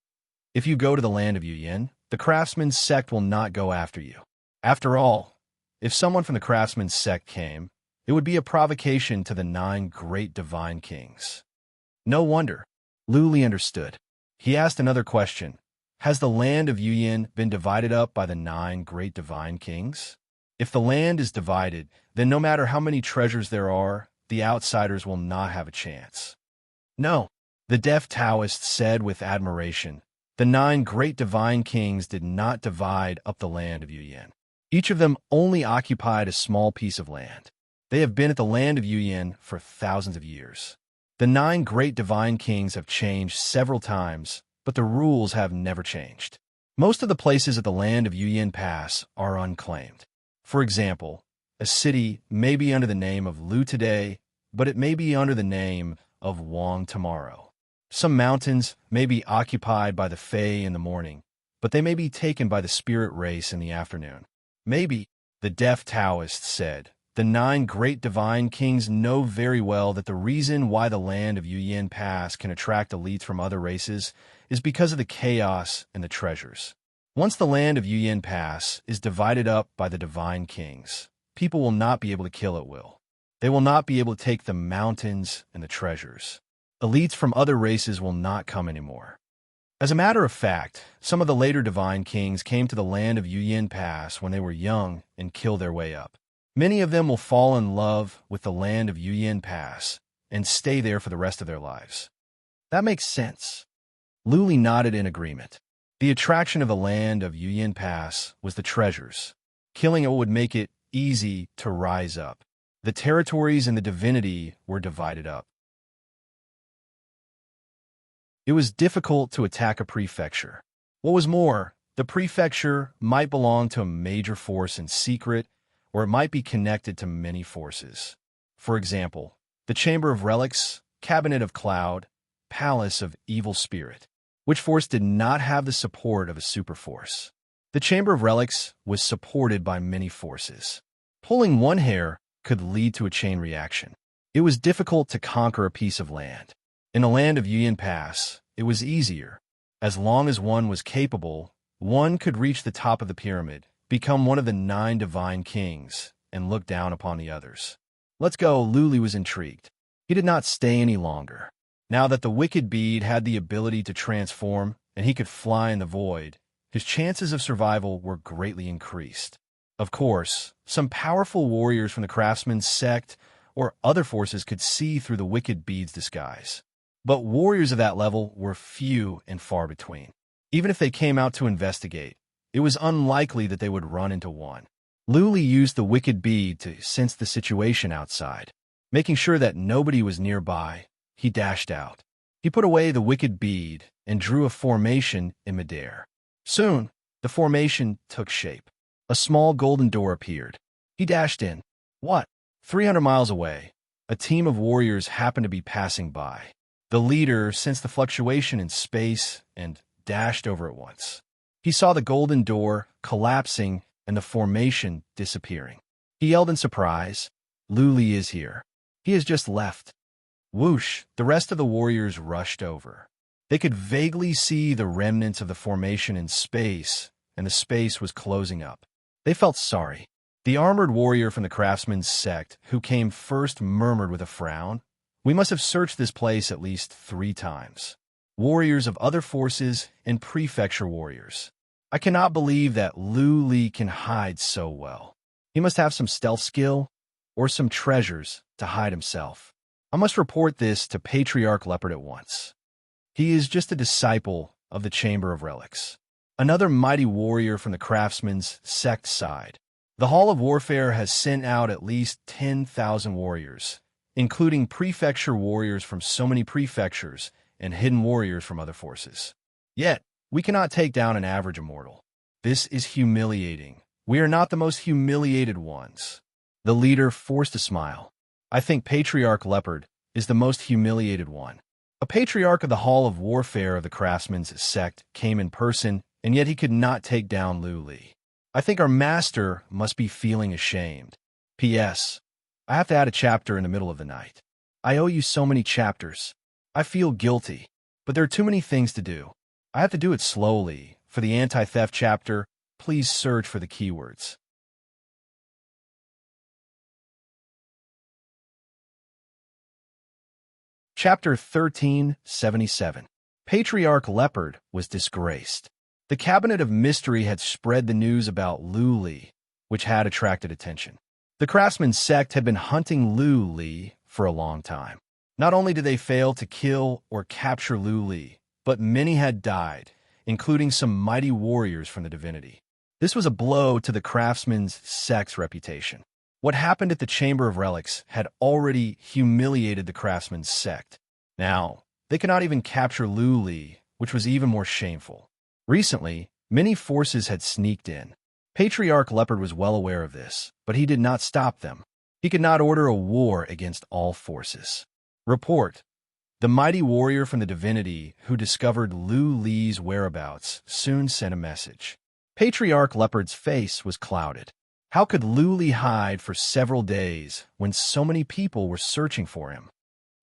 if you go to the land of Yuyin, the craftsman's sect will not go after you. After all, if someone from the craftsman's sect came, it would be a provocation to the 9 great divine kings. No wonder. Luli understood. He asked another question. Has the land of Yuyin been divided up by the 9 great divine kings? If the land is divided, then no matter how many treasures there are, the outsiders will not have a chance. No, the deaf Taoist said with admiration. The 9 great divine kings did not divide up the land of Yuyin. Each of them only occupied a small piece of land. They have been at the land of Yuyin for thousands of years. The 9 great divine kings have changed several times, but the rules have never changed. Most of the places at the land of Yuyin Pass are unclaimed. For example, a city may be under the name of Lu today, but it may be under the name of Wang tomorrow. Some mountains may be occupied by the Fae in the morning, but they may be taken by the spirit race in the afternoon. Maybe, the deaf Taoist said, the 9 great divine kings know very well that the reason why the land of Yuyin Pass can attract elites from other races is because of the chaos and the treasures. Once the land of Yuyin Pass is divided up by the divine kings, people will not be able to kill at will. They will not be able to take the mountains and the treasures. Elites from other races will not come anymore. As a matter of fact, some of the later divine kings came to the land of Yuyin Pass when they were young and killed their way up. Many of them will fall in love with the land of Yuyin Pass and stay there for the rest of their lives. That makes sense. Luli nodded in agreement. The attraction of the land of Yuyin Pass was the treasures. Killing it would make it easy to rise up. The territories and the divinity were divided up. It was difficult to attack a prefecture. What was more, the prefecture might belong to a major force in secret, or it might be connected to many forces. For example, the Chamber of Relics, Cabinet of Cloud, Palace of Evil Spirit. Which force did not have the support of a superforce? The Chamber of Relics was supported by many forces. Pulling one hair could lead to a chain reaction. It was difficult to conquer a piece of land. In the land of Yuyin Pass, it was easier. As long as one was capable, one could reach the top of the pyramid, become one of the 9 divine kings, and look down upon the others. Let's go. Luli was intrigued. He did not stay any longer. Now that the wicked bead had the ability to transform and he could fly in the void, his chances of survival were greatly increased. Of course, some powerful warriors from the craftsman's sect or other forces could see through the wicked bead's disguise. But warriors of that level were few and far between. Even if they came out to investigate, it was unlikely that they would run into one. Luli used the wicked bead to sense the situation outside. Making sure that nobody was nearby, he dashed out. He put away the wicked bead and drew a formation in midair. Soon, the formation took shape. A small golden door appeared. He dashed in. What? 300 miles away, a team of warriors happened to be passing by. The leader sensed the fluctuation in space and dashed over at once. He saw the golden door collapsing and the formation disappearing. He yelled in surprise, "Luli is here. He has just left." Whoosh, the rest of the warriors rushed over. They could vaguely see the remnants of the formation in space, and the space was closing up. They felt sorry. The armored warrior from the craftsman's sect, who came first, murmured with a frown, "We must have searched this place at least 3 times. Warriors of other forces and prefecture warriors. I cannot believe that Luli can hide so well. He must have some stealth skill or some treasures to hide himself. I must report this to Patriarch Leopard at once. He is just a disciple of the Chamber of Relics." Another mighty warrior from the craftsman's sect sighed. "The Hall of Warfare has sent out at least 10,000 warriors, including prefecture warriors from so many prefectures and hidden warriors from other forces. Yet, we cannot take down an average immortal. This is humiliating. We are not the most humiliated ones." The leader forced a smile. "I think Patriarch Leopard is the most humiliated one." A patriarch of the Hall of Warfare of the craftsman's sect came in person, and yet he could not take down Luli. "I think our master must be feeling ashamed. P.S. I have to add a chapter in the middle of the night. I owe you so many chapters. I feel guilty, but there are too many things to do. I have to do it slowly. For the anti-theft chapter, please search for the keywords." Chapter 1377. Patriarch Leopard was disgraced. The Cabinet of Mystery had spread the news about Luli, which had attracted attention. The craftsman sect had been hunting Luli for a long time. Not only did they fail to kill or capture Luli, but many had died, including some mighty warriors from the divinity. This was a blow to the craftsman's sect's reputation. What happened at the Chamber of Relics had already humiliated the craftsman's sect. Now, they could not even capture Luli, which was even more shameful. Recently, many forces had sneaked in. Patriarch Leopard was well aware of this, but he did not stop them. He could not order a war against all forces. Report. The mighty warrior from the divinity who discovered Luli's whereabouts soon sent a message. Patriarch Leopard's face was clouded. How could Luli hide for several days when so many people were searching for him?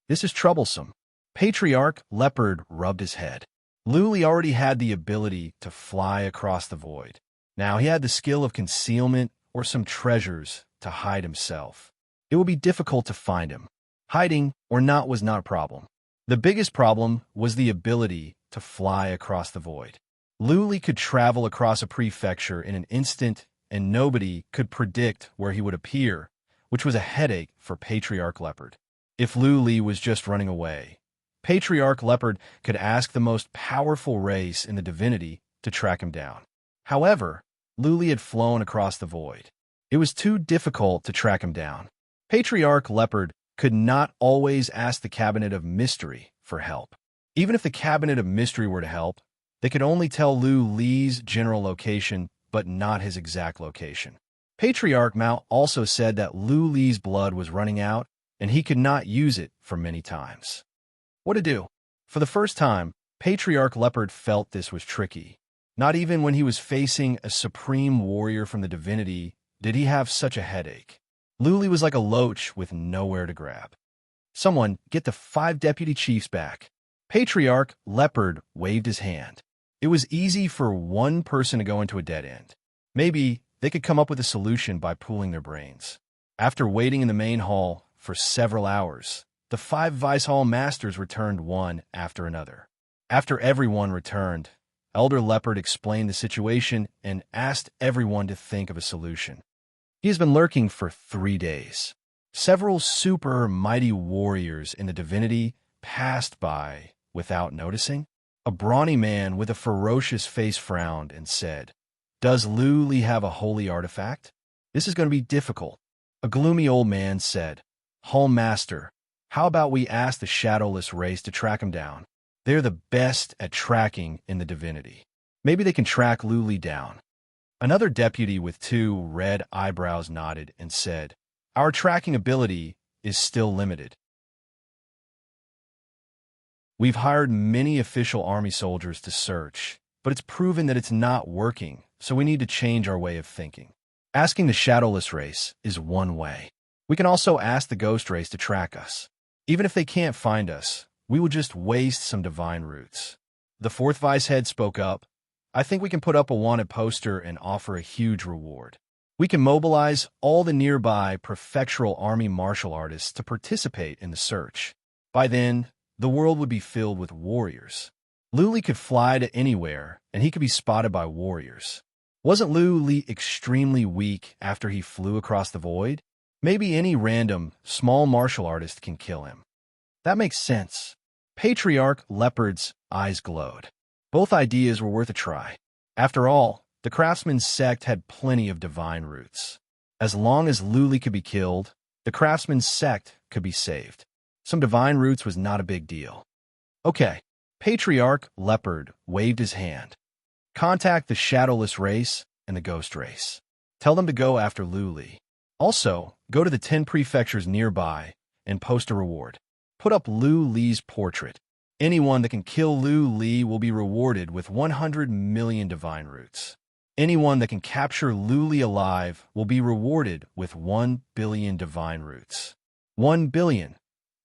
This is troublesome. Patriarch Leopard rubbed his head. Luli already had the ability to fly across the void. Now he had the skill of concealment or some treasures to hide himself. It would be difficult to find him. Hiding or not was not a problem. The biggest problem was the ability to fly across the void. Luli could travel across a prefecture in an instant, and nobody could predict where he would appear, which was a headache for Patriarch Leopard. If Luli was just running away, Patriarch Leopard could ask the most powerful race in the divinity to track him down. However, Luli had flown across the void. It was too difficult to track him down. Patriarch Leopard could not always ask the Cabinet of Mystery for help. Even if the Cabinet of Mystery were to help, they could only tell Luli's general location, but not his exact location. Patriarch Mao also said that Luli's blood was running out, and he could not use it for many times. What to do? For the first time, Patriarch Leopard felt this was tricky. Not even when he was facing a supreme warrior from the divinity did he have such a headache. Luli was like a loach with nowhere to grab. Someone get the 5 deputy chiefs back. Patriarch Leopard waved his hand. It was easy for one person to go into a dead end. Maybe they could come up with a solution by pooling their brains. After waiting in the main hall, for several hours. The 5 Vice Hall Masters returned one after another. After everyone returned, Elder Leopard explained the situation and asked everyone to think of a solution. He has been lurking for 3 days. Several super mighty warriors in the divinity passed by without noticing. A brawny man with a ferocious face frowned and said, "Does Lu Li have a holy artifact? This is going to be difficult." A gloomy old man said, "Hall Master, how about we ask the shadowless race to track him down? They're the best at tracking in the divinity. Maybe they can track Lu Li down." Another deputy with 2 red eyebrows nodded and said, "Our tracking ability is still limited. We've hired many official army soldiers to search, but it's proven that it's not working, so we need to change our way of thinking. Asking the shadowless race is one way. We can also ask the ghost race to track us. Even if they can't find us, we will just waste some divine roots." The 4th vice head spoke up. "I think we can put up a wanted poster and offer a huge reward. We can mobilize all the nearby prefectural army martial artists to participate in the search. By then, the world would be filled with warriors. Lu Li could fly to anywhere, and he could be spotted by warriors. Wasn't Lu Li extremely weak after he flew across the void? Maybe any random, small martial artist can kill him." "That makes sense." Patriarch Leopard's eyes glowed. Both ideas were worth a try. After all, the craftsman's sect had plenty of divine roots. As long as Lu Li could be killed, the craftsman's sect could be saved. Some divine roots was not a big deal. "Okay." Patriarch Leopard waved his hand. "Contact the shadowless race and the ghost race. Tell them to go after Lu Li. Also, go to the 10 prefectures nearby and post a reward. Put up Lu Li's portrait. Anyone that can kill Lu Li will be rewarded with 100 million divine roots. Anyone that can capture Lu Li alive will be rewarded with 1 billion divine roots." 1 billion.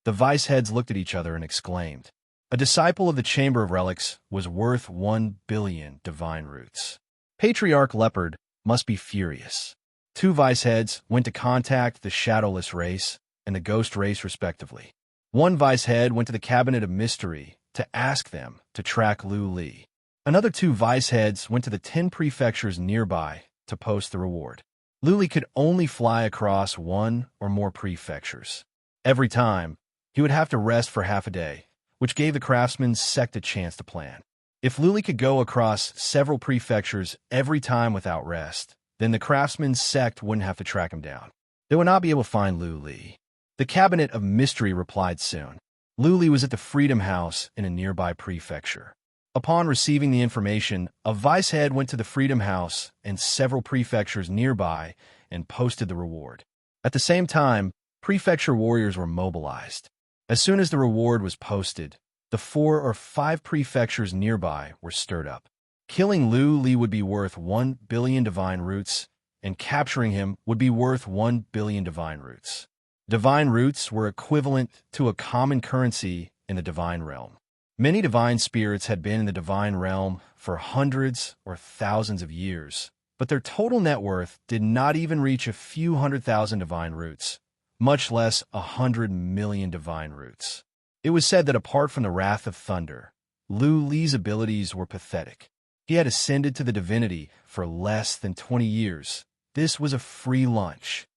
The vice heads looked at each other and exclaimed. A disciple of the Chamber of Relics was worth 1 billion divine roots. Patriarch Leopard must be furious. 2 vice heads went to contact the shadowless race and the ghost race respectively. 1 vice head went to the Cabinet of Mystery to ask them to track Lu Li. Another 2 vice heads went to the 10 prefectures nearby to post the reward. Lu Li could only fly across 1 or more prefectures. Every time, he would have to rest for half a day, which gave the craftsman's sect a chance to plan. If Lu Li could go across several prefectures every time without rest, then the craftsman's sect wouldn't have to track him down. They would not be able to find Lu Li. The Cabinet of Mystery replied soon. Lu Li was at the Freedom House in a nearby prefecture. Upon receiving the information, a vice head went to the Freedom House and several prefectures nearby and posted the reward. At the same time, prefecture warriors were mobilized. As soon as the reward was posted, the 4 or 5 prefectures nearby were stirred up. Killing Lu Li would be worth 1 billion divine roots, and capturing him would be worth 1 billion divine roots. Divine roots were equivalent to a common currency in the divine realm. Many divine spirits had been in the divine realm for hundreds or thousands of years, but their total net worth did not even reach a few 100,000 divine roots, much less 100 million divine roots. It was said that apart from the wrath of thunder, Lu Li's abilities were pathetic. He had ascended to the divinity for less than 20 years. This was a free lunch.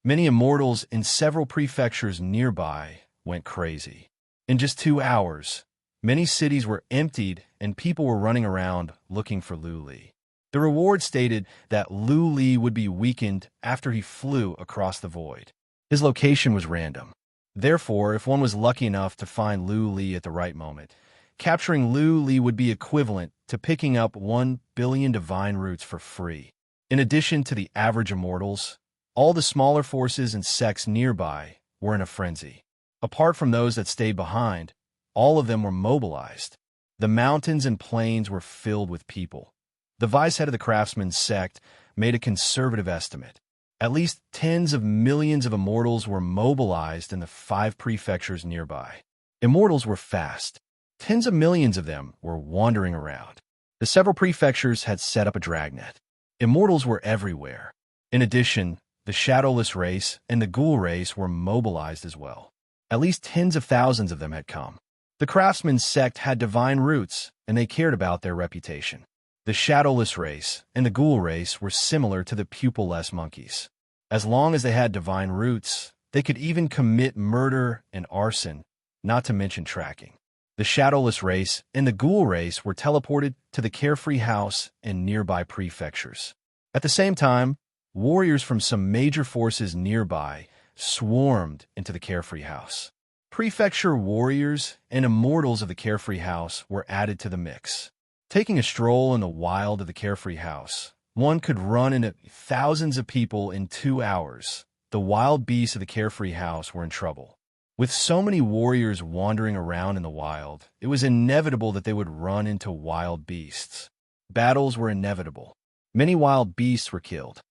Many immortals in several prefectures nearby went crazy. In just 2 hours, many cities were emptied and people were running around looking for Lu Li. The reward stated that Lu Li would be weakened after he flew across the void. His location was random. Therefore, if one was lucky enough to find Lu Li at the right moment, capturing Lu Li would be equivalent to picking up 1 billion divine roots for free. In addition to the average immortals, all the smaller forces and sects nearby were in a frenzy. Apart from those that stayed behind, all of them were mobilized. The mountains and plains were filled with people. The vice head of the craftsman's sect made a conservative estimate. At least tens of millions of immortals were mobilized in the 5 prefectures nearby. Immortals were fast. Tens of millions of them were wandering around. The several prefectures had set up a dragnet. Immortals were everywhere. In addition, The shadowless race and the ghoul race were mobilized as well. At least tens of thousands of them had come. The craftsman sect had divine roots, and they cared about their reputation. The shadowless race and the ghoul race were similar to the pupil-less monkeys. As long as they had divine roots, they could even commit murder and arson, not to mention tracking. The shadowless race and the ghoul race were teleported to the carefree house and nearby prefectures. At the same time, warriors from some major forces nearby swarmed into the carefree house. Prefecture warriors and immortals of the carefree house were added to the mix. Taking a stroll in the wild of the carefree house, one could run into thousands of people in 2 hours. The wild beasts of the carefree house were in trouble. With so many warriors wandering around in the wild, it was inevitable that they would run into wild beasts. Battles were inevitable. Many wild beasts were killed.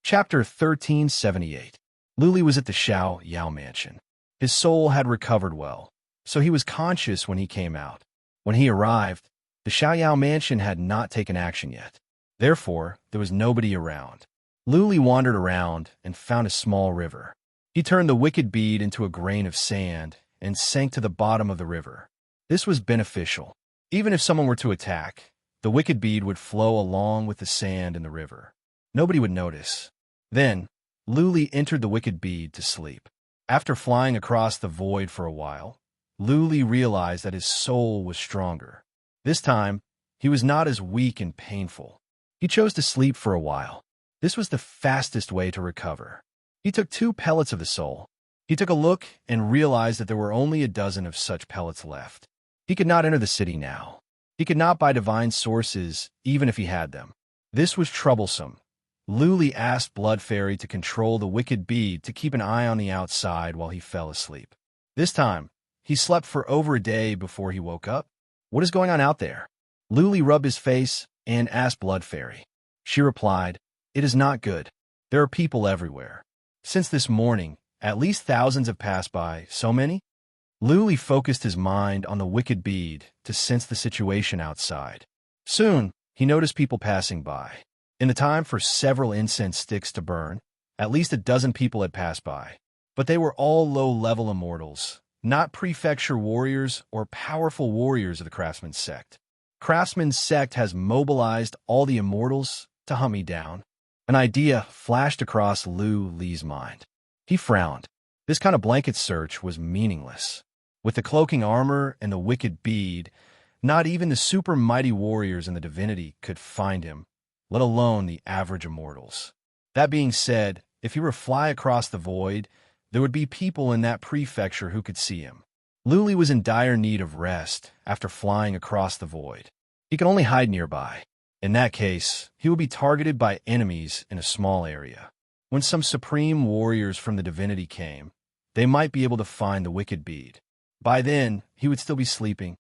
Chapter 1378. Luli was at the Xiao Yao mansion. His soul had recovered well, so he was conscious when he came out. When he arrived, the Xiao Yao mansion had not taken action yet. Therefore, there was nobody around. Luli wandered around and found a small river. He turned the wicked bead into a grain of sand and sank to the bottom of the river. This was beneficial. Even if someone were to attack, the wicked bead would flow along with the sand in the river. Nobody would notice. Then, Luli entered the wicked bead to sleep. After flying across the void for a while, Luli realized that his soul was stronger. This time, he was not as weak and painful. He chose to sleep for a while. This was the fastest way to recover. He took 2 pellets of the soul. He took a look and realized that there were only a dozen of such pellets left. He could not enter the city now. He could not buy divine sources, even if he had them. This was troublesome. Luli asked Blood Fairy to control the wicked bead to keep an eye on the outside while he fell asleep. This time, he slept for over a day before he woke up. What is going on out there? Luli rubbed his face and asked Blood Fairy. She replied, "It is not good. There are people everywhere. Since this morning, at least thousands have passed by. So many?" Luli focused his mind on the wicked bead to sense the situation outside. Soon, he noticed people passing by. In the time for several incense sticks to burn, at least a dozen people had passed by. But they were all low-level immortals, not prefecture warriors or powerful warriors of the Craftsman sect. Craftsman's sect has mobilized all the immortals to hunt me down. An idea flashed across Li's mind. He frowned. This kind of blanket search was meaningless. With the cloaking armor and the wicked bead, not even the super mighty warriors in the divinity could find him, let alone the average immortals. That being said, if he were to fly across the void, there would be people in that prefecture who could see him. Luli was in dire need of rest after flying across the void. He could only hide nearby. In that case, he would be targeted by enemies in a small area. When some supreme warriors from the divinity came, they might be able to find the wicked bead. By then, he would still be sleeping.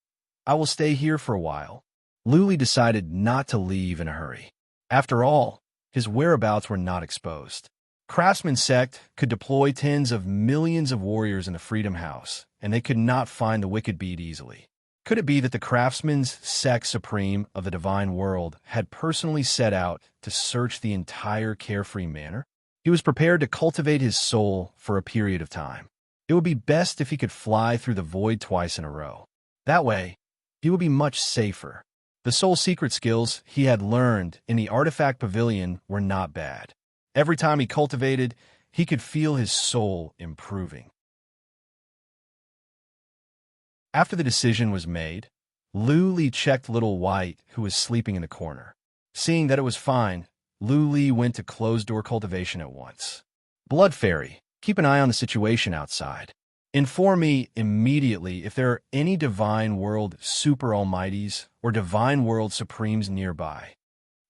I will stay here for a while. Luli decided not to leave in a hurry. After all, his whereabouts were not exposed. Craftsman sect could deploy tens of millions of warriors in the Freedom House, and they could not find the wicked bead easily. Could it be that the Craftsman's sect supreme of the divine world had personally set out to search the entire carefree manor? He was prepared to cultivate his soul for a period of time. It would be best if he could fly through the void twice in a row. That way, he would be much safer. The soul secret skills he had learned in the artifact pavilion were not bad. Every time he cultivated, he could feel his soul improving. After the decision was made, Li checked Little White, who was sleeping in the corner. Seeing that it was fine, Li went to closed-door cultivation at once. Blood Fairy, keep an eye on the situation outside. Inform me immediately if there are any Divine World Super Almighties or Divine World Supremes nearby.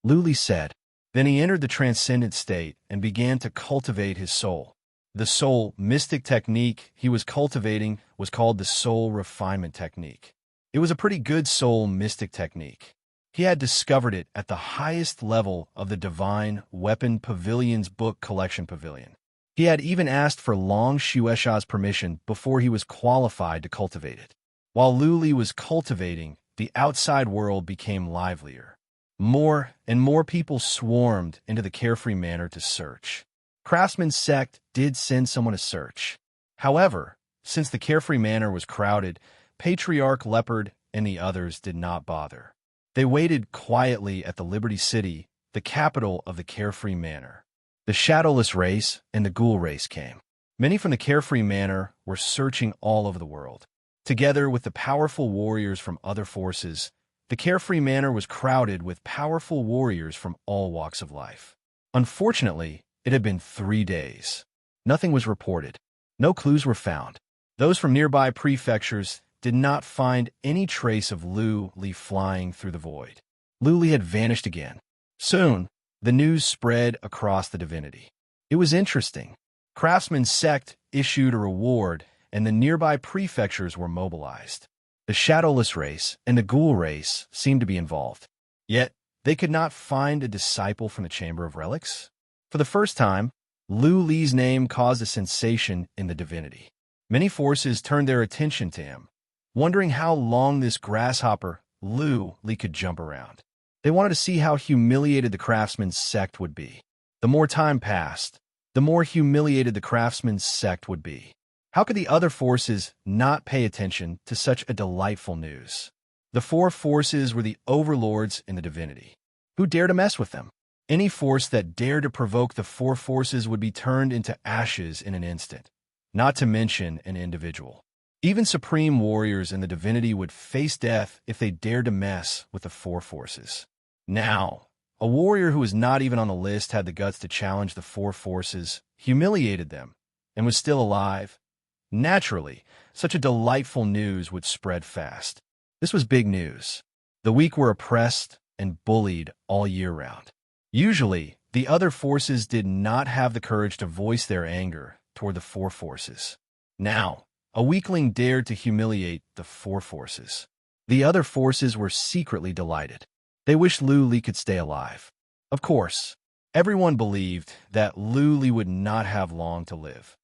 Luli said. Then he entered the transcendent state and began to cultivate his soul. The soul mystic technique he was cultivating was called the soul refinement technique. It was a pretty good soul mystic technique. He had discovered it at the highest level of the Divine Weapon Pavilion's book collection pavilion. He had even asked for Long Shuesha's permission before he was qualified to cultivate it. While Luli was cultivating, the outside world became livelier. More and more people swarmed into the Carefree Manor to search. Craftsman's sect did send someone to search. However, since the Carefree Manor was crowded, Patriarch Leopard and the others did not bother. They waited quietly at the Liberty City, the capital of the Carefree Manor. The Shadowless race and the Ghoul race came. Many from the Carefree Manor were searching all over the world. Together with the powerful warriors from other forces, the Carefree Manor was crowded with powerful warriors from all walks of life. Unfortunately, it had been 3 days. Nothing was reported. No clues were found. Those from nearby prefectures did not find any trace of Lu Li flying through the void. Lu Li had vanished again. Soon, the news spread across the divinity. It was interesting. Craftsman's sect issued a reward, and the nearby prefectures were mobilized. The Shadowless race and the Ghoul race seemed to be involved. Yet, they could not find a disciple from the Chamber of Relics. For the first time, Lu Li's name caused a sensation in the divinity. Many forces turned their attention to him, wondering how long this grasshopper, Lu Li, could jump around. They wanted to see how humiliated the Craftsman's sect would be. The more time passed, the more humiliated the Craftsman's sect would be. How could the other forces not pay attention to such a delightful news? The 4 forces were the overlords in the divinity. Who dared to mess with them? Any force that dared to provoke the 4 forces would be turned into ashes in an instant, not to mention an individual. Even supreme warriors in the divinity would face death if they dared to mess with the 4 forces. Now, a warrior who was not even on the list had the guts to challenge the 4 forces, humiliated them, and was still alive. Naturally, such a delightful news would spread fast. This was big news. The weak were oppressed and bullied all year round. Usually, the other forces did not have the courage to voice their anger toward the 4 forces. Now, a weakling dared to humiliate the 4 forces. The other forces were secretly delighted. They wished Lu Li could stay alive. Of course, everyone believed that Lu Li would not have long to live.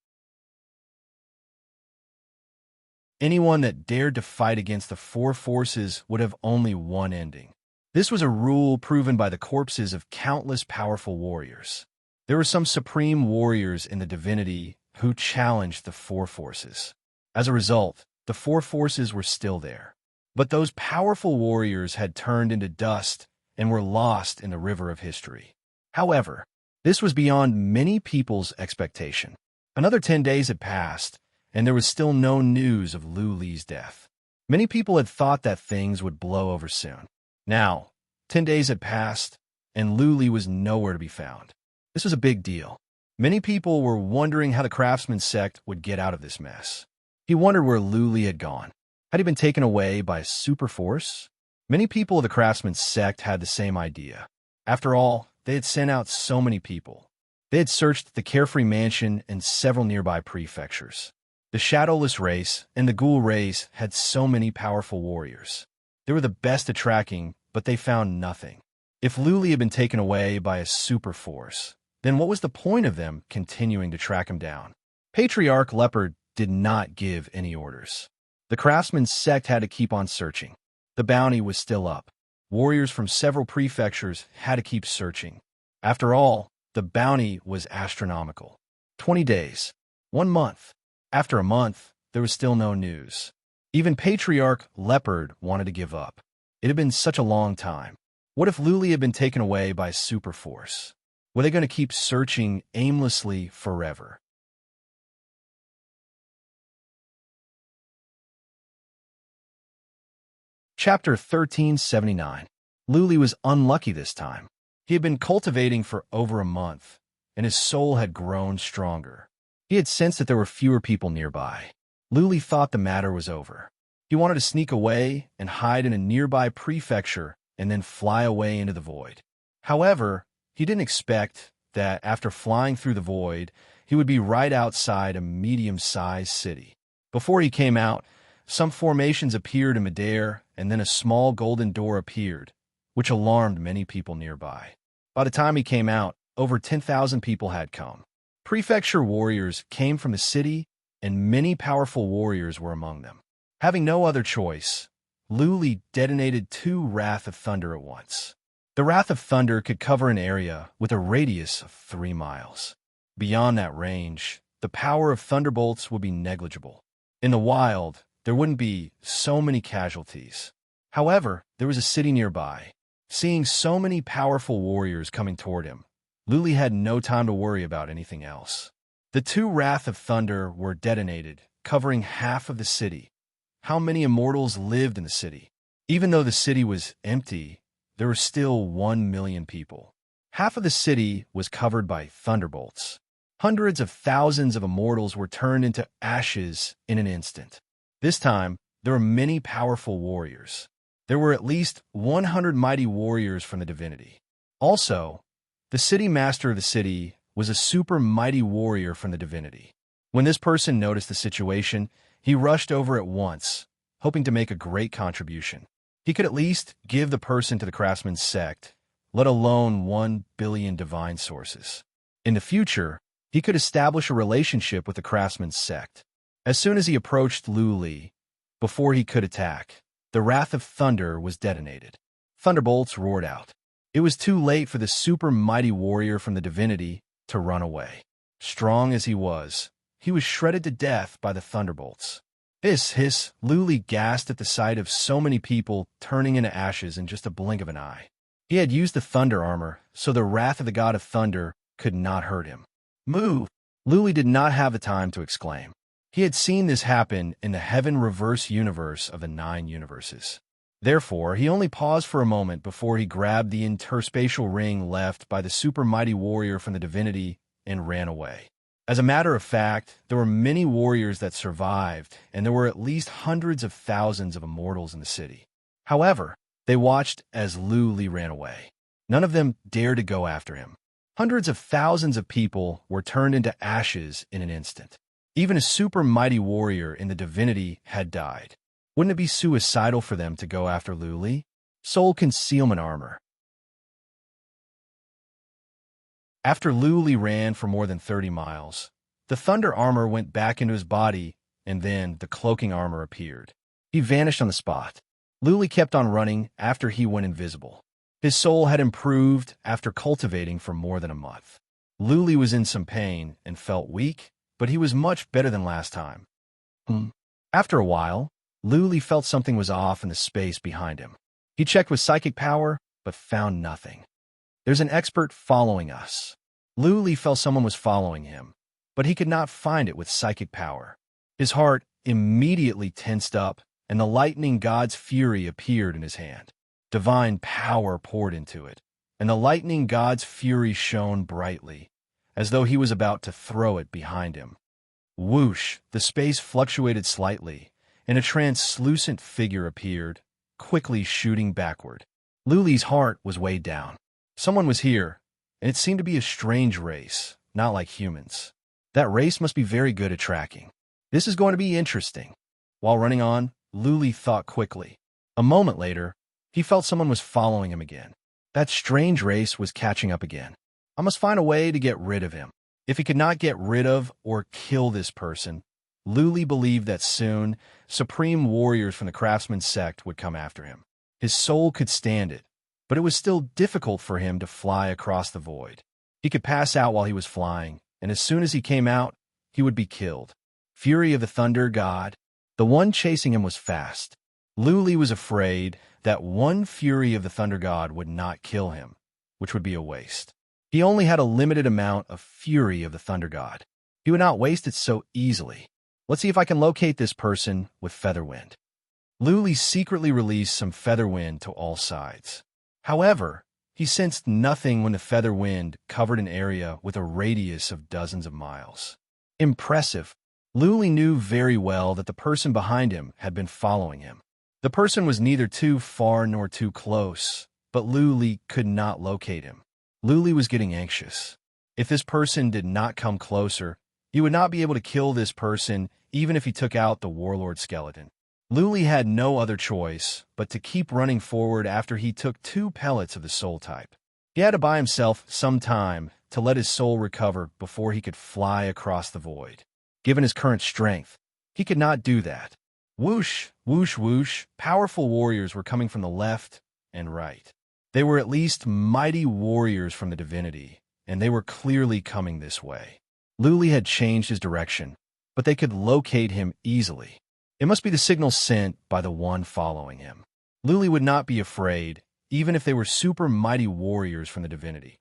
Anyone that dared to fight against the 4 forces would have only one ending. This was a rule proven by the corpses of countless powerful warriors. There were some supreme warriors in the divinity who challenged the 4 forces. As a result, the 4 forces were still there. But those powerful warriors had turned into dust and were lost in the river of history. However, this was beyond many people's expectation. Another 10 days had passed, and there was still no news of Lu Li's death. Many people had thought that things would blow over soon. Now, 10 days had passed, and Lu Li was nowhere to be found. This was a big deal. Many people were wondering how the Craftsman sect would get out of this mess. He wondered where Lu Li had gone. Had he been taken away by a super force? Many people of the Craftsman sect had the same idea. After all, they had sent out so many people. They had searched the Carefree Mansion and several nearby prefectures. The Shadowless race and the Ghoul race had so many powerful warriors. They were the best at tracking, but they found nothing. If Lu Li had been taken away by a super force, then what was the point of them continuing to track him down? Patriarch Leopard did not give any orders. The Craftsman's sect had to keep on searching. The bounty was still up. Warriors from several prefectures had to keep searching. After all, the bounty was astronomical. 20 days. 1 month. After a month, there was still no news. Even Patriarch Leopard wanted to give up. It had been such a long time. What if Lu Li had been taken away by a super force? Were they going to keep searching aimlessly forever? Chapter 1379. Lu Li was unlucky this time. He had been cultivating for over a month, and his soul had grown stronger. He had sensed that there were fewer people nearby. Lu Li thought the matter was over. He wanted to sneak away and hide in a nearby prefecture and then fly away into the void. However, he didn't expect that after flying through the void, he would be right outside a medium-sized city. Before he came out, some formations appeared in midair, and then a small golden door appeared, which alarmed many people nearby. By the time he came out, over 10,000 people had come. Prefecture warriors came from the city, and many powerful warriors were among them. Having no other choice, Luli detonated 2 Wrath of Thunder at once. The Wrath of Thunder could cover an area with a radius of 3 miles. Beyond that range, the power of thunderbolts would be negligible. In the wild, there wouldn't be so many casualties. However, there was a city nearby. Seeing so many powerful warriors coming toward him, Luli had no time to worry about anything else. The 2 Wrath of Thunder were detonated, covering half of the city. How many immortals lived in the city? Even though the city was empty, there were still 1 million people. Half of the city was covered by thunderbolts. Hundreds of thousands of immortals were turned into ashes in an instant. This time, there were many powerful warriors. There were at least 100 mighty warriors from the divinity. Also, the city master of the city was a super mighty warrior from the divinity. When this person noticed the situation, he rushed over at once, hoping to make a great contribution. He could at least give the person to the craftsman's sect, let alone 1 billion divine sources. In the future, he could establish a relationship with the craftsman's sect. As soon as he approached Luli, before he could attack, the Wrath of Thunder was detonated. Thunderbolts roared out. It was too late for the super mighty warrior from the divinity to run away. Strong as he was shredded to death by the thunderbolts. Hiss, Luli gasped at the sight of so many people turning into ashes in just a blink of an eye. He had used the thunder armor, so the wrath of the god of thunder could not hurt him. Move! Luli did not have the time to exclaim. He had seen this happen in the heaven reverse universe of the 9 universes. Therefore, he only paused for a moment before he grabbed the interspatial ring left by the super mighty warrior from the divinity and ran away. As a matter of fact, there were many warriors that survived, and there were at least hundreds of thousands of immortals in the city. However, they watched as Luli ran away. None of them dared to go after him. Hundreds of thousands of people were turned into ashes in an instant. Even a super mighty warrior in the divinity had died. Wouldn't it be suicidal for them to go after Luli? Soul concealment armor. After Luli ran for more than 30 miles, the thunder armor went back into his body, and then the cloaking armor appeared. He vanished on the spot. Luli kept on running after he went invisible. His soul had improved after cultivating for more than a month. Luli was in some pain and felt weak, but he was much better than last time. After a while, Luli felt something was off in the space behind him. He checked with psychic power, but found nothing. There's an expert following us. Luli felt someone was following him, but he could not find it with psychic power. His heart immediately tensed up, and the lightning god's fury appeared in his hand. Divine power poured into it, and the lightning god's fury shone brightly, as though he was about to throw it behind him. Whoosh! The space fluctuated slightly, and a translucent figure appeared, quickly shooting backward. Luli's heart was weighed down. Someone was here, and it seemed to be a strange race, not like humans. That race must be very good at tracking. This is going to be interesting. While running on, Luli thought quickly. A moment later, he felt someone was following him again. That strange race was catching up again. I must find a way to get rid of him. If he could not get rid of or kill this person, Luli believed that soon, supreme warriors from the craftsman sect would come after him. His soul could stand it, but it was still difficult for him to fly across the void. He could pass out while he was flying, and as soon as he came out, he would be killed. Fury of the Thunder God, the one chasing him was fast. Luli was afraid that one Fury of the Thunder God would not kill him, which would be a waste. He only had a limited amount of Fury of the Thunder God. He would not waste it so easily. Let's see if I can locate this person with Featherwind. Luli secretly released some Featherwind to all sides. However, he sensed nothing when the feather wind covered an area with a radius of dozens of miles. Impressive. Luli knew very well that the person behind him had been following him. The person was neither too far nor too close, but Luli could not locate him. Luli was getting anxious. If this person did not come closer, he would not be able to kill this person even if he took out the warlord skeleton. Luli had no other choice but to keep running forward after he took 2 pellets of the soul type. He had to buy himself some time to let his soul recover before he could fly across the void. Given his current strength, he could not do that. Whoosh! Whoosh whoosh, powerful warriors were coming from the left and right. They were at least mighty warriors from the divinity, and they were clearly coming this way. Luli had changed his direction, but they could locate him easily. It must be the signal sent by the one following him. Luli would not be afraid, even if they were super mighty warriors from the divinity.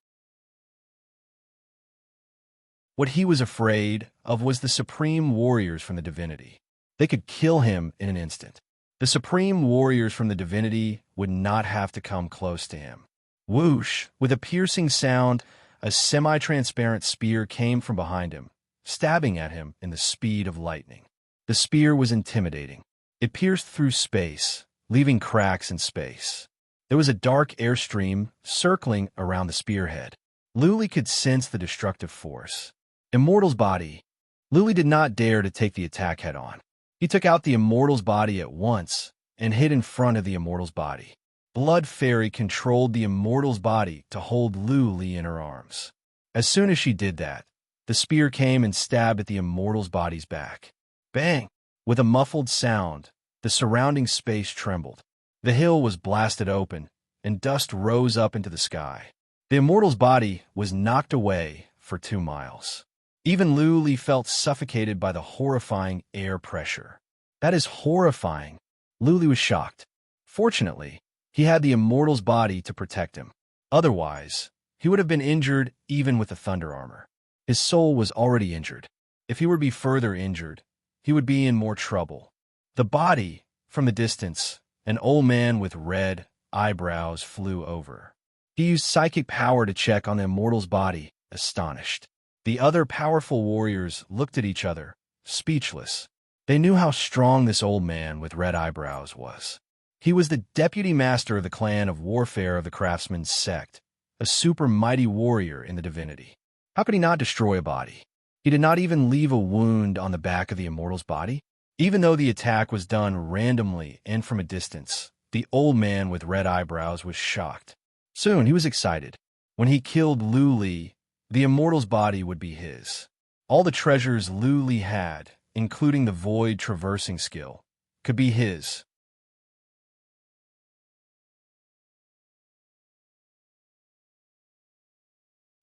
What he was afraid of was the supreme warriors from the divinity. They could kill him in an instant. The supreme warriors from the divinity would not have to come close to him. Whoosh! With a piercing sound, a semi-transparent spear came from behind him, stabbing at him in the speed of lightning. The spear was intimidating. It pierced through space, leaving cracks in space. There was a dark airstream circling around the spearhead. Luli could sense the destructive force. Immortal's body. Luli did not dare to take the attack head-on. He took out the Immortal's body at once and hid in front of the Immortal's body. Blood Fairy controlled the Immortal's body to hold Luli in her arms. As soon as she did that, the spear came and stabbed at the Immortal's body's back. Bang! With a muffled sound, the surrounding space trembled. The hill was blasted open, and dust rose up into the sky. The Immortal's body was knocked away for 2 miles. Even Luli felt suffocated by the horrifying air pressure. That is horrifying. Luli was shocked. Fortunately, he had the Immortal's body to protect him. Otherwise, he would have been injured even with the thunder armor. His soul was already injured. If he were to be further injured, he would be in more trouble. The body, from the distance, an old man with red eyebrows flew over. He used psychic power to check on the Immortal's body, astonished. The other powerful warriors looked at each other, speechless. They knew how strong this old man with red eyebrows was. He was the deputy master of the clan of warfare of the craftsman's sect, a super mighty warrior in the divinity. How could he not destroy a body? He did not even leave a wound on the back of the Immortal's body. Even though the attack was done randomly and from a distance, the old man with red eyebrows was shocked. Soon he was excited. When he killed Luli, the Immortal's body would be his. All the treasures Luli had, including the void traversing skill, could be his.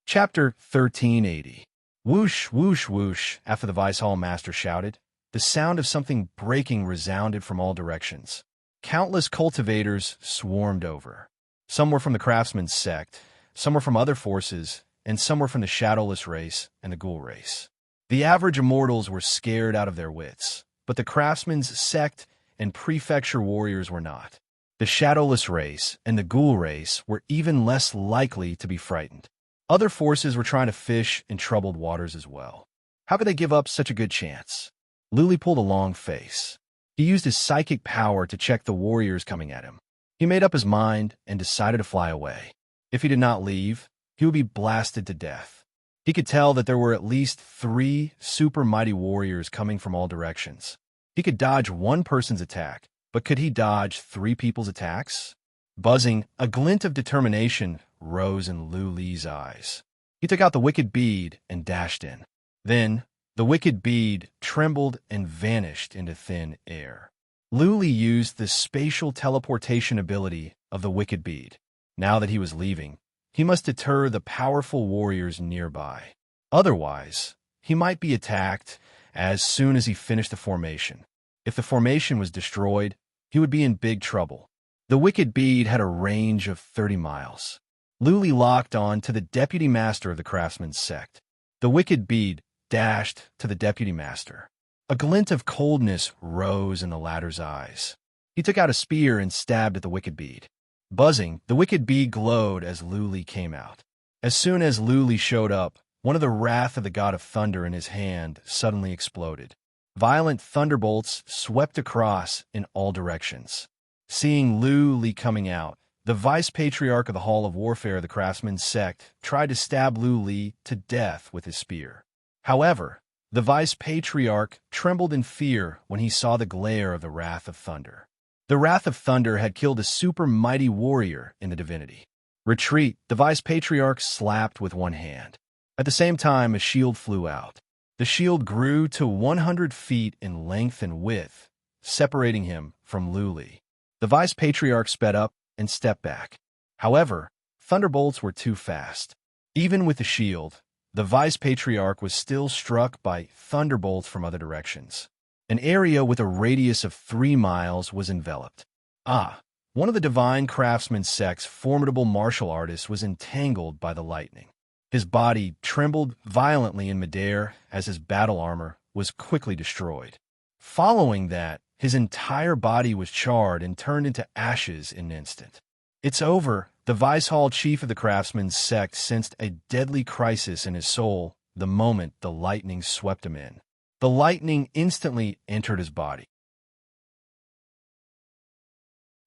Chapter 1380. Whoosh, whoosh, whoosh, after the Vice Hall Master shouted. The sound of something breaking resounded from all directions. Countless cultivators swarmed over. Some were from the craftsman's sect, some were from other forces, and some were from the shadowless race and the ghoul race. The average immortals were scared out of their wits, but the craftsman's sect and prefecture warriors were not. The shadowless race and the ghoul race were even less likely to be frightened. Other forces were trying to fish in troubled waters as well. How could they give up such a good chance? Luli pulled a long face. He used his psychic power to check the warriors coming at him. He made up his mind and decided to fly away. If he did not leave, he would be blasted to death. He could tell that there were at least 3 super mighty warriors coming from all directions. He could dodge one person's attack, but could he dodge 3 people's attacks? Buzzing, a glint of determination rose in Luli's eyes. He took out the wicked bead and dashed in. Then, the wicked bead trembled and vanished into thin air. Luli used the spatial teleportation ability of the wicked bead. Now that he was leaving, he must deter the powerful warriors nearby. Otherwise, he might be attacked as soon as he finished the formation. If the formation was destroyed, he would be in big trouble. The wicked bead had a range of 30 miles. Luli locked on to the deputy master of the craftsman's sect. The wicked bead dashed to the deputy master. A glint of coldness rose in the latter's eyes. He took out a spear and stabbed at the wicked bead. Buzzing, the wicked bead glowed as Luli came out. As soon as Luli showed up, one of the wrath of the god of thunder in his hand suddenly exploded. Violent thunderbolts swept across in all directions. Seeing Luli coming out, the vice-patriarch of the Hall of Warfare of the Craftsman's sect tried to stab Luli to death with his spear. However, the vice-patriarch trembled in fear when he saw the glare of the wrath of thunder. The wrath of thunder had killed a super mighty warrior in the divinity. Retreat, the vice-patriarch slapped with one hand. At the same time, a shield flew out. The shield grew to 100 feet in length and width, separating him from Luli. The vice-patriarch sped up and stepped back. However, thunderbolts were too fast. Even with the shield, the vice-patriarch was still struck by thunderbolts from other directions. An area with a radius of 3 miles was enveloped. One of the divine craftsman's sect's formidable martial artists was entangled by the lightning. His body trembled violently in midair as his battle armor was quickly destroyed. Following that, his entire body was charred and turned into ashes in an instant. "It's over." The Vice-Hall chief of the craftsman's sect sensed a deadly crisis in his soul the moment the lightning swept him in. The lightning instantly entered his body.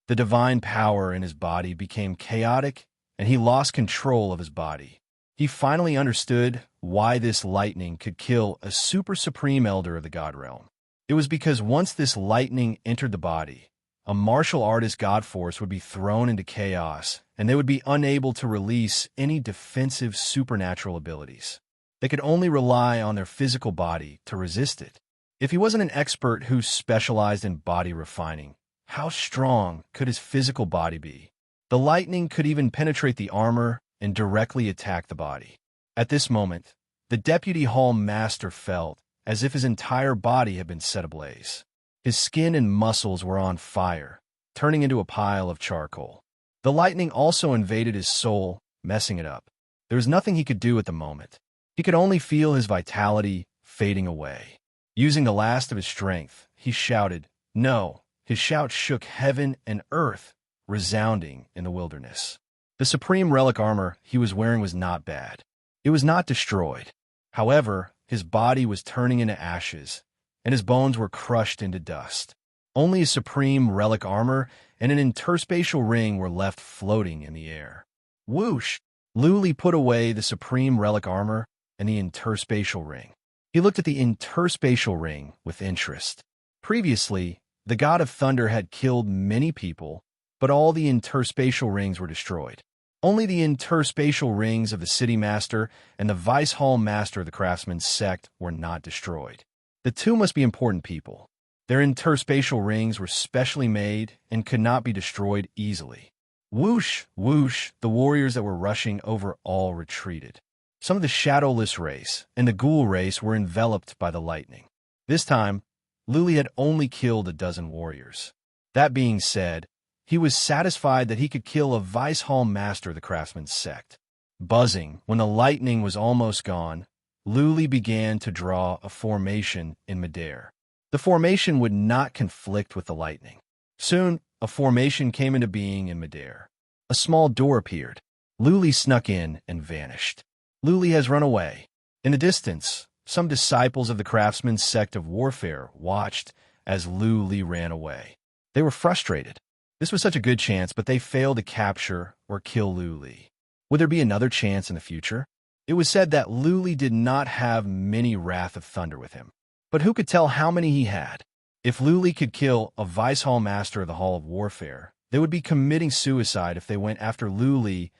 The divine power in his body became chaotic, and he lost control of his body. He finally understood why this lightning could kill a super supreme elder of the God realm. It was because once this lightning entered the body, a martial artist god force would be thrown into chaos, and they would be unable to release any defensive supernatural abilities. They could only rely on their physical body to resist it. If he wasn't an expert who specialized in body refining, how strong could his physical body be? The lightning could even penetrate the armor and directly attack the body. At this moment, the deputy hall master felt as if his entire body had been set ablaze. His skin and muscles were on fire, turning into a pile of charcoal. The lightning also invaded his soul, messing it up. There was nothing he could do at the moment. He could only feel his vitality fading away. Using the last of his strength, he shouted, "No!" His shout shook heaven and earth, resounding in the wilderness. The supreme relic armor he was wearing was not bad. It was not destroyed. However, his body was turning into ashes, and his bones were crushed into dust. Only his supreme relic armor and an interspatial ring were left floating in the air. Whoosh! Luli put away the supreme relic armor and the interspatial ring. He looked at the interspatial ring with interest. Previously, the god of thunder had killed many people, but all the interspatial rings were destroyed. Only the interspatial rings of the city master and the vice hall master of the craftsman's sect were not destroyed. The two must be important people. Their interspatial rings were specially made and could not be destroyed easily. Whoosh, whoosh, the warriors that were rushing over all retreated. Some of the shadowless race and the ghoul race were enveloped by the lightning. This time, Luli had only killed a dozen warriors. That being said, he was satisfied that he could kill a vice hall master of the craftsman's sect. Buzzing, when the lightning was almost gone, Luli began to draw a formation in midair. The formation would not conflict with the lightning. Soon, a formation came into being in midair. A small door appeared. Luli snuck in and vanished. Luli has run away. In the distance, some disciples of the craftsman's sect of warfare watched as Luli ran away. They were frustrated. This was such a good chance, but they failed to capture or kill Luli. Would there be another chance in the future? It was said that Luli did not have many Wrath of Thunder with him. But who could tell how many he had? If Luli could kill a Vice Hall Master of the Hall of Warfare, they would be committing suicide if they went after Luli.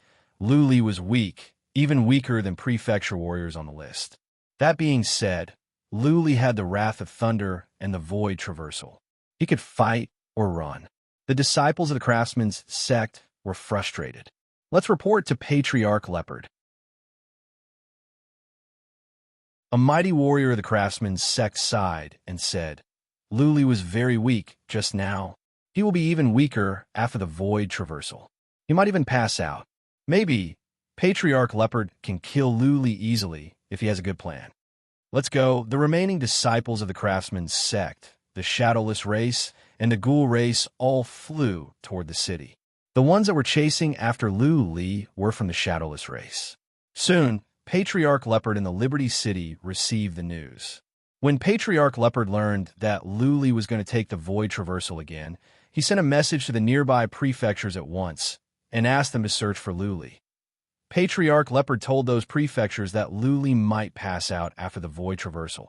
Luli was weak, even weaker than prefecture warriors on the list. That being said, Luli had the Wrath of Thunder and the Void Traversal. He could fight or run. The disciples of the craftsman's sect were frustrated. Let's report to Patriarch Leopard. A mighty warrior of the craftsman's sect sighed and said, "Luli was very weak just now. He will be even weaker after the Void Traversal. He might even pass out. Maybe Patriarch Leopard can kill Luli easily if he has a good plan. Let's go." The remaining disciples of the craftsman's sect, the shadowless race, and the ghoul race all flew toward the city. The ones that were chasing after Luli were from the shadowless race. Soon, Patriarch Leopard in the Liberty City received the news. When Patriarch Leopard learned that Luli was going to take the Void Traversal again, he sent a message to the nearby prefectures at once and asked them to search for Luli. Patriarch Leopard told those prefectures that Luli might pass out after the Void Traversal.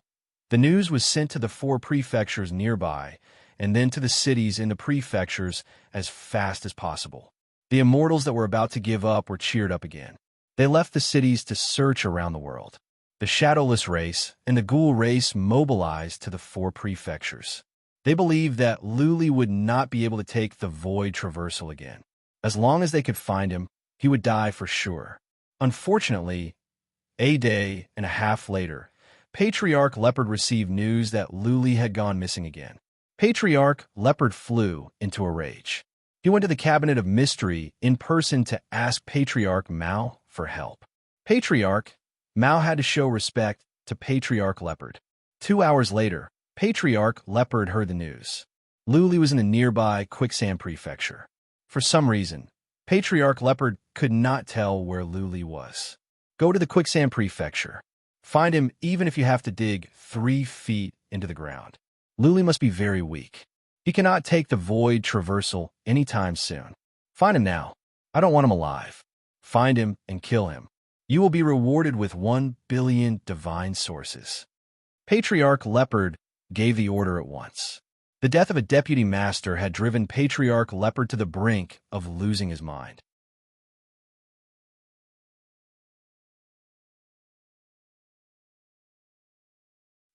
The news was sent to the 4 prefectures nearby, and then to the cities in the prefectures as fast as possible. The immortals that were about to give up were cheered up again. They left the cities to search around the world. The shadowless race and the ghoul race mobilized to the 4 prefectures. They believed that Luli would not be able to take the void traversal again. As long as they could find him, he would die for sure. Unfortunately, a day and a half later, Patriarch Leopard received news that Luli had gone missing again. Patriarch Leopard flew into a rage. He went to the Cabinet of Mystery in person to ask Patriarch Mao for help. Patriarch Mao had to show respect to Patriarch Leopard. 2 hours later, Patriarch Leopard heard the news. Luli was in a nearby quicksand prefecture. For some reason, Patriarch Leopard could not tell where Luli was. Go to the quicksand prefecture. Find him even if you have to dig 3 feet into the ground. Luli must be very weak. He cannot take the void traversal anytime soon. Find him now. I don't want him alive. Find him and kill him. You will be rewarded with 1 billion divine sources. Patriarch Leopard gave the order at once. The death of a deputy master had driven Patriarch Leopard to the brink of losing his mind.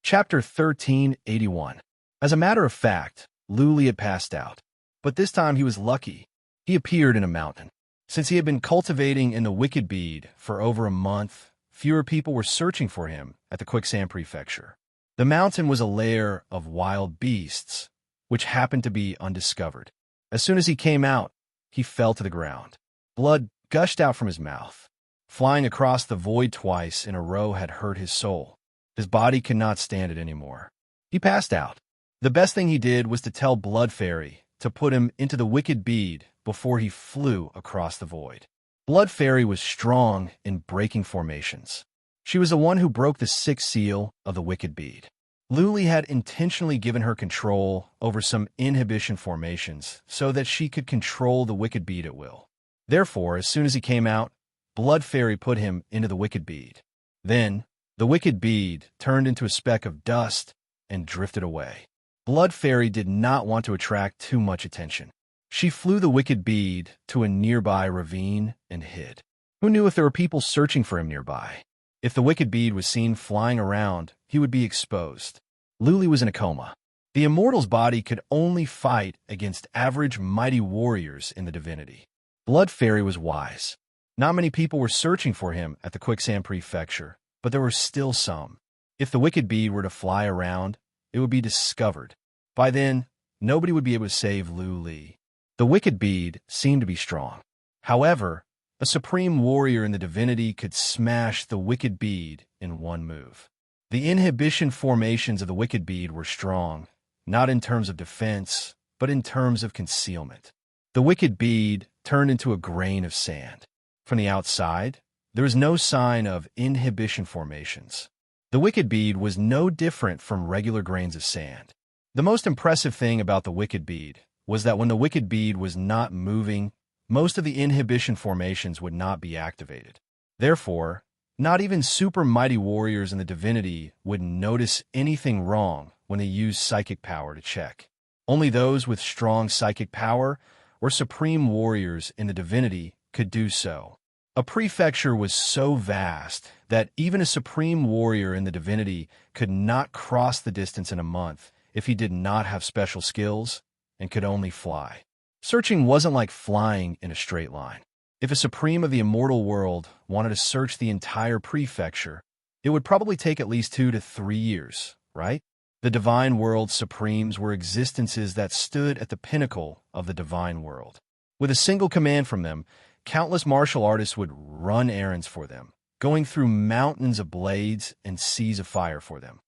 Chapter 1381. As a matter of fact, Luli had passed out. But this time he was lucky. He appeared in a mountain. Since he had been cultivating in the Wicked Bead for over a month, fewer people were searching for him at the Quicksand Prefecture. The mountain was a lair of wild beasts, which happened to be undiscovered. As soon as he came out, he fell to the ground. Blood gushed out from his mouth. Flying across the void twice in a row had hurt his soul. His body could not stand it anymore. He passed out. The best thing he did was to tell Blood Fairy to put him into the Wicked Bead before he flew across the void. Blood Fairy was strong in breaking formations. She was the one who broke the 6th seal of the Wicked Bead. Luli had intentionally given her control over some inhibition formations so that she could control the Wicked Bead at will. Therefore, as soon as he came out, Blood Fairy put him into the Wicked Bead. Then, the Wicked Bead turned into a speck of dust and drifted away. Blood Fairy did not want to attract too much attention. She flew the Wicked Bead to a nearby ravine and hid. Who knew if there were people searching for him nearby? If the Wicked Bead was seen flying around, he would be exposed. Luli was in a coma. The immortal's body could only fight against average mighty warriors in the divinity. Blood Fairy was wise. Not many people were searching for him at the Quicksand Prefecture, but there were still some. If the Wicked Bead were to fly around, it would be discovered. By then, nobody would be able to save Luli. The Wicked Bead seemed to be strong. However, a supreme warrior in the divinity could smash the Wicked Bead in one move. The inhibition formations of the Wicked Bead were strong, not in terms of defense, but in terms of concealment. The Wicked Bead turned into a grain of sand. From the outside, there was no sign of inhibition formations. The Wicked Bead was no different from regular grains of sand. The most impressive thing about the Wicked Bead was that when the Wicked Bead was not moving, most of the inhibition formations would not be activated. Therefore, not even super mighty warriors in the divinity would notice anything wrong when they used psychic power to check. Only those with strong psychic power or supreme warriors in the divinity could do so. A prefecture was so vast that even a supreme warrior in the divinity could not cross the distance in a month if he did not have special skills and could only fly. Searching wasn't like flying in a straight line. If a supreme of the immortal world wanted to search the entire prefecture, it would probably take at least 2 to 3 years, right? The divine world supremes were existences that stood at the pinnacle of the divine world. With a single command from them, countless martial artists would run errands for them, going through mountains of blades and seas of fire for them.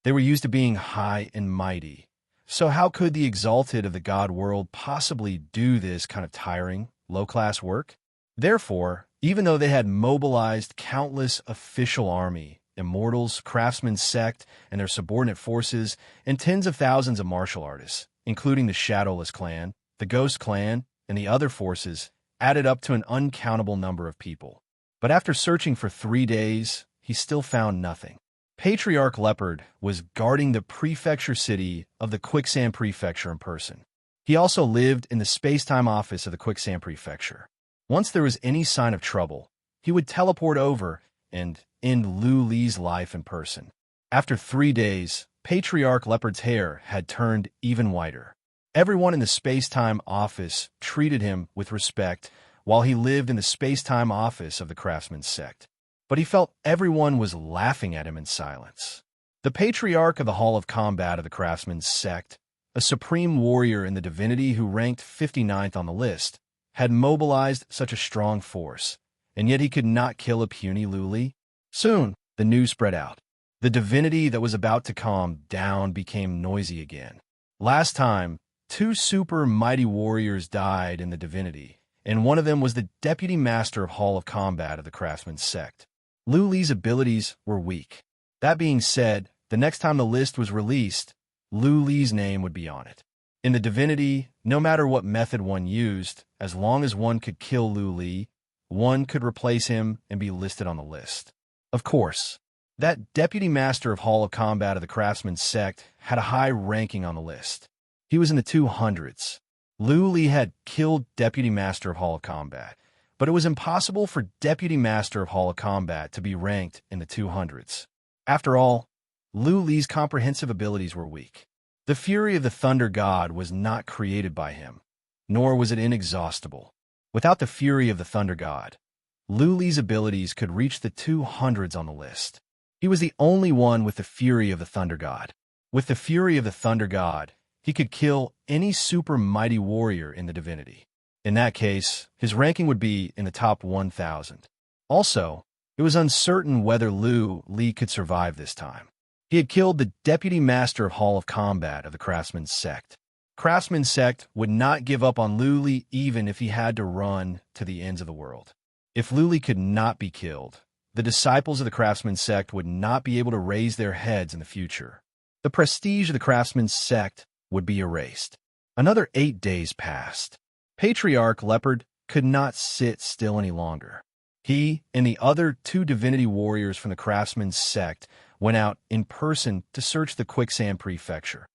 They were used to being high and mighty. So how could the exalted of the god world possibly do this kind of tiring, low-class work? Therefore, even though they had mobilized countless official army, immortals, craftsmen sect, and their subordinate forces, and tens of thousands of martial artists, including the Shadowless clan, the Ghost clan, and the other forces, added up to an uncountable number of people. But after searching for 3 days, he still found nothing. Patriarch Leopard was guarding the prefecture city of the Quicksand Prefecture in person. He also lived in the space-time office of the Quicksand Prefecture. Once there was any sign of trouble, he would teleport over and end Luli's life in person. After 3 days, Patriarch Leopard's hair had turned even whiter. Everyone in the space-time office treated him with respect while he lived in the space-time office of the Craftsman's sect. But he felt everyone was laughing at him in silence. The Patriarch of the Hall of Combat of the Craftsman's sect, a supreme warrior in the divinity who ranked 59th on the list, had mobilized such a strong force, and yet he could not kill a puny Luli. Soon, the news spread out. The divinity that was about to calm down became noisy again. Last time, 2 super mighty warriors died in the divinity, and one of them was the Deputy Master of Hall of Combat of the Craftsman's sect. Luli's abilities were weak. That being said, the next time the list was released, Luli's name would be on it. In the divinity, no matter what method one used, as long as one could kill Luli, one could replace him and be listed on the list. Of course, that Deputy Master of Hall of Combat of the Craftsman's sect had a high ranking on the list. He was in the 200s. Luli had killed Deputy Master of Hall of Combat, but it was impossible for Deputy Master of Hall of Combat to be ranked in the 200s. After all, Luli's comprehensive abilities were weak. The fury of the Thunder God was not created by him, nor was it inexhaustible. Without the fury of the Thunder God, Luli's abilities could reach the 200s on the list. He was the only one with the fury of the Thunder God. With the fury of the Thunder God, he could kill any super mighty warrior in the divinity. In that case, his ranking would be in the top 1,000. Also, it was uncertain whether Luli could survive this time. He had killed the Deputy Master of Hall of Combat of the Craftsman's sect. Craftsman's sect would not give up on Luli even if he had to run to the ends of the world. If Luli could not be killed, the disciples of the Craftsman's sect would not be able to raise their heads in the future. The prestige of the Craftsman's sect would be erased. Another 8 days passed. Patriarch Leopard could not sit still any longer. He and the other 2 divinity warriors from the Craftsman's sect went out in person to search the Quicksand Prefecture.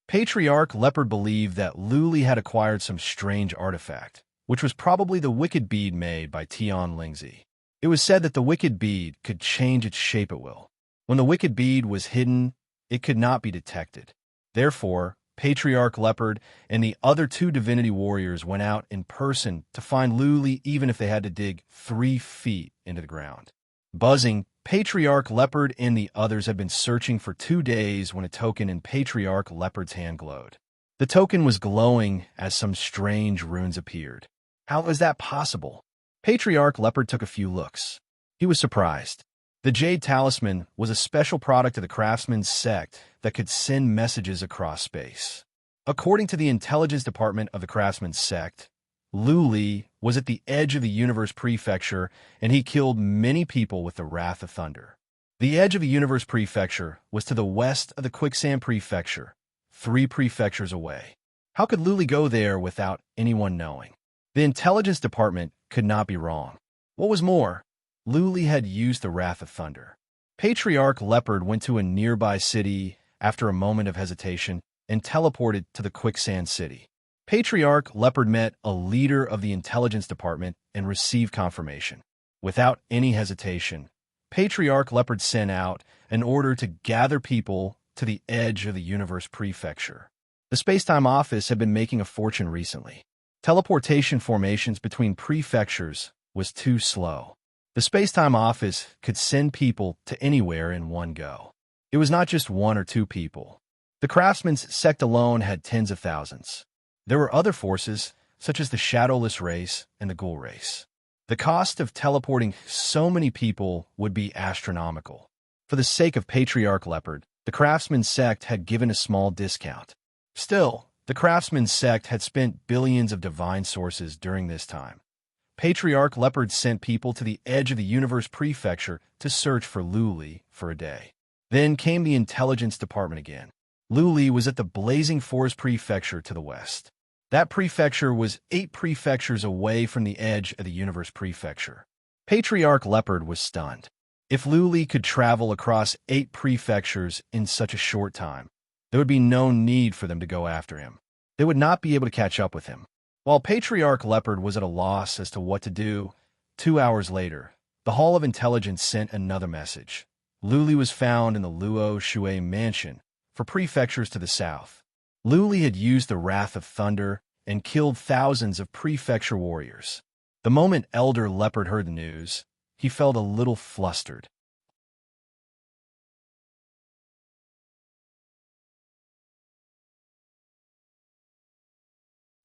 Patriarch Leopard believed that Luli had acquired some strange artifact, which was probably the wicked bead made by Tion Lingzi. It was said that the wicked bead could change its shape at will. When the wicked bead was hidden, it could not be detected. Therefore, Patriarch Leopard and the other 2 divinity warriors went out in person to find Luli even if they had to dig 3 feet into the ground. Buzzing, Patriarch Leopard and the others had been searching for 2 days when a token in Patriarch Leopard's hand glowed. The token was glowing as some strange runes appeared. How was that possible? Patriarch Leopard took a few looks. He was surprised. The Jade Talisman was a special product of the Craftsman's sect that could send messages across space. According to the intelligence department of the Craftsman's sect, Luli was at the edge of the universe prefecture, and he killed many people with the Wrath of Thunder. The edge of the universe prefecture was to the west of the Quicksand Prefecture, 3 prefectures away. How could Luli go there without anyone knowing? The intelligence department could not be wrong. What was more, Luli had used the Wrath of Thunder. Patriarch Leopard went to a nearby city after a moment of hesitation and teleported to the Quicksand City. Patriarch Leopard met a leader of the intelligence department and received confirmation. Without any hesitation, Patriarch Leopard sent out an order to gather people to the edge of the universe prefecture. The Spacetime office had been making a fortune recently. Teleportation formations between prefectures was too slow. The Spacetime office could send people to anywhere in one go. It was not just 1 or 2 people. The Craftsman's sect alone had tens of thousands. There were other forces, such as the Shadowless race and the Ghoul race. The cost of teleporting so many people would be astronomical. For the sake of Patriarch Leopard, the Craftsman's sect had given a small discount. Still, the Craftsman's sect had spent billions of divine sources during this time. Patriarch Leopard sent people to the edge of the universe prefecture to search for Luli for a day. Then came the intelligence department again. Luli was at the Blazing Forest prefecture to the west. That prefecture was 8 prefectures away from the edge of the universe prefecture. Patriarch Leopard was stunned. If Luli could travel across 8 prefectures in such a short time, there would be no need for them to go after him. They would not be able to catch up with him. While Patriarch Leopard was at a loss as to what to do, 2 hours later, The Hall of Intelligence sent another message. Luli was found in the Luo Shui mansion for prefectures to the south. Luli had used the Wrath of Thunder and killed thousands of prefecture warriors. The moment Elder Leopard heard the news, he felt a little flustered.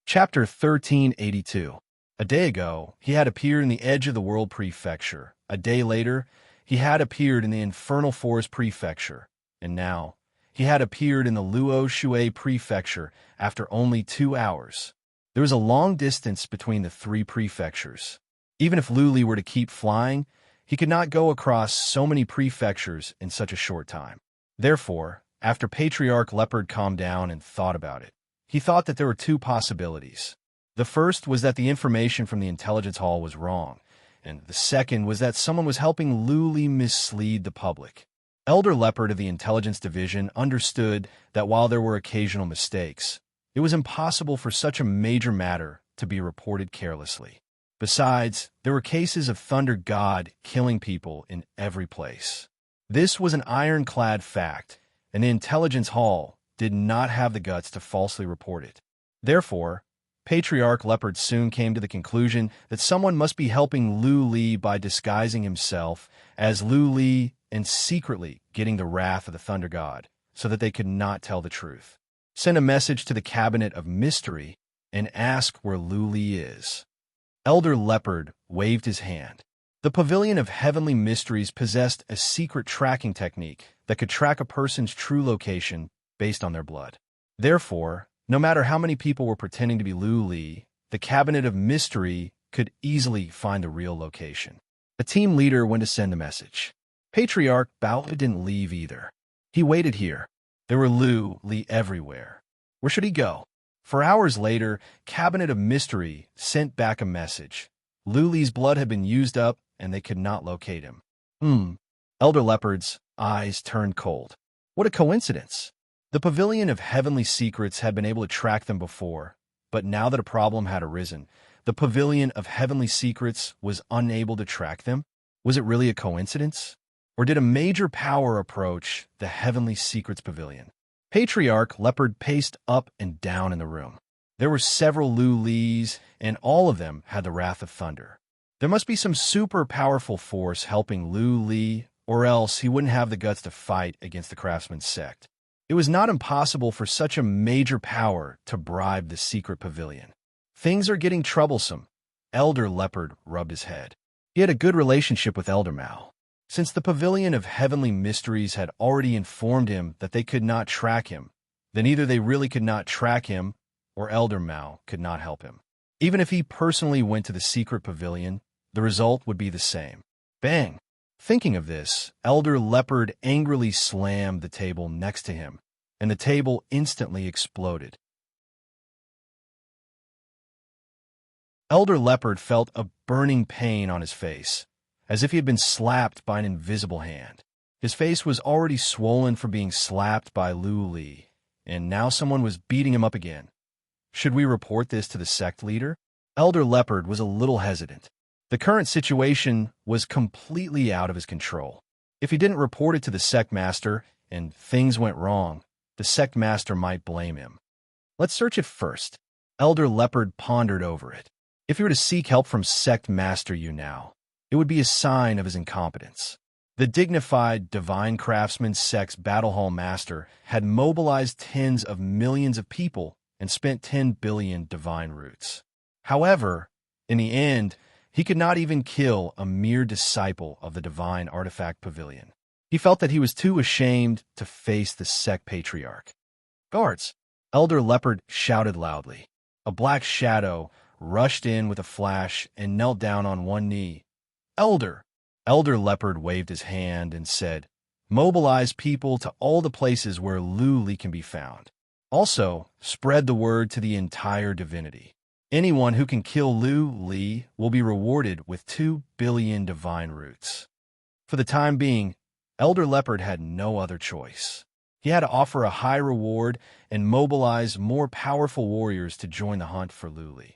Chapter 1382. A day ago, he had appeared in the Edge of the World Prefecture. A day later, he had appeared in the Infernal Forest Prefecture. And now, he had appeared in the Luo Shui Prefecture after only 2 hours. There was a long distance between the 3 prefectures. Even if Luli were to keep flying, he could not go across so many prefectures in such a short time. Therefore, after Patriarch Leopard calmed down and thought about it, he thought that there were 2 possibilities. The first was that the information from the intelligence hall was wrong, and the second was that someone was helping Luli mislead the public. Elder Leopard of the Intelligence Division understood that while there were occasional mistakes, it was impossible for such a major matter to be reported carelessly. Besides, there were cases of Thunder God killing people in every place. This was an ironclad fact, and the Intelligence Hall did not have the guts to falsely report it. Therefore, Patriarch Leopard soon came to the conclusion that someone must be helping Luli by disguising himself as Luli and secretly getting the wrath of the Thunder God so that they could not tell the truth. Send a message to the Cabinet of Mystery and ask where Luli is. Elder Leopard waved his hand. The Pavilion of Heavenly Mysteries possessed a secret tracking technique that could track a person's true location based on their blood. Therefore, no matter how many people were pretending to be Luli, the Cabinet of Mystery could easily find the real location. A team leader went to send a message. Patriarch Bao didn't leave either. He waited here. There were Luli everywhere. Where should he go? For hours later, Cabinet of Mystery sent back a message. Luli's blood had been used up, and they could not locate him. Elder Leopard's eyes turned cold. What a coincidence! The Pavilion of Heavenly Secrets had been able to track them before, but now that a problem had arisen, the Pavilion of Heavenly Secrets was unable to track them? Was it really a coincidence? Or did a major power approach the Heavenly Secrets Pavilion? Patriarch Leopard paced up and down in the room. There were several Lulis, and all of them had the Wrath of Thunder. There must be some super powerful force helping Luli, or else he wouldn't have the guts to fight against the Craftsman sect. It was not impossible for such a major power to bribe the secret pavilion. Things are getting troublesome. Elder Leopard rubbed his head. He had a good relationship with Elder Mao. Since the Pavilion of Heavenly Mysteries had already informed him that they could not track him, then either they really could not track him, or Elder Mao could not help him. Even if he personally went to the secret pavilion, the result would be the same. Bang! Thinking of this, Elder Leopard angrily slammed the table next to him, and the table instantly exploded. Elder Leopard felt a burning pain on his face, as if he had been slapped by an invisible hand. His face was already swollen from being slapped by Luli, and now someone was beating him up again. Should we report this to the sect leader? Elder Leopard was a little hesitant. The current situation was completely out of his control. If he didn't report it to the sect master and things went wrong, the sect master might blame him. Let's search it first. Elder Leopard pondered over it. If he were to seek help from sect master Yu now, it would be a sign of his incompetence. The dignified Divine Craftsman sect's Battle Hall master had mobilized tens of millions of people and spent 10 billion divine roots. However, in the end, he could not even kill a mere disciple of the Divine Artifact Pavilion. He felt that he was too ashamed to face the sect patriarch. Guards! Elder Leopard shouted loudly. A black shadow rushed in with a flash and knelt down on one knee. Elder! Elder Leopard waved his hand and said, "Mobilize people to all the places where Luli can be found. Also, spread the word to the entire divinity. Anyone who can kill Luli will be rewarded with 2 billion divine roots." For the time being, Elder Leopard had no other choice. He had to offer a high reward and mobilize more powerful warriors to join the hunt for Luli.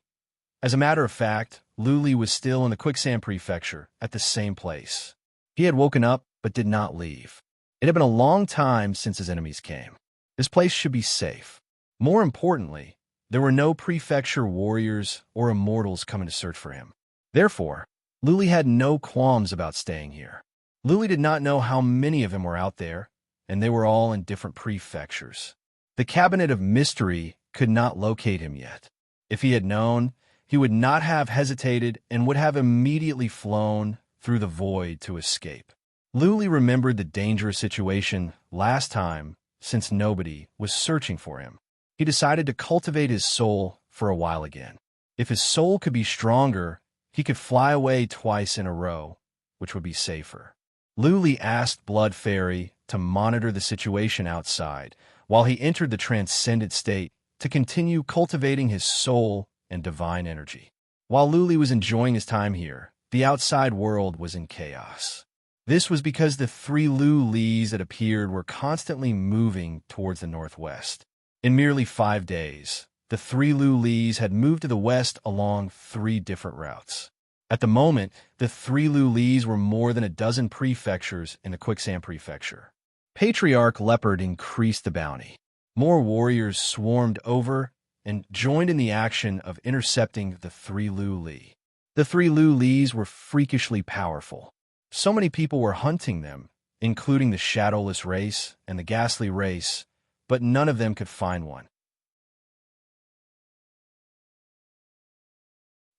As a matter of fact, Luli was still in the Quicksand Prefecture, at the same place. He had woken up, but did not leave. It had been a long time since his enemies came. This place should be safe. More importantly, there were no prefecture warriors or immortals coming to search for him. Therefore, Luli had no qualms about staying here. Luli did not know how many of them were out there, and they were all in different prefectures. The Cabinet of Mystery could not locate him yet. If he had known, he would not have hesitated and would have immediately flown through the void to escape. Luli remembered the dangerous situation last time, since nobody was searching for him. He decided to cultivate his soul for a while again. If his soul could be stronger, he could fly away twice in a row, which would be safer. Luli asked Blood Fairy to monitor the situation outside while he entered the transcendent state to continue cultivating his soul and divine energy. While Luli was enjoying his time here, the outside world was in chaos. This was because the 3 Lulis that appeared were constantly moving towards the northwest. In merely 5 days, the 3 Lulis had moved to the west along 3 different routes. At the moment, the 3 Lulis were more than a dozen prefectures in the Quicksand Prefecture. Patriarch Leopard increased the bounty. More warriors swarmed over and joined in the action of intercepting the 3 Luli. The 3 Lulis were freakishly powerful. So many people were hunting them, including the Shadowless race and the Ghastly race, but none of them could find one.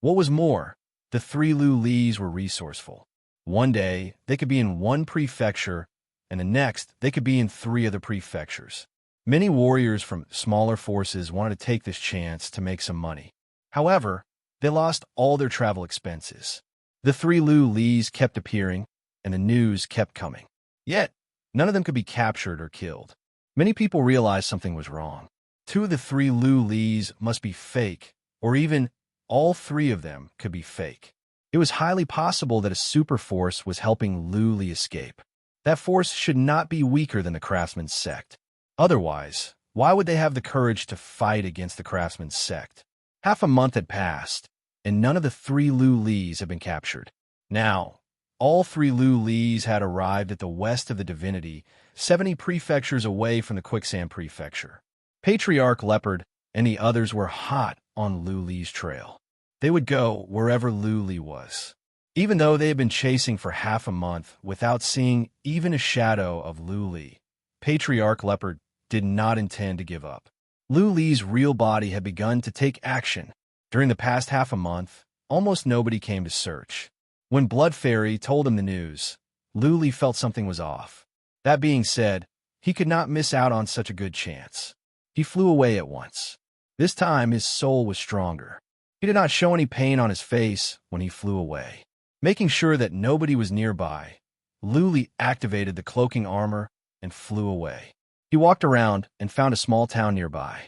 What was more, the 3 Lulis were resourceful. One day, they could be in one prefecture, and the next, they could be in 3 other prefectures. Many warriors from smaller forces wanted to take this chance to make some money. However, they lost all their travel expenses. The 3 Lulis kept appearing, and the news kept coming. Yet, none of them could be captured or killed. Many people realized something was wrong. 2 of the 3 Lulis must be fake, or even all 3 of them could be fake. It was highly possible that a super force was helping Luli escape. That force should not be weaker than the Craftsman's sect. Otherwise, why would they have the courage to fight against the Craftsman's sect? Half a month had passed, and none of the 3 Lulis had been captured. Now, all 3 Lulis had arrived at the west of the Divinity, 70 prefectures away from the Quicksand Prefecture. Patriarch Leopard and the others were hot on Luli's trail. They would go wherever Luli was. Even though they had been chasing for half a month without seeing even a shadow of Luli, Patriarch Leopard did not intend to give up. Luli's real body had begun to take action. During the past half a month, almost nobody came to search. When Blood Fairy told him the news, Luli felt something was off. That being said, he could not miss out on such a good chance. He flew away at once. This time his soul was stronger. He did not show any pain on his face when he flew away. Making sure that nobody was nearby, Luli activated the cloaking armor and flew away. He walked around and found a small town nearby.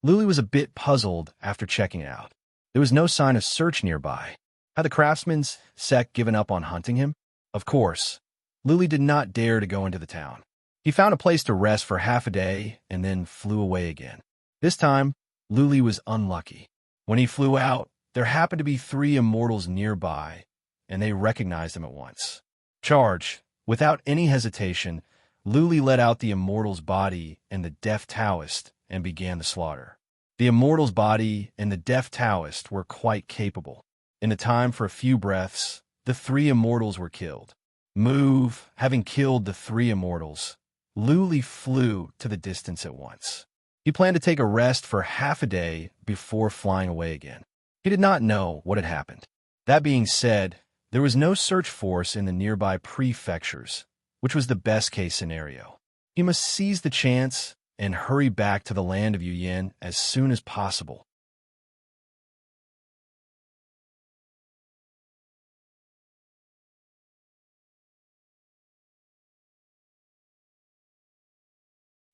Luli was a bit puzzled after checking it out. There was no sign of search nearby. Had the Craftsman's sect given up on hunting him? Of course. Luli did not dare to go into the town. He found a place to rest for half a day and then flew away again. This time, Luli was unlucky. When he flew out, there happened to be 3 immortals nearby, and they recognized him at once. Charge! Without any hesitation, Luli let out the immortal's body and the Deaf Taoist and began the slaughter. The immortal's body and the Deaf Taoist were quite capable. In the time for a few breaths, the 3 immortals were killed. Having killed the 3 immortals, Luli flew to the distance at once. He planned to take a rest for half a day before flying away again. He did not know what had happened. That being said, there was no search force in the nearby prefectures, which was the best-case scenario. He must seize the chance and hurry back to the land of Yuyin as soon as possible.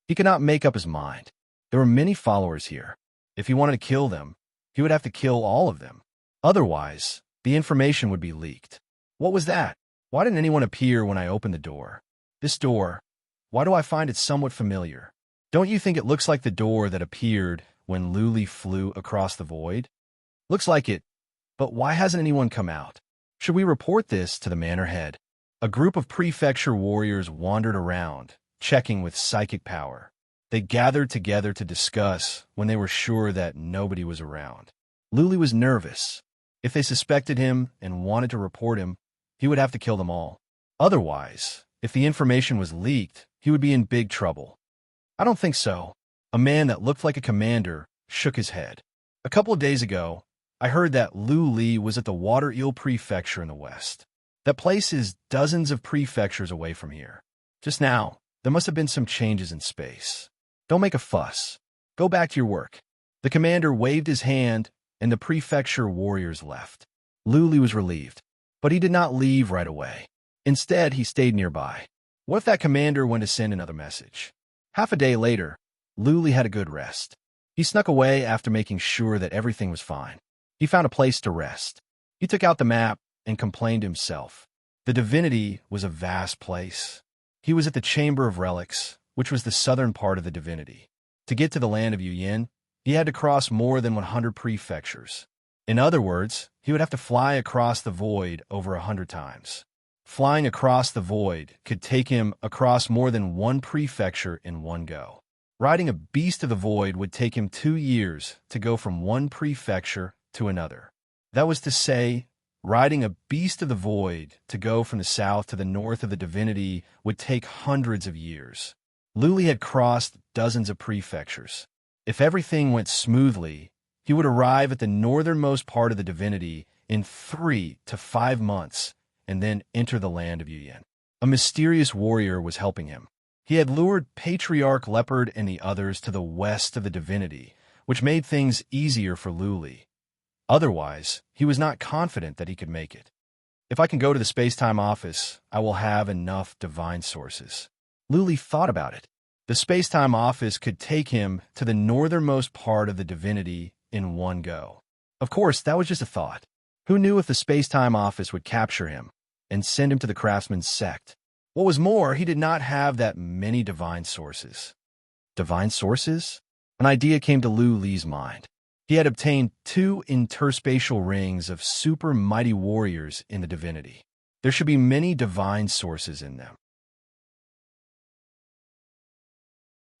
He could not make up his mind. There were many followers here. If he wanted to kill them, he would have to kill all of them. Otherwise, the information would be leaked. What was that? Why didn't anyone appear when I opened the door? This door, why do I find it somewhat familiar? Don't you think it looks like the door that appeared when Luli flew across the void? Looks like it, But why hasn't anyone come out? Should we report this to the manor head? A group of prefecture warriors wandered around, checking with psychic power. They gathered together to discuss when they were sure that nobody was around. Luli was nervous. If they suspected him and wanted to report him, he would have to kill them all. Otherwise, if the information was leaked, he would be in big trouble. I don't think so. A man that looked like a commander shook his head. A couple of days ago, I heard that Luli was at the Water Eel Prefecture in the west. That place is dozens of prefectures away from here. Just now, there must have been some changes in space. Don't make a fuss. Go back to your work. The commander waved his hand, and the prefecture warriors left. Luli was relieved, but he did not leave right away. Instead, he stayed nearby. What if that commander went to send another message? Half a day later, Luli had a good rest. He snuck away after making sure that everything was fine. He found a place to rest. He took out the map and complained to himself. The divinity was a vast place. He was at the Chamber of Relics, which was the southern part of the divinity. To get to the land of Yuyin, he had to cross more than 100 prefectures. In other words, he would have to fly across the void over 100 times. Flying across the void could take him across more than one prefecture in one go. Riding a beast of the void would take him 2 years to go from one prefecture to another. That was to say, riding a beast of the void to go from the south to the north of the divinity would take hundreds of years. Luli had crossed dozens of prefectures. If everything went smoothly, he would arrive at the northernmost part of the divinity in 3 to 5 months and then enter the land of Yuyin. A mysterious warrior was helping him. He had lured Patriarch Leopard and the others to the west of the divinity, which made things easier for Luli. Otherwise, he was not confident that he could make it. If I can go to the space-time office, I will have enough divine sources. Luli thought about it. The space-time office could take him to the northernmost part of the divinity in one go. Of course, that was just a thought. Who knew if the space-time office would capture him and send him to the craftsman's sect? What was more, he did not have that many divine sources. Divine sources? An idea came to Luli's mind. He had obtained 2 interspatial rings of super mighty warriors in the divinity. There should be many divine sources in them.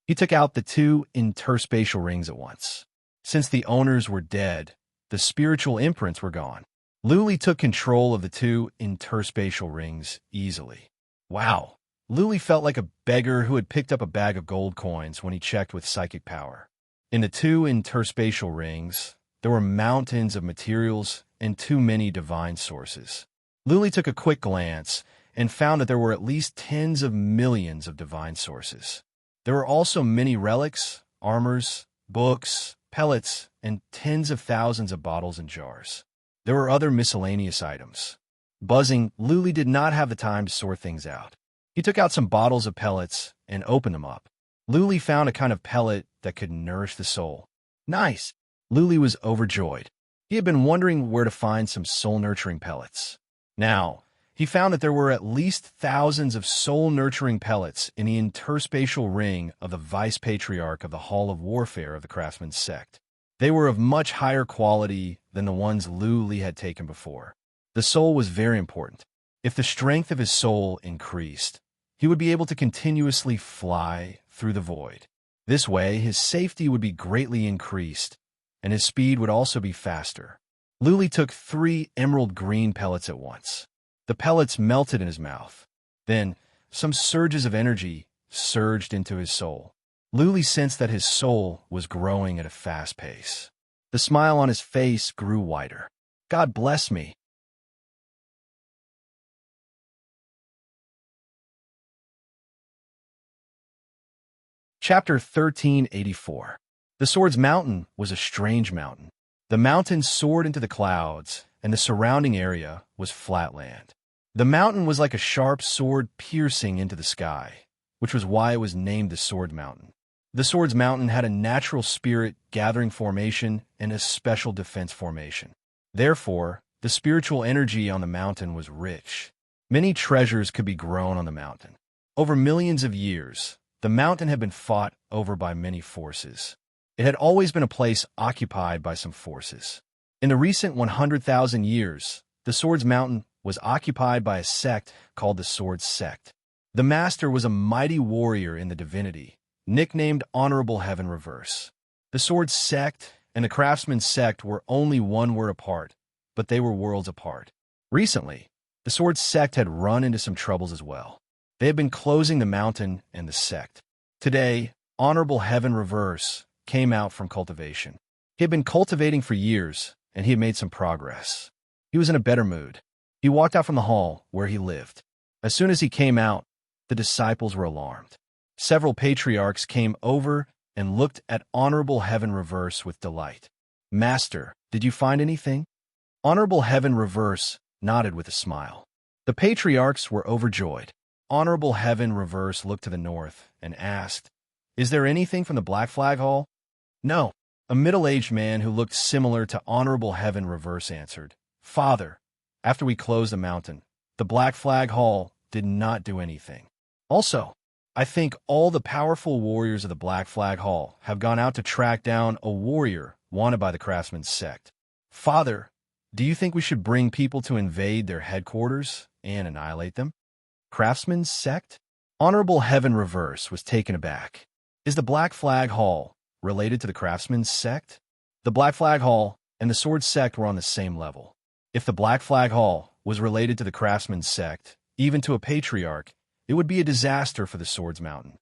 He took out the 2 interspatial rings at once. Since the owners were dead, the spiritual imprints were gone. Luli took control of the 2 interspatial rings easily. Wow! Luli felt like a beggar who had picked up a bag of gold coins when he checked with psychic power. In the 2 interspatial rings, there were mountains of materials and too many divine sources. Luli took a quick glance and found that there were at least tens of millions of divine sources. There were also many relics, armors, books, pellets, and tens of thousands of bottles and jars. There were other miscellaneous items. Buzzing, Luli did not have the time to sort things out. He took out some bottles of pellets and opened them up. Luli found a kind of pellet that could nourish the soul. Nice! Luli was overjoyed. He had been wondering where to find some soul-nurturing pellets. Now, he found that there were at least thousands of soul-nurturing pellets in the interspatial ring of the vice-patriarch of the Hall of Warfare of the Craftsman's sect. They were of much higher quality than the ones Luli had taken before. The soul was very important. If the strength of his soul increased, he would be able to continuously fly through the void. This way, his safety would be greatly increased, and his speed would also be faster. Luli took 3 emerald green pellets at once. The pellets melted in his mouth. Then, some surges of energy surged into his soul. Luli sensed that his soul was growing at a fast pace. The smile on his face grew wider. God bless me. Chapter 1384. The Sword's Mountain was a strange mountain. The mountain soared into the clouds, and the surrounding area was flat land. The mountain was like a sharp sword piercing into the sky, which was why it was named the Sword Mountain. The Sword's Mountain had a natural spirit gathering formation and a special defense formation. Therefore, the spiritual energy on the mountain was rich. Many treasures could be grown on the mountain. Over millions of years, the mountain had been fought over by many forces. It had always been a place occupied by some forces. In the recent 100,000 years, the Swords Mountain was occupied by a sect called the Swords Sect. The master was a mighty warrior in the divinity, nicknamed Honorable Heaven Reverse. The Swords Sect and the Craftsman's Sect were only one word apart, but they were worlds apart. Recently, the Swords Sect had run into some troubles as well. They had been closing the mountain and the sect. Today, Honorable Heaven Reverse came out from cultivation. He had been cultivating for years, and he had made some progress. He was in a better mood. He walked out from the hall where he lived. As soon as he came out, the disciples were alarmed. Several patriarchs came over and looked at Honorable Heaven Reverse with delight. "Master, did you find anything?" Honorable Heaven Reverse nodded with a smile. The patriarchs were overjoyed. Honorable Heaven Reverse looked to the north and asked, "Is there anything from the Black Flag Hall?" "No." A middle-aged man who looked similar to Honorable Heaven Reverse answered, "Father, after we closed the mountain, the Black Flag Hall did not do anything. Also, I think all the powerful warriors of the Black Flag Hall have gone out to track down a warrior wanted by the Craftsman's Sect. Father, do you think we should bring people to invade their headquarters and annihilate them?" Craftsman's Sect? Honorable Heaven Reverse was taken aback. Is the Black Flag Hall related to the Craftsman's Sect? The Black Flag Hall and the Sword Sect were on the same level. If the Black Flag Hall was related to the Craftsman's Sect, even to a patriarch, it would be a disaster for the Swords Mountain.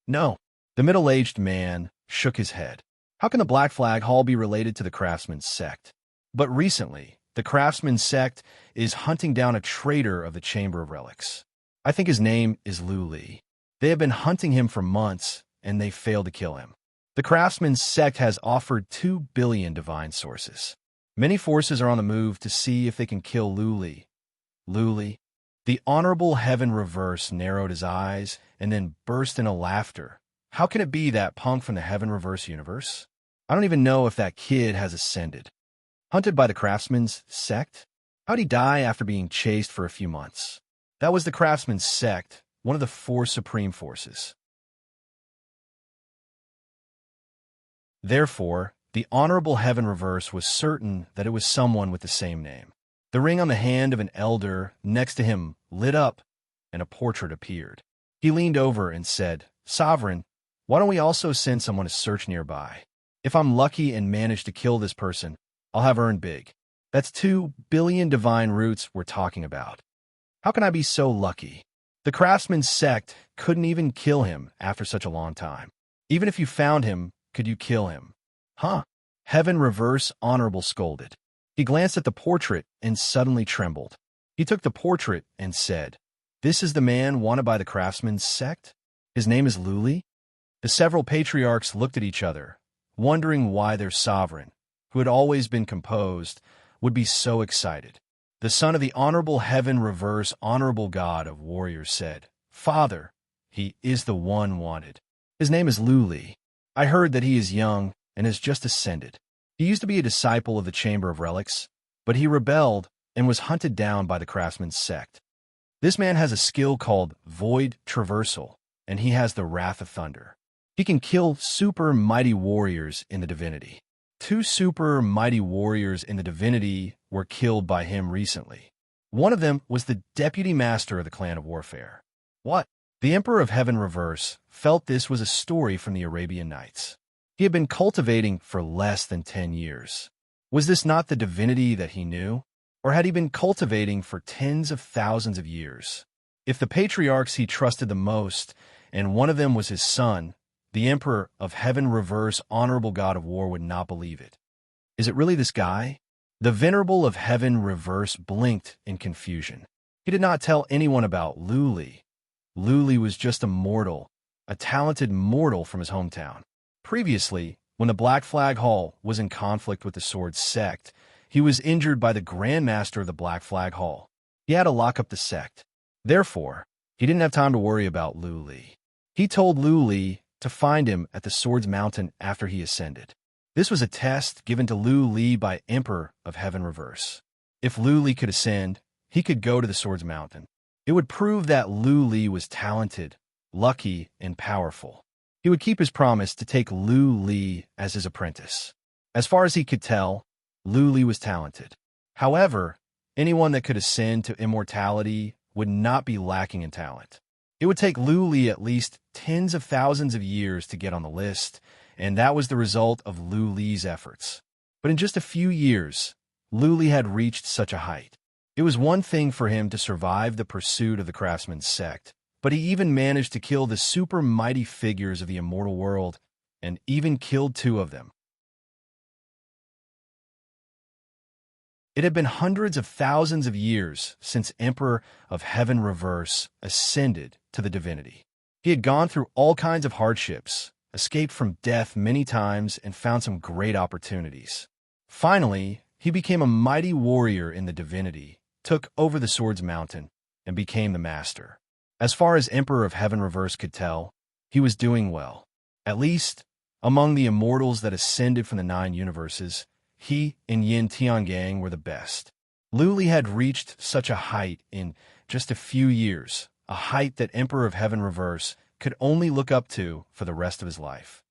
No. The middle-aged man shook his head. How can the Black Flag Hall be related to the Craftsman's Sect? But recently, the Craftsman's Sect is hunting down a traitor of the Chamber of Relics. I think his name is Luli. They have been hunting him for months, and they failed to kill him. The Craftsman's Sect has offered 2 billion divine sources. Many forces are on the move to see if they can kill Luli. Luli? The Honorable Heaven Reverse narrowed his eyes and then burst into laughter. How can it be that punk from the Heaven Reverse universe? I don't even know if that kid has ascended. Hunted by the Craftsman's Sect? How'd he die after being chased for a few months? That was the Craftsman's Sect, one of the 4 supreme forces. Therefore, the Honorable Heaven Reverse was certain that it was someone with the same name. The ring on the hand of an elder next to him lit up, and a portrait appeared. He leaned over and said, "Sovereign, why don't we also send someone to search nearby? If I'm lucky and manage to kill this person, I'll have earned big. That's 2 billion divine roots we're talking about. How can I be so lucky?" The Craftsman's Sect couldn't even kill him after such a long time. Even if you found him, could you kill him? Huh? Heaven Reverse Honorable scolded. He glanced at the portrait and suddenly trembled. He took the portrait and said, "This is the man wanted by the Craftsman's Sect? His name is Luli?" The several patriarchs looked at each other, wondering why their sovereign, who had always been composed, would be so excited. The son of the Honorable Heaven Reverse Honorable God of Warriors said, "Father, he is the one wanted. His name is Luli. I heard that he is young and has just ascended. He used to be a disciple of the Chamber of Relics, but he rebelled and was hunted down by the Craftsman's Sect. This man has a skill called Void Traversal, and he has the Wrath of Thunder. He can kill super mighty warriors in the divinity. 2 super mighty warriors in the divinity were killed by him recently. One of them was the deputy master of the clan of warfare." What? The Emperor of Heaven Reverse felt this was a story from the Arabian Nights. He had been cultivating for less than 10 years. Was this not the divinity that he knew? Or had he been cultivating for tens of thousands of years? If the patriarchs he trusted the most, and one of them was his son, the Emperor of Heaven Reverse Honorable God of War would not believe it. Is it really this guy? The Venerable of Heaven Reverse blinked in confusion. He did not tell anyone about Luli. Luli was just a mortal, a talented mortal from his hometown. Previously, when the Black Flag Hall was in conflict with the Sword Sect, he was injured by the Grand Master of the Black Flag Hall. He had to lock up the sect. Therefore, he didn't have time to worry about Luli. He told Luli to find him at the Swords Mountain after he ascended. This was a test given to Luli by Emperor of Heaven Reverse. If Luli could ascend, he could go to the Swords Mountain. It would prove that Luli was talented, lucky, and powerful. He would keep his promise to take Luli as his apprentice. As far as he could tell, Lu Li was talented. However, anyone that could ascend to immortality would not be lacking in talent. It would take Lu Li at least tens of thousands of years to get on the list, and that was the result of Lu Li's efforts. But in just a few years, Lu Li had reached such a height. It was one thing for him to survive the pursuit of the craftsman's sect, but he even managed to kill the super mighty figures of the immortal world, and even killed 2 of them. It had been hundreds of thousands of years since Emperor of Heaven Reverse ascended to the divinity. He had gone through all kinds of hardships, escaped from death many times, and found some great opportunities. Finally, he became a mighty warrior in the divinity, took over the Swords Mountain, and became the master. As far as Emperor of Heaven Reverse could tell, he was doing well. At least, among the immortals that ascended from the 9 universes, he and Yin Tiangang were the best. Lu Li had reached such a height in just a few years, a height that Emperor of Heaven Reverse could only look up to for the rest of his life.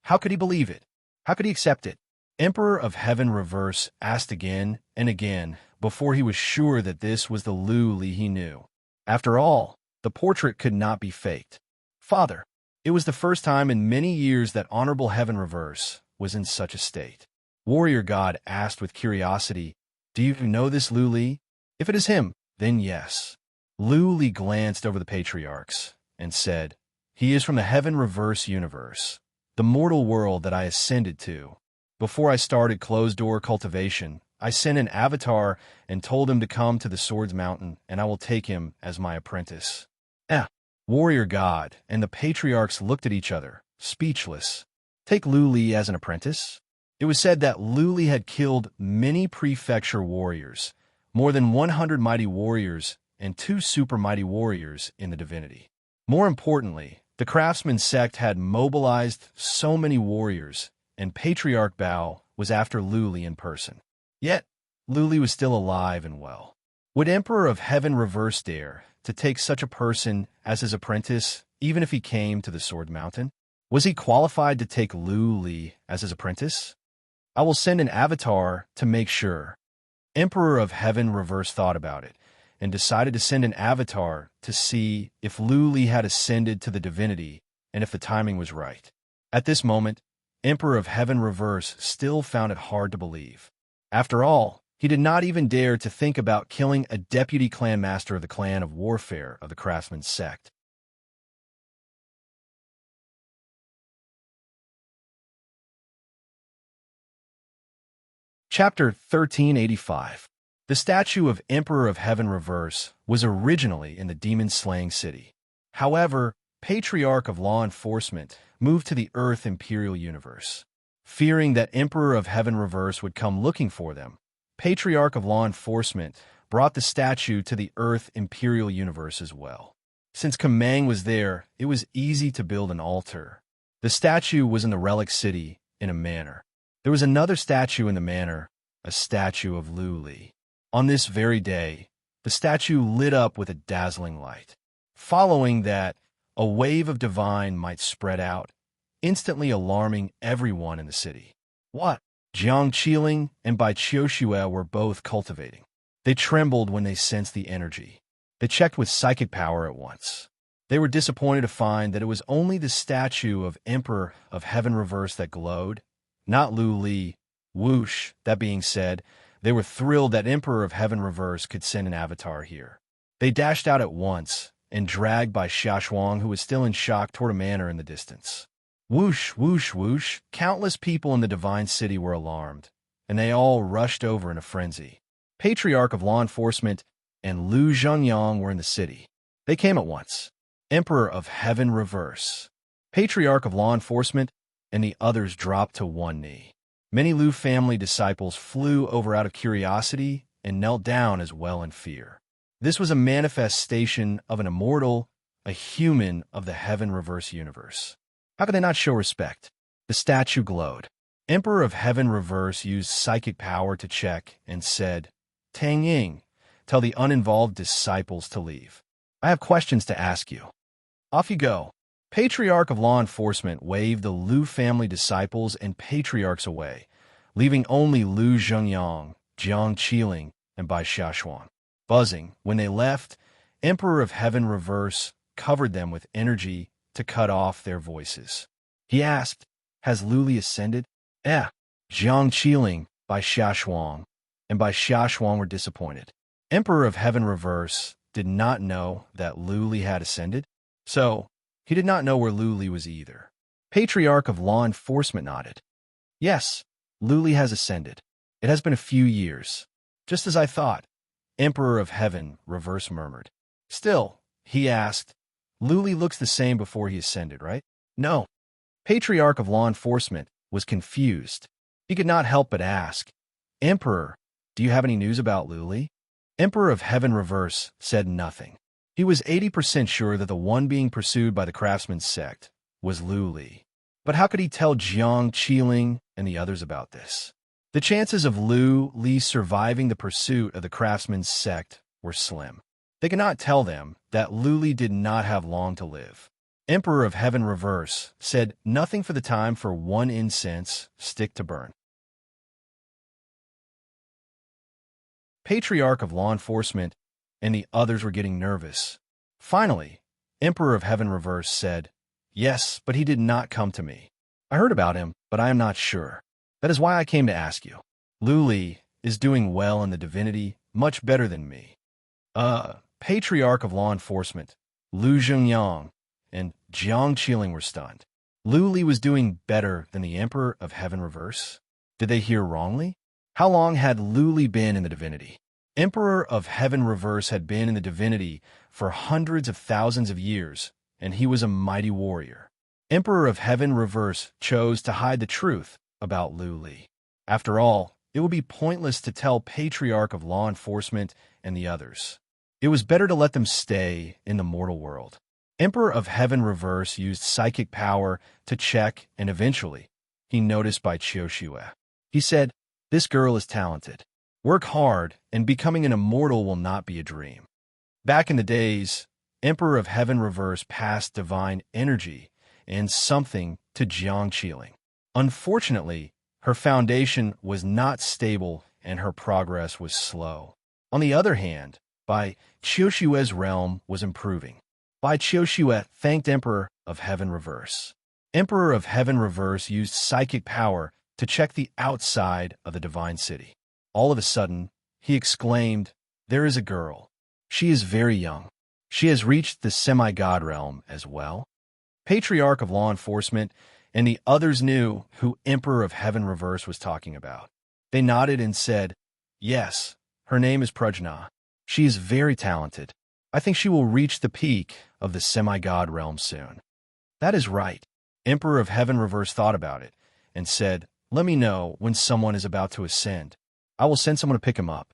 How could he believe it? How could he accept it? Emperor of Heaven Reverse asked again and again before he was sure that this was the Lu Li he knew. After all, the portrait could not be faked. Father, it was the first time in many years that Honorable Heaven Reverse was in such a state. Warrior God asked with curiosity, "Do you know this Lu Li? If it is him, then yes." Lu Li glanced over the patriarchs and said, "He is from the Heaven Reverse universe, the mortal world that I ascended to. Before I started closed-door cultivation, I sent an avatar and told him to come to the Swords Mountain, and I will take him as my apprentice." Warrior God and the patriarchs looked at each other, speechless. Take Lu Li as an apprentice? It was said that Lu Li had killed many prefecture warriors, more than 100 mighty warriors, and 2 super mighty warriors in the divinity. More importantly, the craftsman sect had mobilized so many warriors, and Patriarch Bao was after Lu Li in person. Yet, Lu Li was still alive and well. Would Emperor of Heaven Reverse dare to take such a person as his apprentice, even if he came to the Sword Mountain? Was he qualified to take Lu Li as his apprentice? I will send an avatar to make sure. Emperor of Heaven Reverse thought about it and decided to send an avatar to see if Lu Li had ascended to the divinity and if the timing was right. At this moment, Emperor of Heaven Reverse still found it hard to believe. After all, he did not even dare to think about killing a deputy clan master of the clan of warfare of the craftsman's sect. Chapter 1385. The statue of Emperor of Heaven Reverse was originally in the demon-slaying city. However, Patriarch of Law Enforcement moved to the Earth Imperial Universe. Fearing that Emperor of Heaven Reverse would come looking for them, Patriarch of Law Enforcement brought the statue to the Earth Imperial Universe as well. Since Kamang was there, it was easy to build an altar. The statue was in the Relic City in a manor. There was another statue in the manor, a statue of Lu Li. On this very day, the statue lit up with a dazzling light. Following that, a wave of divine might spread out, instantly alarming everyone in the city. What? Jiang Qiling and Bai Qiuxue were both cultivating. They trembled when they sensed the energy. They checked with psychic power at once. They were disappointed to find that it was only the statue of Emperor of Heaven Reverse that glowed, not Lu Li. Whoosh, that being said, they were thrilled that Emperor of Heaven Reverse could send an avatar here. They dashed out at once and dragged by Xiaoshuang, who was still in shock, toward a manor in the distance. Whoosh, whoosh, whoosh, countless people in the Divine City were alarmed, and they all rushed over in a frenzy. Patriarch of Law Enforcement and Lu Zhengyang were in the city. They came at once. Emperor of Heaven Reverse. Patriarch of Law Enforcement and the others dropped to one knee. Many Lu family disciples flew over out of curiosity and knelt down as well in fear. This was a manifestation of an immortal, a human of the Heaven Reverse universe. How could they not show respect? The statue glowed. Emperor of Heaven Reverse used psychic power to check and said, "Tang Ying, tell the uninvolved disciples to leave. I have questions to ask you." Off you go. Patriarch of Law Enforcement waved the Lu family disciples and patriarchs away, leaving only Lu Zhengyang, Jiang Qiling, and Bai Xiaoshuang. Buzzing, when they left, Emperor of Heaven Reverse covered them with energy to cut off their voices. He asked, "Has Luli ascended?" Jiang Qiling, Bai Xiaoshuang, and Bai Xiaoshuang were disappointed. Emperor of Heaven Reverse did not know that Luli had ascended, so he did not know where Luli was either. Patriarch of Law Enforcement nodded. "Yes, Luli has ascended. It has been a few years. Just as I thought," Emperor of Heaven Reverse murmured. "Still," he asked, "Luli looks the same before he ascended, right?" "No." Patriarch of Law Enforcement was confused. He could not help but ask, "Emperor, do you have any news about Luli?" Emperor of Heaven Reverse said nothing. He was 80% sure that the one being pursued by the craftsman's sect was Luli. But how could he tell Jiang Qiling and the others about this? The chances of Luli surviving the pursuit of the craftsman's sect were slim. They could not tell them that Luli did not have long to live. Emperor of Heaven Reverse said nothing for the time for one incense stick to burn. Patriarch of Law Enforcement and the others were getting nervous. Finally, Emperor of Heaven Reverse said, "Yes, but he did not come to me. I heard about him, but I am not sure. That is why I came to ask you. Luli is doing well in the divinity, much better than me." Patriarch of Law Enforcement, Lu Zhengyang, and Jiang Qiling were stunned. Luli was doing better than the Emperor of Heaven Reverse? Did they hear wrongly? How long had Luli been in the divinity? Emperor of Heaven Reverse had been in the divinity for hundreds of thousands of years, and he was a mighty warrior. Emperor of Heaven Reverse chose to hide the truth about Luli. After all, it would be pointless to tell Patriarch of Law Enforcement and the others. It was better to let them stay in the mortal world. Emperor of Heaven Reverse used psychic power to check, and eventually, he noticed Bai Qiushue. He said, "This girl is talented. Work hard, and becoming an immortal will not be a dream." Back in the days, Emperor of Heaven Reverse passed divine energy and something to Jiang Qiling. Unfortunately, her foundation was not stable and her progress was slow. On the other hand, Bai Qiushue's realm was improving. Bai Qiushue thanked Emperor of Heaven Reverse. Emperor of Heaven Reverse used psychic power to check the outside of the divine city. All of a sudden, he exclaimed, "There is a girl. She is very young. She has reached the semi-god realm as well." Patriarch of Law Enforcement and the others knew who Emperor of Heaven Reverse was talking about. They nodded and said, "Yes, her name is Prajna. She is very talented. I think she will reach the peak of the semi-god realm soon." "That is right." Emperor of Heaven Reverse thought about it and said, "Let me know when someone is about to ascend. I will send someone to pick him up."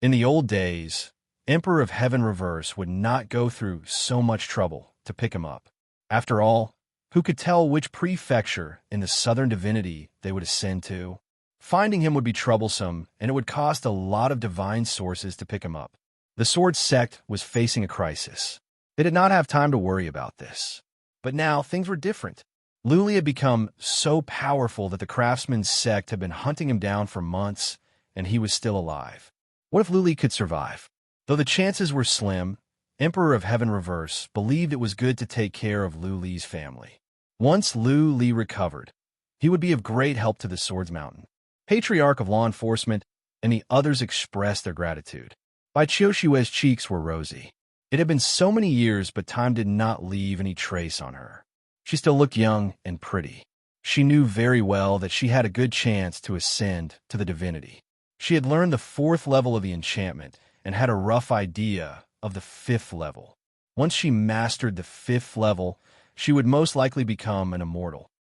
In the old days, Emperor of Heaven Reverse would not go through so much trouble to pick him up. After all, who could tell which prefecture in the southern divinity they would ascend to? Finding him would be troublesome, and it would cost a lot of divine sources to pick him up. The Sword Sect was facing a crisis. They did not have time to worry about this. But now things were different. Luli had become so powerful that the Craftsman's sect had been hunting him down for months, and he was still alive. What if Luli could survive? Though the chances were slim, Emperor of Heaven Reverse believed it was good to take care of Luli's family. Once Luli recovered, he would be of great help to the Swords Mountain. Patriarch of Law Enforcement and the others expressed their gratitude. Bai Qiushue's cheeks were rosy. It had been so many years, but time did not leave any trace on her. She still looked young and pretty. She knew very well that she had a good chance to ascend to the divinity. She had learned the 4th level of the enchantment and had a rough idea of the 5th level. Once she mastered the 5th level, she would most likely become an immortal.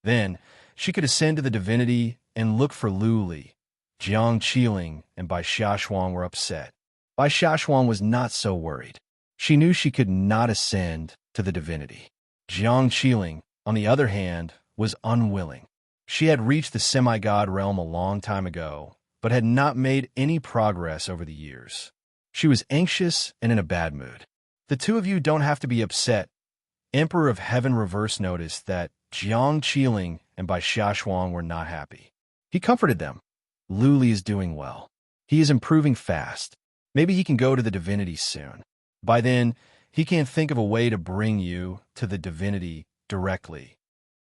Then, she could ascend to the divinity and look for Luli. Jiang Qiling and Bai Xiaoshuang were upset. Bai Xiaoshuang was not so worried. She knew she could not ascend to the divinity. Jiang Qiling, on the other hand, was unwilling. She had reached the semi-god realm a long time ago, but had not made any progress over the years. She was anxious and in a bad mood. "The two of you don't have to be upset." Emperor of Heaven Reverse noticed that Jiang Qiling and Bai Xiaoshuang were not happy. He comforted them. Lu Li is doing well. He is improving fast. Maybe he can go to the divinity soon. By then, he can think of a way to bring you to the divinity directly.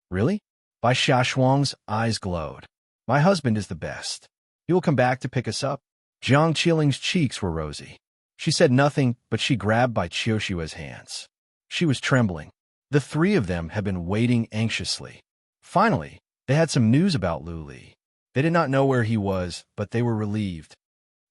Really? Bai Xiaoshuang's eyes glowed. My husband is the best. He will come back to pick us up. Jiang Qiling's cheeks were rosy. She said nothing, but she grabbed Bai Qiushua's hands. She was trembling. The three of them had been waiting anxiously. Finally, they had some news about Lu Li. They did not know where he was, but they were relieved.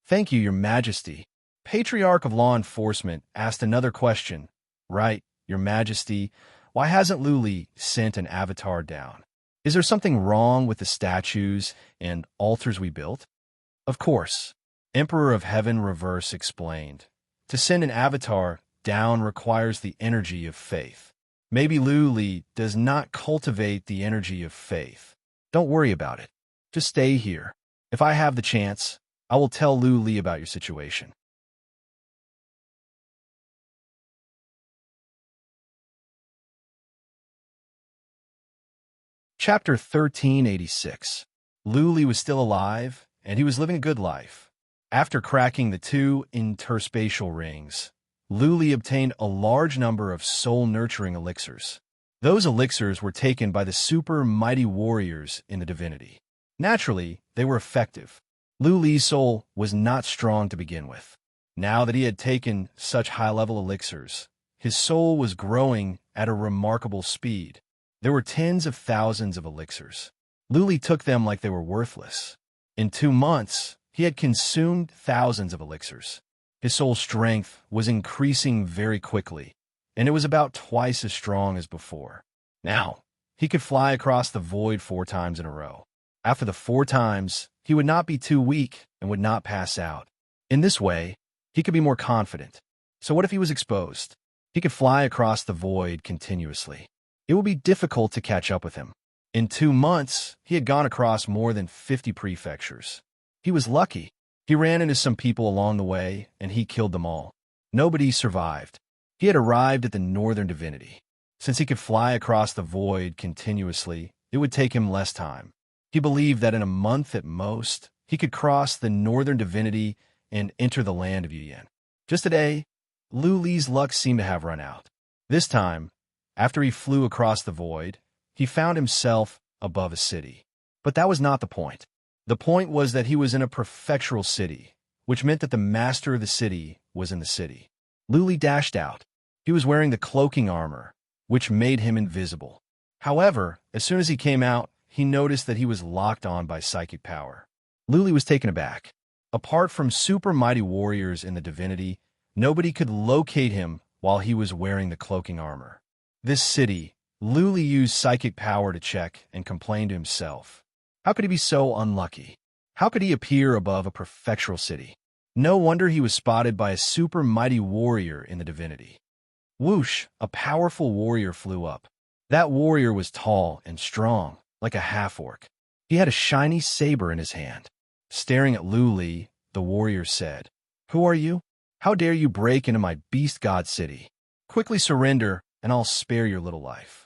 Thank you, Your Majesty. Patriarch of Law Enforcement asked another question. Right, Your Majesty, why hasn't Lu Li sent an avatar down? Is there something wrong with the statues and altars we built? Of course. Emperor of Heaven Reverse explained. To send an avatar down requires the energy of faith. Maybe Lu Li does not cultivate the energy of faith. Don't worry about it. Just stay here. If I have the chance, I will tell Lu Li about your situation. Chapter 1386. Lu Li was still alive, and he was living a good life. After cracking the 2 interspatial rings, Lu Li obtained a large number of soul-nurturing elixirs. Those elixirs were taken by the super mighty warriors in the divinity. Naturally, they were effective. Lu Li's soul was not strong to begin with. Now that he had taken such high-level elixirs, his soul was growing at a remarkable speed. There were tens of thousands of elixirs. Lu Li took them like they were worthless. In 2 months, he had consumed thousands of elixirs. His soul strength was increasing very quickly, and it was about twice as strong as before. Now, he could fly across the void 4 times in a row. After the 4 times, he would not be too weak and would not pass out. In this way, he could be more confident. So what if he was exposed? He could fly across the void continuously. It would be difficult to catch up with him. In 2 months, he had gone across more than 50 prefectures. He was lucky. He ran into some people along the way, and he killed them all. Nobody survived. He had arrived at the northern divinity. Since he could fly across the void continuously, it would take him less time. He believed that in a month at most, he could cross the northern divinity and enter the land of Yuyan. Just today, Lu Li's luck seemed to have run out. This time, after he flew across the void, he found himself above a city. But that was not the point. The point was that he was in a prefectural city, which meant that the master of the city was in the city. Lu Li dashed out. He was wearing the cloaking armor, which made him invisible. However, as soon as he came out, he noticed that he was locked on by psychic power. Lu Li was taken aback. Apart from super mighty warriors in the divinity, nobody could locate him while he was wearing the cloaking armor. This city, Lu Li used psychic power to check and complain to himself. How could he be so unlucky? How could he appear above a prefectural city? No wonder he was spotted by a super mighty warrior in the divinity. Whoosh, a powerful warrior flew up. That warrior was tall and strong, like a half-orc. He had a shiny saber in his hand. Staring at Lu Li, the warrior said, "Who are you? How dare you break into my beast god city? Quickly surrender, and I'll spare your little life."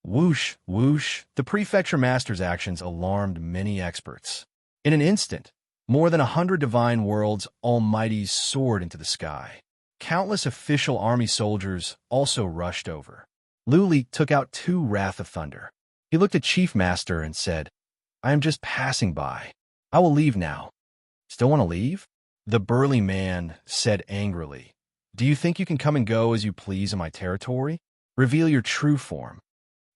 Whoosh, whoosh, the prefecture master's actions alarmed many experts. In an instant, more than 100 divine worlds almighties soared into the sky. Countless official army soldiers also rushed over. Lu Li took out 2 Wrath of Thunder. He looked at Chief Master and said, "I am just passing by. I will leave now." "Still want to leave?" The burly man said angrily. "Do you think you can come and go as you please in my territory? Reveal your true form."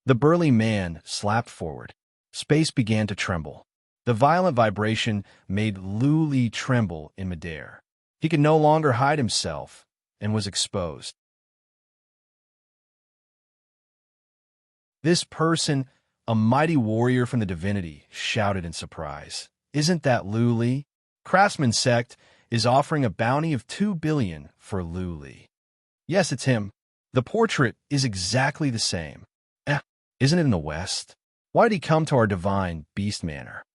The burly man slapped forward. Space began to tremble. The violent vibration made Lu Li tremble in midair. He could no longer hide himself and was exposed. This person, a mighty warrior from the divinity, shouted in surprise. "Isn't that Lu Li? Craftsman Sect is offering a bounty of 2 billion for Lu Li." "Yes, it's him. The portrait is exactly the same." Isn't it in the West? Why did he come to our divine beast manor?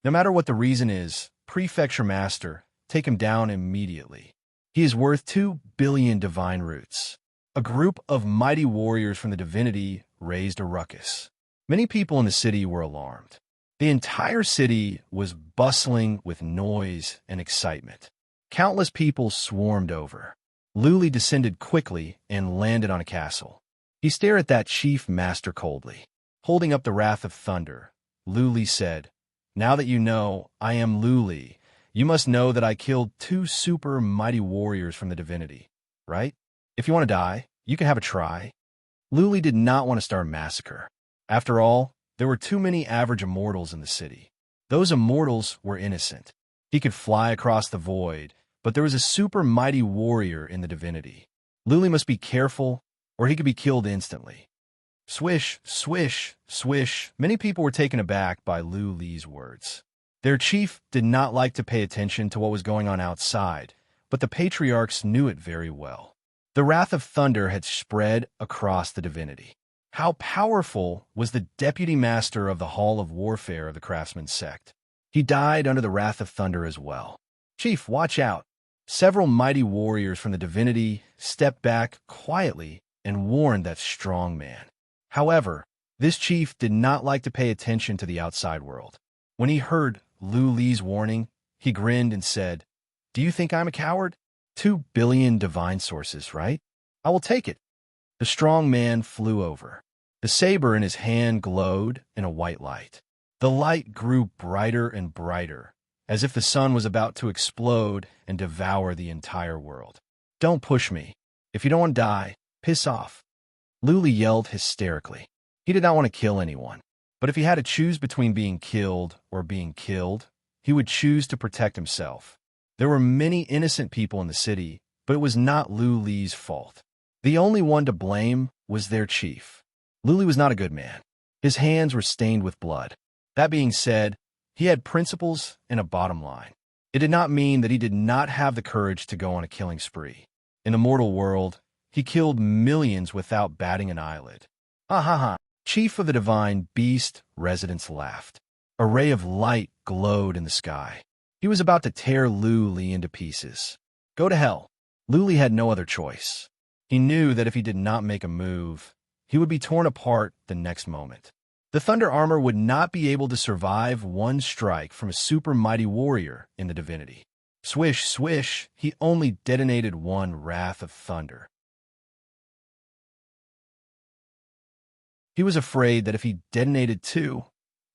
No matter what the reason is, Prefecture Master, take him down immediately. He is worth 2 billion divine roots. A group of mighty warriors from the divinity raised a ruckus. Many people in the city were alarmed. The entire city was bustling with noise and excitement. Countless people swarmed over. Luli descended quickly and landed on a castle. He stared at that chief master coldly. Holding up the wrath of thunder, Luli said, "Now that you know I am Luli, you must know that I killed 2 super mighty warriors from the divinity, right? If you want to die, you can have a try." Luli did not want to start a massacre. After all, there were too many average immortals in the city. Those immortals were innocent. He could fly across the void, but there was a super mighty warrior in the divinity. Luli must be careful, or he could be killed instantly. Swish, swish, swish. Many people were taken aback by Luli's words. Their chief did not like to pay attention to what was going on outside, but the patriarchs knew it very well. The wrath of thunder had spread across the divinity. How powerful was the deputy master of the Hall of Warfare of the Craftsman sect? He died under the wrath of thunder as well. "Chief, watch out." Several mighty warriors from the divinity stepped back quietly and warned that strong man. However, this chief did not like to pay attention to the outside world. When he heard Luli's warning, he grinned and said, "Do you think I'm a coward? 2 billion divine sources, right? I will take it." The strong man flew over. The saber in his hand glowed in a white light. The light grew brighter and brighter, as if the sun was about to explode and devour the entire world. "Don't push me. If you don't want to die, piss off." Luli yelled hysterically. He did not want to kill anyone, but if he had to choose between being killed or being killed, he would choose to protect himself. There were many innocent people in the city, but it was not Luli's fault. The only one to blame was their chief. Luli was not a good man. His hands were stained with blood. That being said, he had principles and a bottom line. It did not mean that he did not have the courage to go on a killing spree. In the mortal world, he killed millions without batting an eyelid. Ha ha ha. Chief of the divine beast residents laughed. A ray of light glowed in the sky. He was about to tear Luli into pieces. Go to hell. Luli had no other choice. He knew that if he did not make a move, he would be torn apart the next moment. The thunder armor would not be able to survive one strike from a super mighty warrior in the divinity. Swish, swish, he only detonated 1 wrath of thunder. He was afraid that if he detonated 2,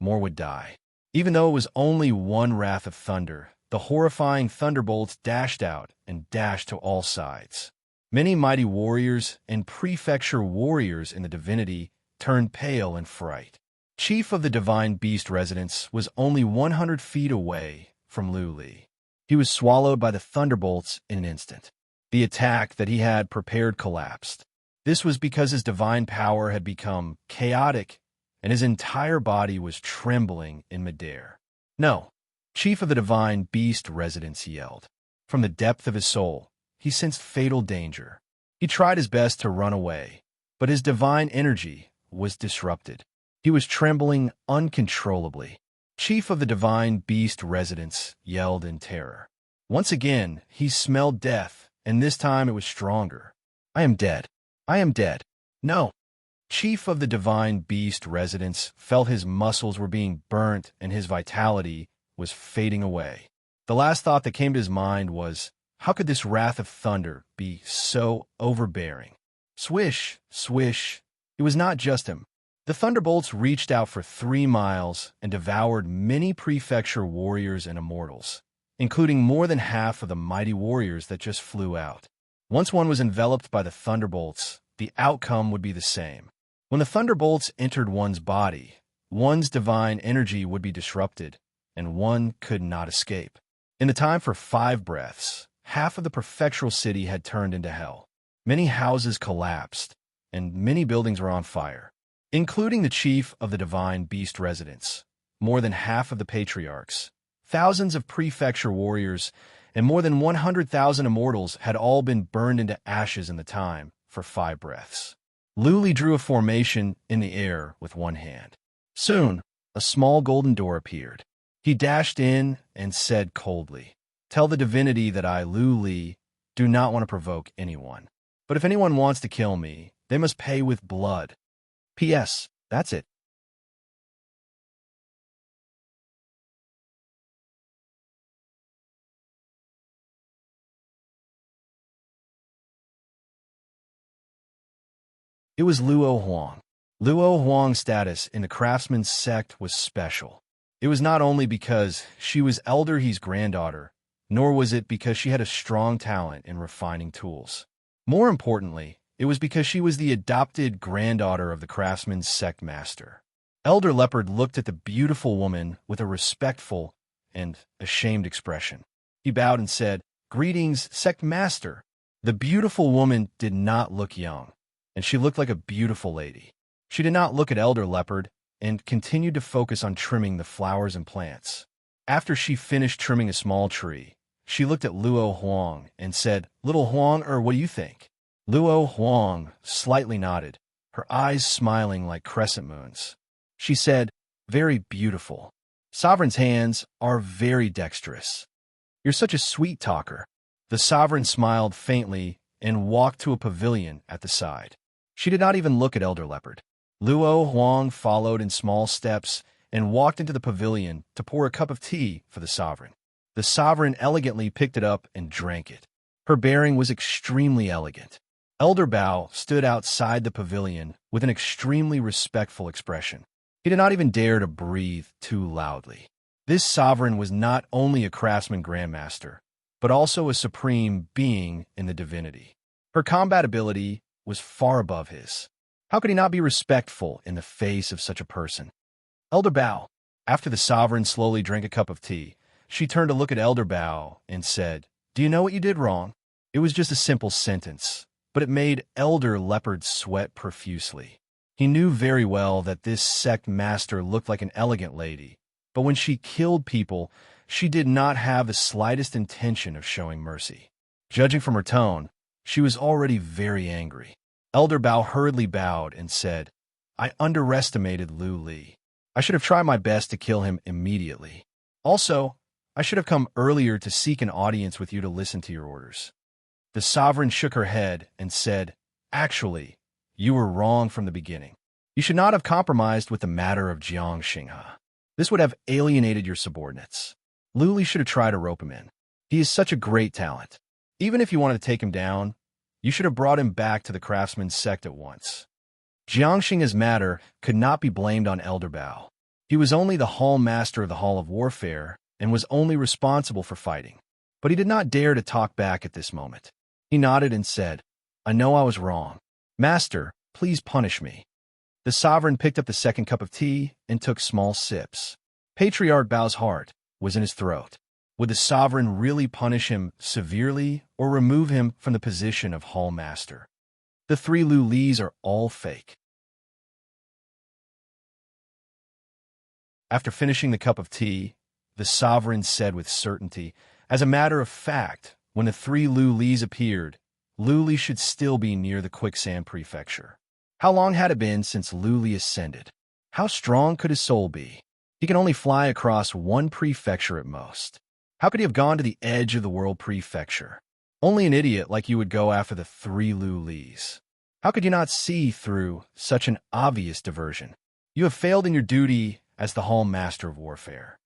more would die. Even though it was only 1 wrath of thunder, the horrifying thunderbolts dashed out and dashed to all sides. Many mighty warriors and prefecture warriors in the divinity turned pale in fright. Chief of the divine beast residence was only 100 feet away from Luli. He was swallowed by the thunderbolts in an instant. The attack that he had prepared collapsed. This was because his divine power had become chaotic and his entire body was trembling in midair. "No!" Chief of the divine beast residence yelled. From the depth of his soul, he sensed fatal danger. He tried his best to run away, but his divine energy was disrupted. He was trembling uncontrollably. Chief of the divine beast residence yelled in terror. Once again, he smelled death, and this time it was stronger. "I am dead. I am dead. No!" Chief of the divine beast residence felt his muscles were being burnt and his vitality was fading away. The last thought that came to his mind was, how could this wrath of thunder be so overbearing? Swish, swish. It was not just him. The thunderbolts reached out for 3 miles and devoured many prefecture warriors and immortals, including more than half of the mighty warriors that just flew out. Once one was enveloped by the thunderbolts, the outcome would be the same. When the thunderbolts entered one's body, one's divine energy would be disrupted, and one could not escape. In the time for 5 breaths, half of the prefectural city had turned into hell. Many houses collapsed, and many buildings were on fire, including the chief of the divine beast residence, more than half of the patriarchs, thousands of prefecture warriors, and more than 100,000 immortals had all been burned into ashes in the time for 5 breaths. Luli drew a formation in the air with one hand. Soon, a small golden door appeared. He dashed in and said coldly, "Tell the divinity that I, Luli, do not want to provoke anyone. But if anyone wants to kill me, they must pay with blood. P.S. That's it." It was Luo Huang. Luo Huang's status in the craftsman's sect was special. It was not only because she was Elder He's granddaughter, nor was it because she had a strong talent in refining tools. More importantly, it was because she was the adopted granddaughter of the craftsman's sect master. Elder Leopard looked at the beautiful woman with a respectful and ashamed expression. He bowed and said, "Greetings, sect master." The beautiful woman did not look young, and she looked like a beautiful lady. She did not look at Elder Leopard and continued to focus on trimming the flowers and plants. After she finished trimming a small tree, she looked at Luo Huang and said, "Little Huang, what do you think?" Luo Huang slightly nodded, her eyes smiling like crescent moons. She said, "Very beautiful. Sovereign's hands are very dexterous. You're such a sweet talker." The sovereign smiled faintly and walked to a pavilion at the side. She did not even look at Elder Leopard. Luo Huang followed in small steps and walked into the pavilion to pour a cup of tea for the sovereign. The sovereign elegantly picked it up and drank it. Her bearing was extremely elegant. Elder Bao stood outside the pavilion with an extremely respectful expression. He did not even dare to breathe too loudly. This sovereign was not only a craftsman grandmaster, but also a supreme being in the divinity. Her combat ability was far above his. How could he not be respectful in the face of such a person? Elder Bao. After the sovereign slowly drank a cup of tea, she turned to look at Elder Bao and said, "Do you know what you did wrong?" It was just a simple sentence, but it made Elder Leopard sweat profusely. He knew very well that this sect master looked like an elegant lady, but when she killed people, she did not have the slightest intention of showing mercy. Judging from her tone, she was already very angry. Elder Bao hurriedly bowed and said, "I underestimated Lu Li. I should have tried my best to kill him immediately. Also, I should have come earlier to seek an audience with you to listen to your orders." The sovereign shook her head and said, "Actually, you were wrong from the beginning. You should not have compromised with the matter of Jiang Xinghe. This would have alienated your subordinates. Lu Li should have tried to rope him in. He is such a great talent. Even if you wanted to take him down, you should have brought him back to the craftsman's sect at once." Jiang Xinghe's matter could not be blamed on Elder Bao. He was only the hall master of the Hall of Warfare and was only responsible for fighting. But he did not dare to talk back at this moment. He nodded and said, "I know I was wrong. Master, please punish me." The sovereign picked up the second cup of tea and took small sips. Patriarch Bao's heart was in his throat. Would the sovereign really punish him severely or remove him from the position of hall master? The three Lu Lis are all fake. After finishing the cup of tea, the sovereign said with certainty, "As a matter of fact, when the three Lu Lis appeared, Lu Li should still be near the Quicksand Prefecture. How long had it been since Lu Li ascended? How strong could his soul be? He can only fly across one prefecture at most. How could he have gone to the edge of the world prefecture? Only an idiot like you would go after the three Lu Lis. How could you not see through such an obvious diversion? You have failed in your duty as the Hall Master of Warfare."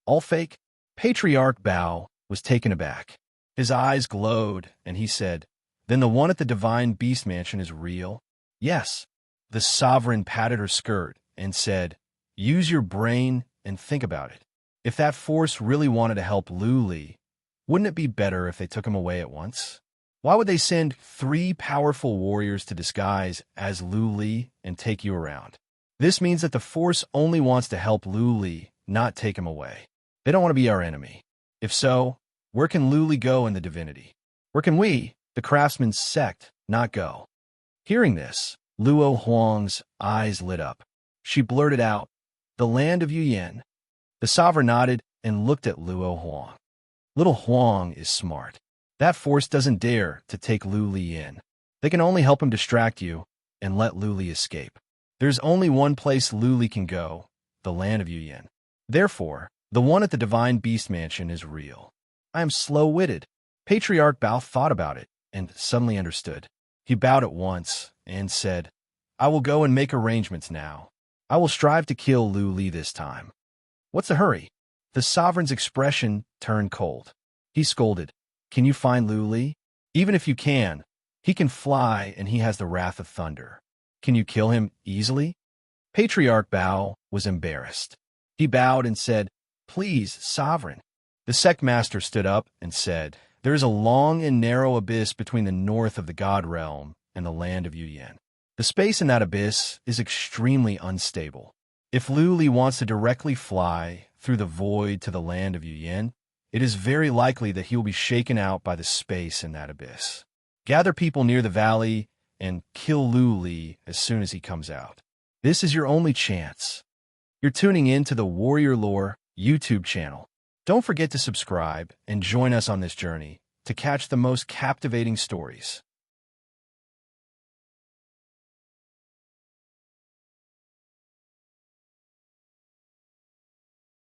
All fake? Patriarch Bao was taken aback. His eyes glowed, and he said, "Then the one at the Divine Beast Mansion is real?" "Yes." The sovereign patted her skirt and said, "Use your brain and think about it. If that force really wanted to help Lu Li, wouldn't it be better if they took him away at once? Why would they send 3 powerful warriors to disguise as Lu Li and take you around? This means that the force only wants to help Lu Li, not take him away. They don't want to be our enemy. If so, where can Lu Li go in the divinity? Where can we, the craftsman's sect, not go?" Hearing this, Luo Huang's eyes lit up. She blurted out, "The land of Yuyan." The sovereign nodded and looked at Luo Huang. "Little Huang is smart. That force doesn't dare to take Lu Li in. They can only help him distract you and let Lu Li escape. There's only one place Lu Li can go, the land of Yuyan. Therefore, the one at the Divine Beast Mansion is real." I am slow-witted. Patriarch Bao thought about it and suddenly understood. He bowed at once and said, "I will go and make arrangements now. I will strive to kill Lu Li this time." "What's the hurry?" The sovereign's expression turned cold. He scolded, "Can you find Lu Li? Even if you can, he can fly and he has the wrath of thunder. Can you kill him easily? Patriarch Bao was embarrassed. He bowed and said, "Please, sovereign." The sect master stood up and said, "There is a long and narrow abyss between the north of the God realm and the land of Yuyan. The space in that abyss is extremely unstable. If Lu Li wants to directly fly through the void to the land of Yuyan, it is very likely that he will be shaken out by the space in that abyss. Gather people near the valley and kill Lu Li as soon as he comes out. This is your only chance." You're tuning in to the Warrior Lore YouTube channel. Don't forget to subscribe and join us on this journey to catch the most captivating stories.